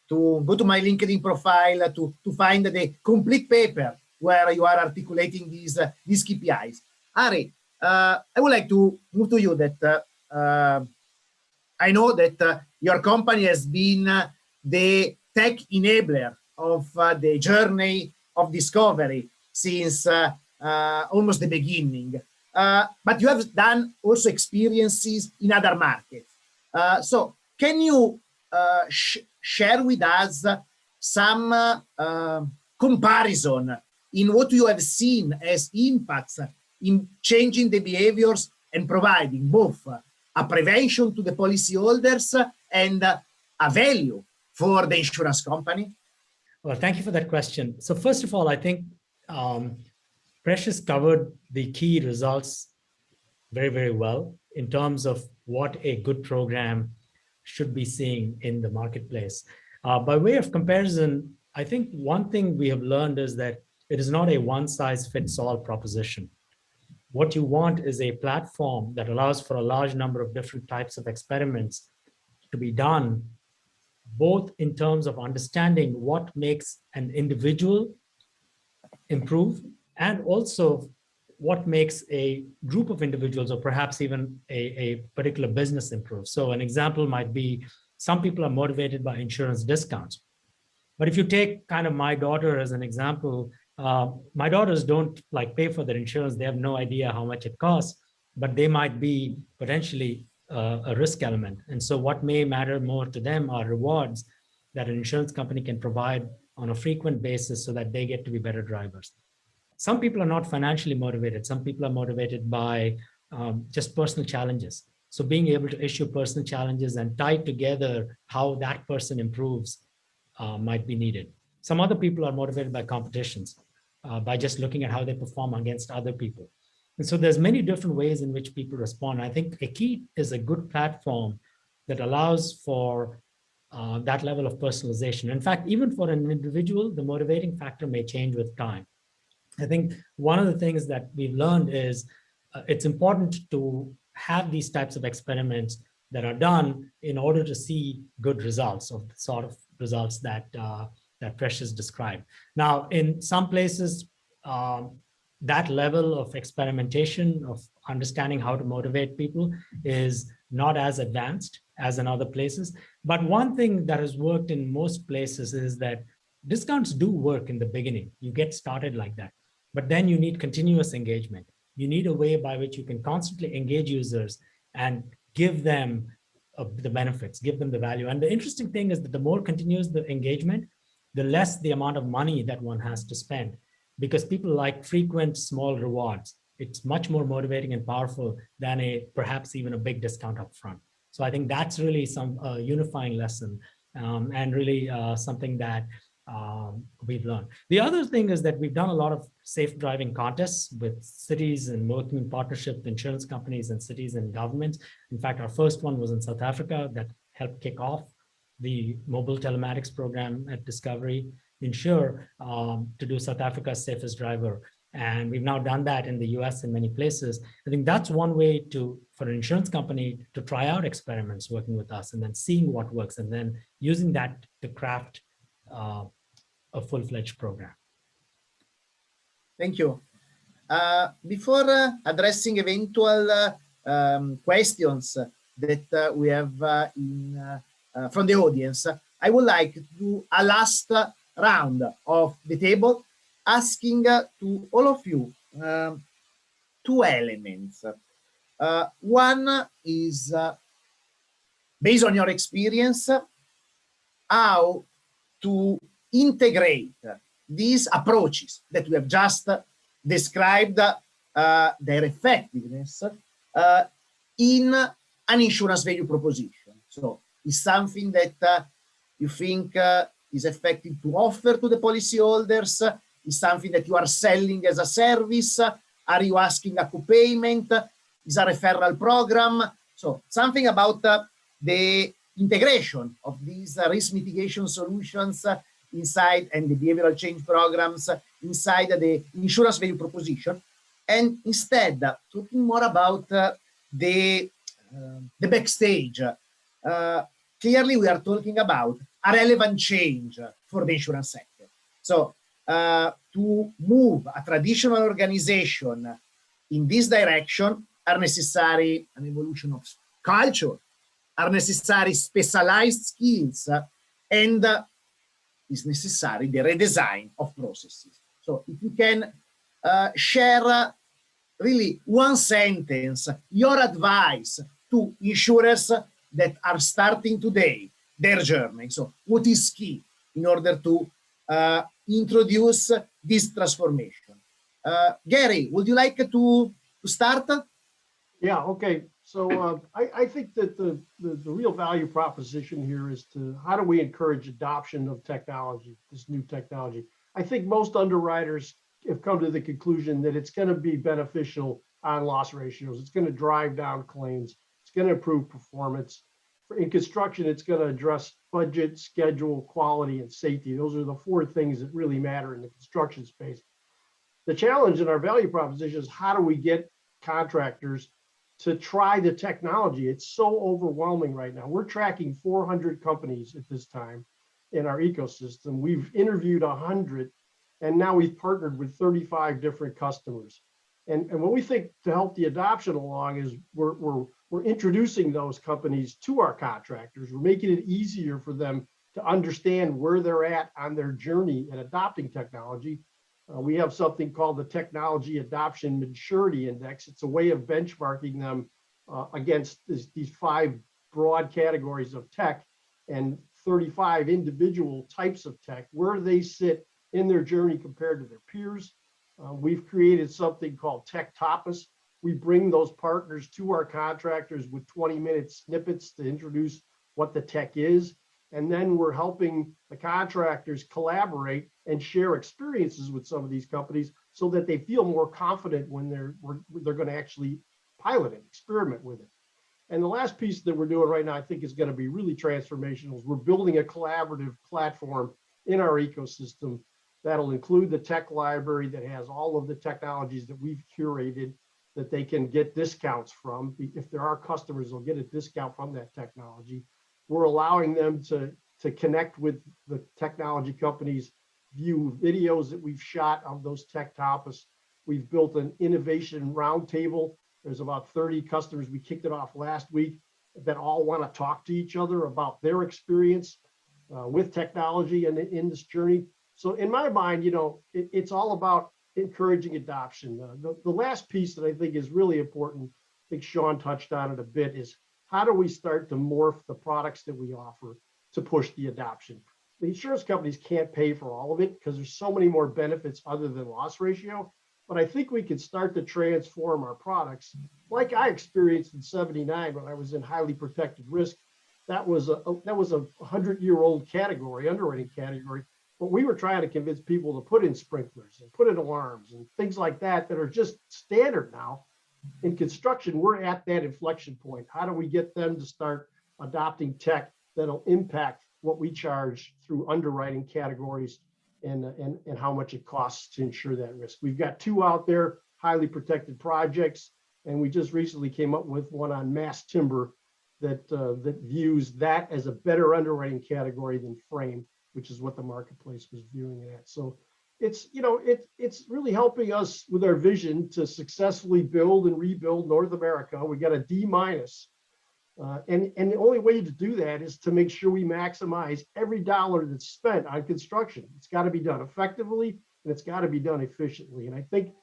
to go to my LinkedIn profile to find the complete paper where you are articulating these KPIs. Ari, I would like to move to you that I know that your company has been the tech enabler of the journey of discovery since almost the beginning. But you have done also experiences in other markets. So can you share with us some comparison in what you have seen as impacts in changing the behaviors and providing both a prevention to the policyholders and a value for the insurance company? Well, thank you for that question. So first of all, I think Precious covered the key results very, very well in terms of what a good program should be seeing in the marketplace. By way of comparison, I think one thing we have learned is that it is not a one-size-fits-all proposition. What you want is a platform that allows for a large number of different types of experiments to be done, both in terms of understanding what makes an individual improve and also what makes a group of individuals or perhaps even a particular business improve. So an example might be some people are motivated by insurance discounts. But if you take kind of my daughter as an example, my daughters don't like pay for their insurance. They have no idea how much it costs, but they might be potentially a risk element. And so what may matter more to them are rewards that an insurance company can provide on a frequent basis so that they get to be better drivers. Some people are not financially motivated. Some people are motivated by just personal challenges. So being able to issue personal challenges and tie together how that person improves might be needed. Some other people are motivated by competitions, by just looking at how they perform against other people. And so there's many different ways in which people respond. I think a key is a good platform that allows for that level of personalization. In fact, even for an individual, the motivating factor may change with time. I think one of the things that we've learned is it's important to have these types of experiments that are done in order to see good results, of the sort of results that that Precious described. Now, in some places, that level of experimentation, of understanding how to motivate people is not as advanced as in other places. But one thing that has worked in most places is that discounts do work in the beginning. You get started like that, but then you need continuous engagement. you need a way by which you can constantly engage users and give them the benefits, give them the value. And the interesting thing is that the more continuous the engagement, the less the amount of money that one has to spend, because people like frequent small rewards. It's much more motivating and powerful than perhaps even a big discount up front. So I think that's really some unifying lesson, and really something that we've learned. The other thing is that we've done a lot of safe driving contests with cities and working in partnership with insurance companies and cities and governments. In fact, our first one was in South Africa that helped kick off the mobile telematics program at Discovery Insure to do South Africa's safest driver. And we've now done that in the US in many places. I think that's one way for an insurance company to try out experiments working with us and then seeing what works and then using that to craft a full-fledged program. Thank you. Before addressing eventual questions that we have from the audience, I would like to do a last round of the table, asking to all of you two elements. One is, based on your experience, how to integrate these approaches that we have just described, their effectiveness in an insurance value proposition. So it's something that you think is effective to offer to the policyholders, is something that you are selling as a service, are you asking a co-payment, is a referral program? So something about the integration of these risk mitigation solutions inside and the behavioral change programs inside the insurance value proposition, and instead talking more about the backstage. Clearly, we are talking about a relevant change for the insurance sector. So to move a traditional organization in this direction are necessary an evolution of culture, are necessary specialized skills, and is necessary the redesign of processes. So if you can share really one sentence, your advice to insurers that are starting today their journey. So what is key in order to introduce this transformation? Gary, would you like to start? Yeah, okay. So I think that the real value proposition here is how do we encourage adoption of technology, this new technology? I think most underwriters have come to the conclusion that it's going to be beneficial on loss ratios. It's going to drive down claims. It's going to improve performance. In construction, it's going to address budget, schedule, quality, and safety. Those are the four things that really matter in the construction space. The challenge in our value proposition is how do we get contractors to try the technology? It's so overwhelming right now. We're tracking 400 companies at this time in our ecosystem. We've interviewed 100, and now we've partnered with 35 different customers. And what we think to help the adoption along is we're introducing those companies to our contractors. We're making it easier for them to understand where they're at on their journey in adopting technology. We have something called the Technology Adoption Maturity Index. It's a way of benchmarking them against these 5 broad categories of tech and 35 individual types of tech, where they sit in their journey compared to their peers. We've created something called Tech Tapas. We bring those partners to our contractors with 20-minute snippets to introduce what the tech is. And then we're helping the contractors collaborate and share experiences with some of these companies so that they feel more confident when they're going to actually pilot it, experiment with it. And the last piece that we're doing right now, I think is going to be really transformational, is we're building a collaborative platform in our ecosystem that'll include the tech library that has all of the technologies that we've curated that they can get discounts from. If there are customers, they'll get a discount from that technology. We're allowing them to connect with the technology companies, view videos that we've shot of those tech tapas. We've built an innovation roundtable. There's about 30 customers. We kicked it off last week that all want to talk to each other about their experience with technology and in this journey. So in my mind, it's all about encouraging adoption. The last piece that I think is really important, I think Sean touched on it a bit, is how do we start to morph the products that we offer to push the adoption? The insurance companies can't pay for all of it because there's so many more benefits other than loss ratio. But I think we can start to transform our products like I experienced in '79 when I was in highly protected risk. That was a 100-year-old category, underwriting category. But we were trying to convince people to put in sprinklers and put in alarms and things like that that are just standard now. In construction, we're at that inflection point. How do we get them to start adopting tech that'll impact what we charge through underwriting categories and how much it costs to insure that risk? We've got 2 out there, highly protected projects, and we just recently came up with one on mass timber that views that as a better underwriting category than frame, which is what the marketplace was viewing it at. So it's, it's really helping us with our vision to successfully build and rebuild North America. We got a D-. And the only way to do that is to make sure we maximize every dollar that's spent on construction. It's got to be done effectively and it's got to be done efficiently. And I think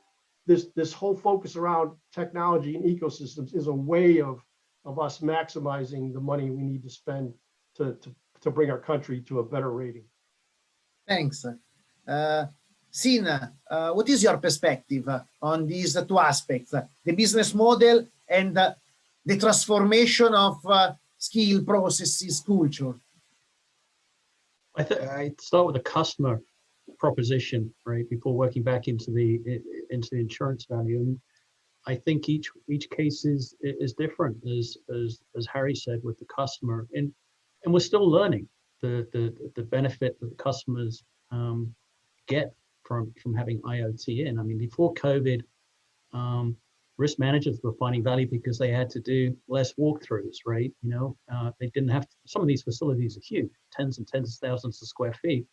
this whole focus around technology and ecosystems is a way of us maximizing the money we need to spend to bring our country to a better rating. Thanks. Sina, what is your perspective on these 2 aspects, the business model and the transformation of skill, processes, culture? I start with the customer proposition, right, before working back into the insurance value. And I think each case is different, as Harry said, with the customer, and we're still learning the benefit that the customers get from having IoT in. I mean, before COVID, risk managers were finding value because they had to do less walkthroughs, right? They didn't have to, some of these facilities are huge, tens and tens of thousands of square feet.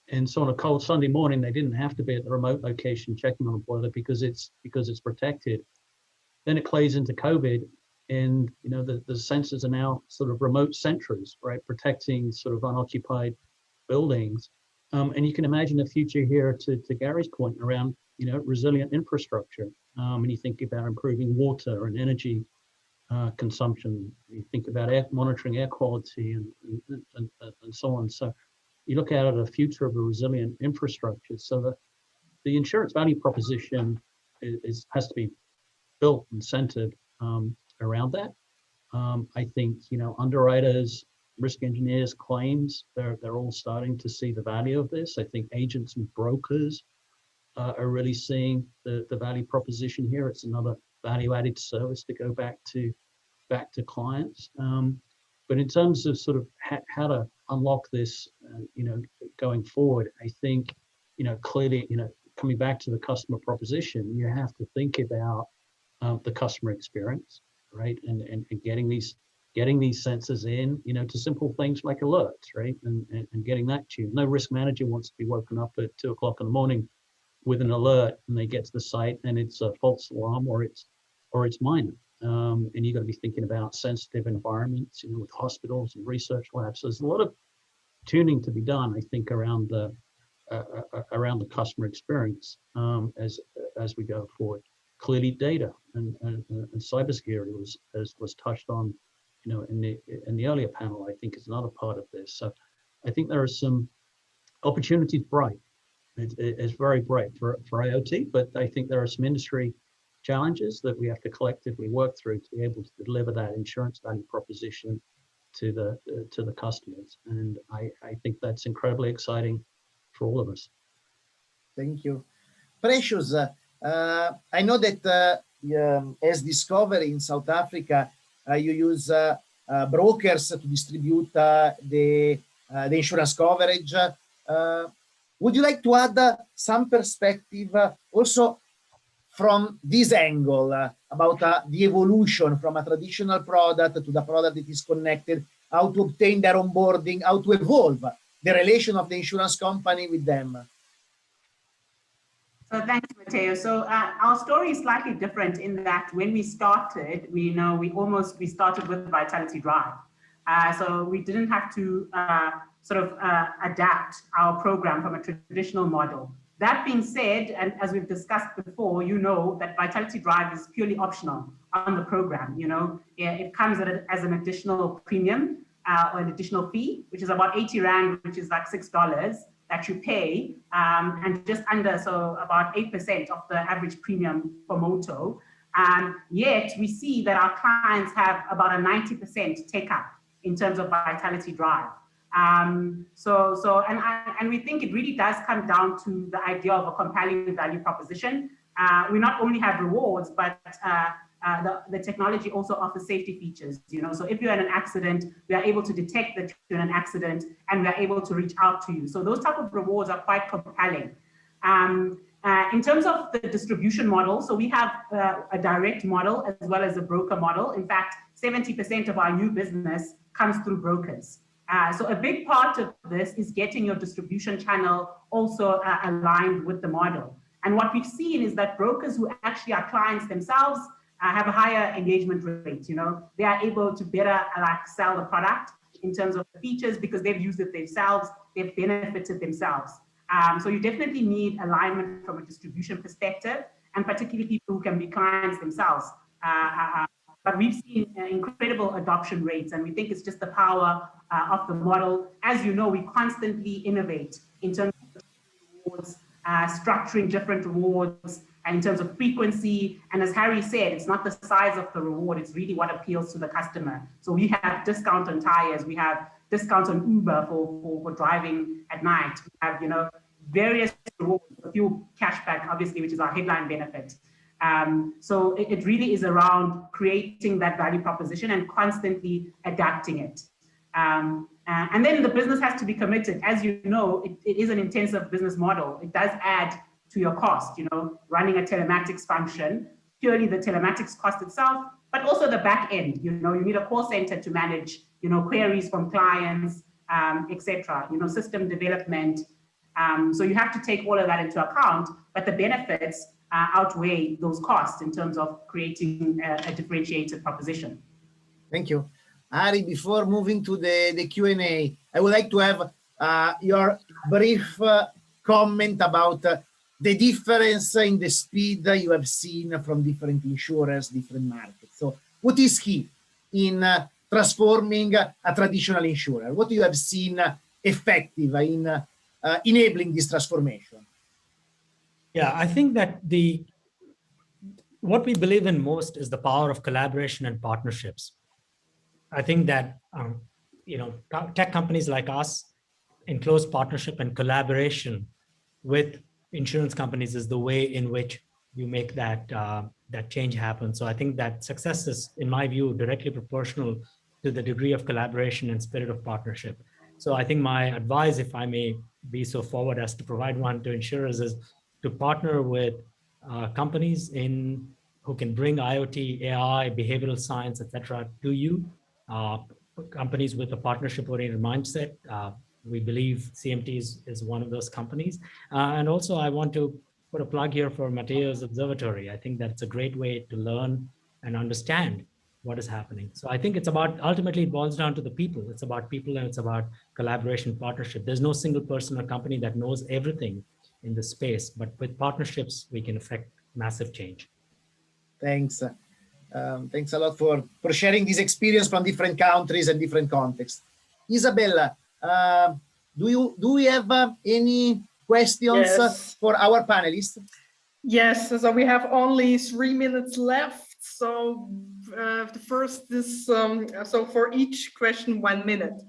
And so on a cold Sunday morning, they didn't have to be at the remote location checking on a boiler because it's protected. Then it plays into COVID, and the sensors are now sort of remote sentries, right, protecting sort of unoccupied buildings. And you can imagine a future here, to Gary's point, around resilient infrastructure. And you think about improving water and energy consumption. You think about monitoring air quality and so on. So you look at a future of a resilient infrastructure. So the insurance value proposition has to be built and centered around that. I think underwriters, risk engineers, claims, they're all starting to see the value of this. I think agents and brokers are really seeing the value proposition here. It's another value-added service to go back to clients. But in terms of sort of how to unlock this, going forward, I think clearly, coming back to the customer proposition, you have to think about the customer experience, right, and getting these sensors in, to simple things like alerts, right, and getting that tuned. No risk manager wants to be woken up at 2 o'clock in the morning with an alert, and they get to the site and it's a false alarm or it's minor. And you got to be thinking about sensitive environments, with hospitals and research labs. So there's a lot of tuning to be done, I think, around the customer experience as we go forward. Clearly, data and cybersecurity was touched on, in the earlier panel. I think is another part of this. So I think there are some opportunities bright. It's very bright for IoT, but I think there are some industry challenges that we have to collectively work through to be able to deliver that insurance value proposition to the customers. And I think that's incredibly exciting for all of us. Thank you. Precious, I know that as Discovery in South Africa, you use brokers to distribute the insurance coverage. Would you like to add some perspective also from this angle about the evolution from a traditional product to the product that is connected, how to obtain their onboarding, how to evolve the relation of the insurance company with them? So thanks, Matteo. So our story is slightly different in that when we started, we started with Vitality Drive. So we didn't have to adapt our program from a traditional model. That being said, and as we've discussed before, you know that Vitality Drive is purely optional on the program. You know, it comes as an additional premium or an additional fee, which is about 80 Rand, which is like $6 that you pay, and just under, so about 8% of the average premium for moto. Yet we see that our clients have about a 90% take up in terms of Vitality Drive. And we think it really does come down to the idea of a compelling value proposition. We not only have rewards, but the technology also offers safety features. You know, so if you're in an accident, we are able to detect that you're in an accident, and we are able to reach out to you. So those type of rewards are quite compelling. In terms of the distribution model, so we have a direct model as well as a broker model. In fact, 70% of our new business comes through brokers. So a big part of this is getting your distribution channel also aligned with the model. And what we've seen is that brokers who actually are clients themselves have a higher engagement rate. You know, they are able to better sell the product in terms of the features because they've used it themselves, they've benefited themselves. So you definitely need alignment from a distribution perspective, and particularly people who can be clients themselves. But we've seen incredible adoption rates, and we think it's just the power of the model. As you know, we constantly innovate in terms of rewards, structuring different rewards, and in terms of frequency. And as Harry said, it's not the size of the reward, it's really what appeals to the customer. So we have discount on tires, we have discounts on Uber for driving at night. We have, you know, various rewards, a few cashback, obviously, which is our headline benefit. So it really is around creating that value proposition and constantly adapting it. And then the business has to be committed. As you know, it is an intensive business model. It does add to your cost, you know, running a telematics function, purely the telematics cost itself, but also the back end. You know, you need a call center to manage, you know, queries from clients, etc. You know, system development. So you have to take all of that into account, but the benefits outweigh those costs in terms of creating a differentiated proposition. Thank you. Ari, before moving to the Q&A, I would like to have your brief comment about the difference in the speed you have seen from different insurers, different markets. So what is key in transforming a traditional insurer? What you have seen effective in enabling this transformation? Yeah, I think that what we believe in most is the power of collaboration and partnerships. I think that you know, tech companies like us, in close partnership and collaboration with insurance companies, is the way in which you make that that change happen. So I think that success is, in my view, directly proportional to the degree of collaboration and spirit of partnership. So I think my advice, if I may be so forward as to provide one to insurers, is to partner with companies who can bring IoT, AI, behavioral science, etc. to you. Companies with a partnership-oriented mindset. We believe CMT is one of those companies. And also I want to put a plug here for Matteo's Observatory. I think that's a great way to learn and understand what is happening. So I think it's about, ultimately it boils down to the people. It's about people and it's about collaboration, partnership. There's no single person or company that knows everything in the space, but with partnerships, we can affect massive change. Thanks. Thanks a lot for sharing this experience from different countries and different contexts. Isabella, do we have any questions for our panelists? Yes, so we have only 3 minutes left. So the first is, so for each question, 1 minute.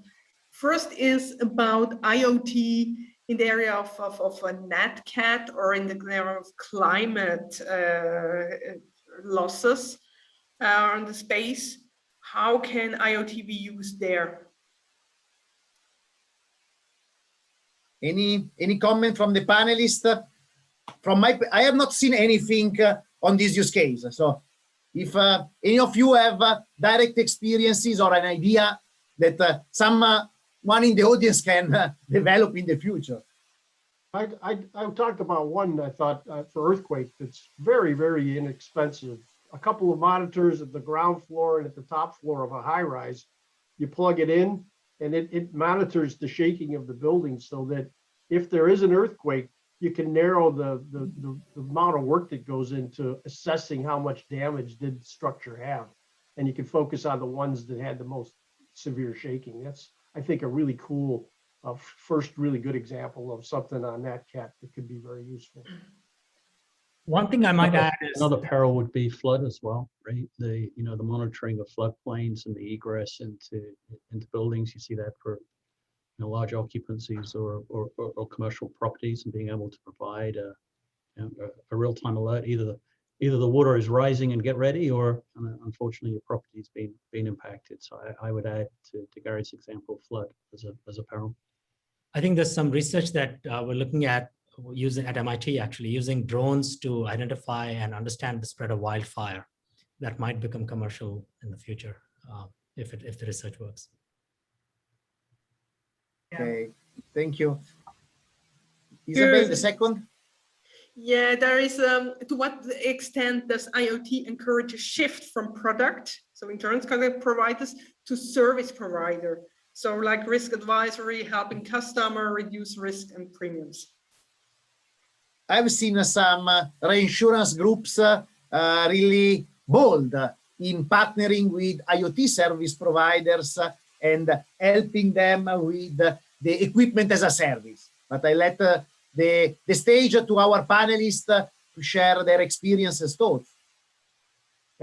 First is about IoT in the area of a NatCat or in the area of climate losses in the space. How can IoT be used there? Any comment from the panelists? I have not seen anything on this use case. So if any of you have direct experiences or an idea that someone in the audience can develop in the future. I talked about one, I thought, for earthquake that's very, very inexpensive. A couple of monitors at the ground floor and at the top floor of a high rise. You plug it in and it monitors the shaking of the building so that if there is an earthquake, you can narrow the amount of work that goes into assessing how much damage did the structure have. And you can focus on the ones that had the most severe shaking. That's, I think, a really cool, first really good example of something on NatCat that could be very useful. One thing I might add is another peril would be flood as well, right? The monitoring of floodplains and the egress into buildings. You see that for large occupancies or commercial properties, and being able to provide a real-time alert, either the water is rising and get ready, or unfortunately your property's been impacted. So I would add to Gary's example of flood as a peril. I think there's some research that we're looking at using at MIT, actually using drones to identify and understand the spread of wildfire that might become commercial in the future if the research works. Okay, thank you. Isabel, the second? Yeah, there is, to what extent does IoT encourage a shift from product, so insurance providers, to service provider? So like risk advisory, helping customer reduce risk and premiums. I've seen some reinsurance groups really bold in partnering with IoT service providers and helping them with the equipment as a service. But I let the stage to our panelists to share their experiences, thoughts.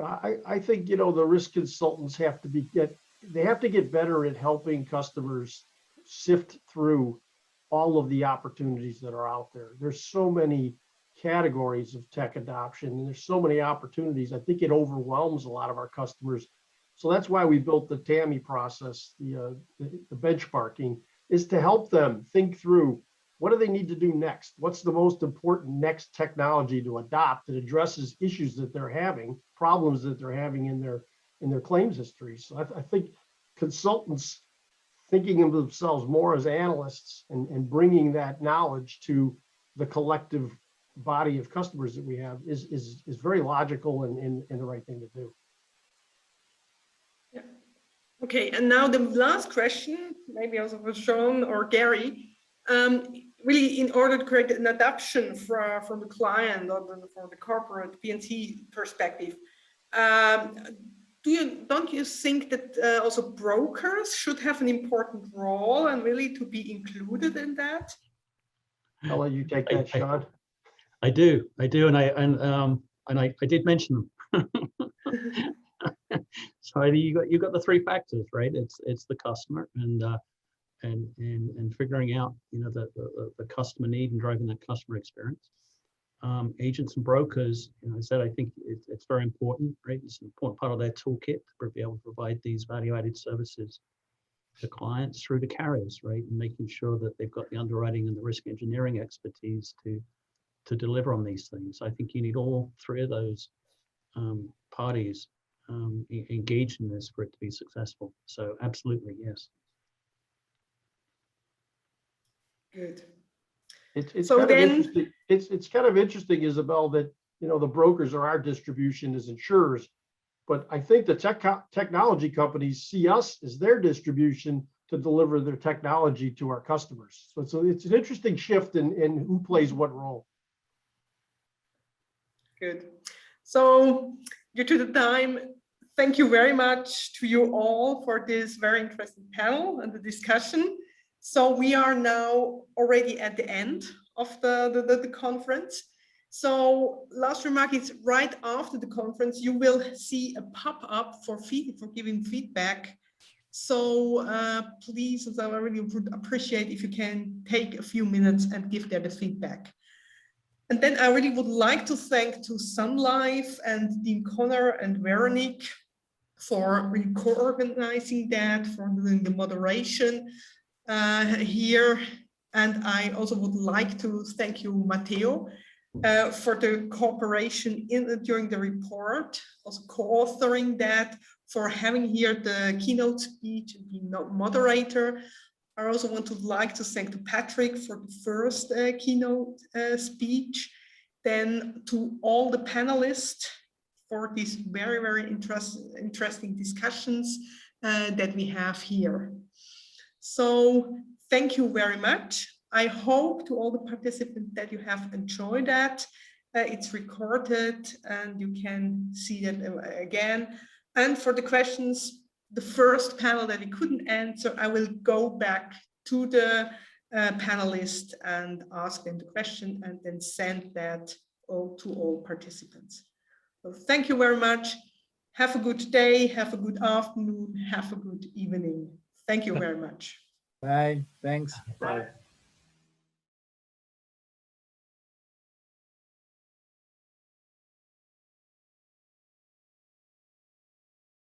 I think, the risk consultants have to get better at helping customers sift through all of the opportunities that are out there. There's so many categories of tech adoption, and there's so many opportunities. I think it overwhelms a lot of our customers. So that's why we built the TAMI process, the benchmarking, is to help them think through, what do they need to do next? What's the most important next technology to adopt that addresses issues that they're having, problems that they're having in their claims history? So I think consultants thinking of themselves more as analysts and bringing that knowledge to the collective body of customers that we have is very logical and the right thing to do. Yeah. Okay, and now the last question, maybe also for Sean or Gary. Really, in order to create an adoption from the client or from the corporate P&C perspective, don't you think that also brokers should have an important role and really to be included in that? I'll let you take that, Sean. I do, and I did mention them. So you got the three factors, right? It's the customer and figuring out the customer need and driving that customer experience. Agents and brokers, I said, I think it's very important, right? It's an important part of their toolkit to be able to provide these value-added services to clients through the carriers, right? And making sure that they've got the underwriting and the risk engineering expertise to deliver on these things. I think you need all three of those parties engaged in this for it to be successful. So absolutely, yes. Good. It's kind of interesting, Isabel, that the brokers are our distribution as insurers, but I think the technology companies see us as their distribution to deliver their technology to our customers. So it's an interesting shift in who plays what role. Good. So due to the time, thank you very much to you all for this very interesting panel and the discussion. So we are now already at the end of the conference. So last remark is right after the conference, you will see a pop-up for giving feedback. So please, I really would appreciate if you can take a few minutes and give there the feedback. And then I really would like to thank to Sun Life and Dean Connor and Veronique for really co-organizing that, for doing the moderation here. And I also would like to thank you, Matteo, for the cooperation during the report, also co-authoring that, for having here the keynote speech and being moderator. I also want to thank Patrick for the first keynote speech, then to all the panelists for these very, very interesting discussions that we have here. So thank you very much. I hope to all the participants that you have enjoyed that. It's recorded and you can see it again. And for the questions, the first panel that we couldn't answer, I will go back to the panelists and ask them the question and then send that to all participants. So thank you very much. Have a good day, have a good afternoon, have a good evening. Thank you very much. Bye. Thanks. Bye.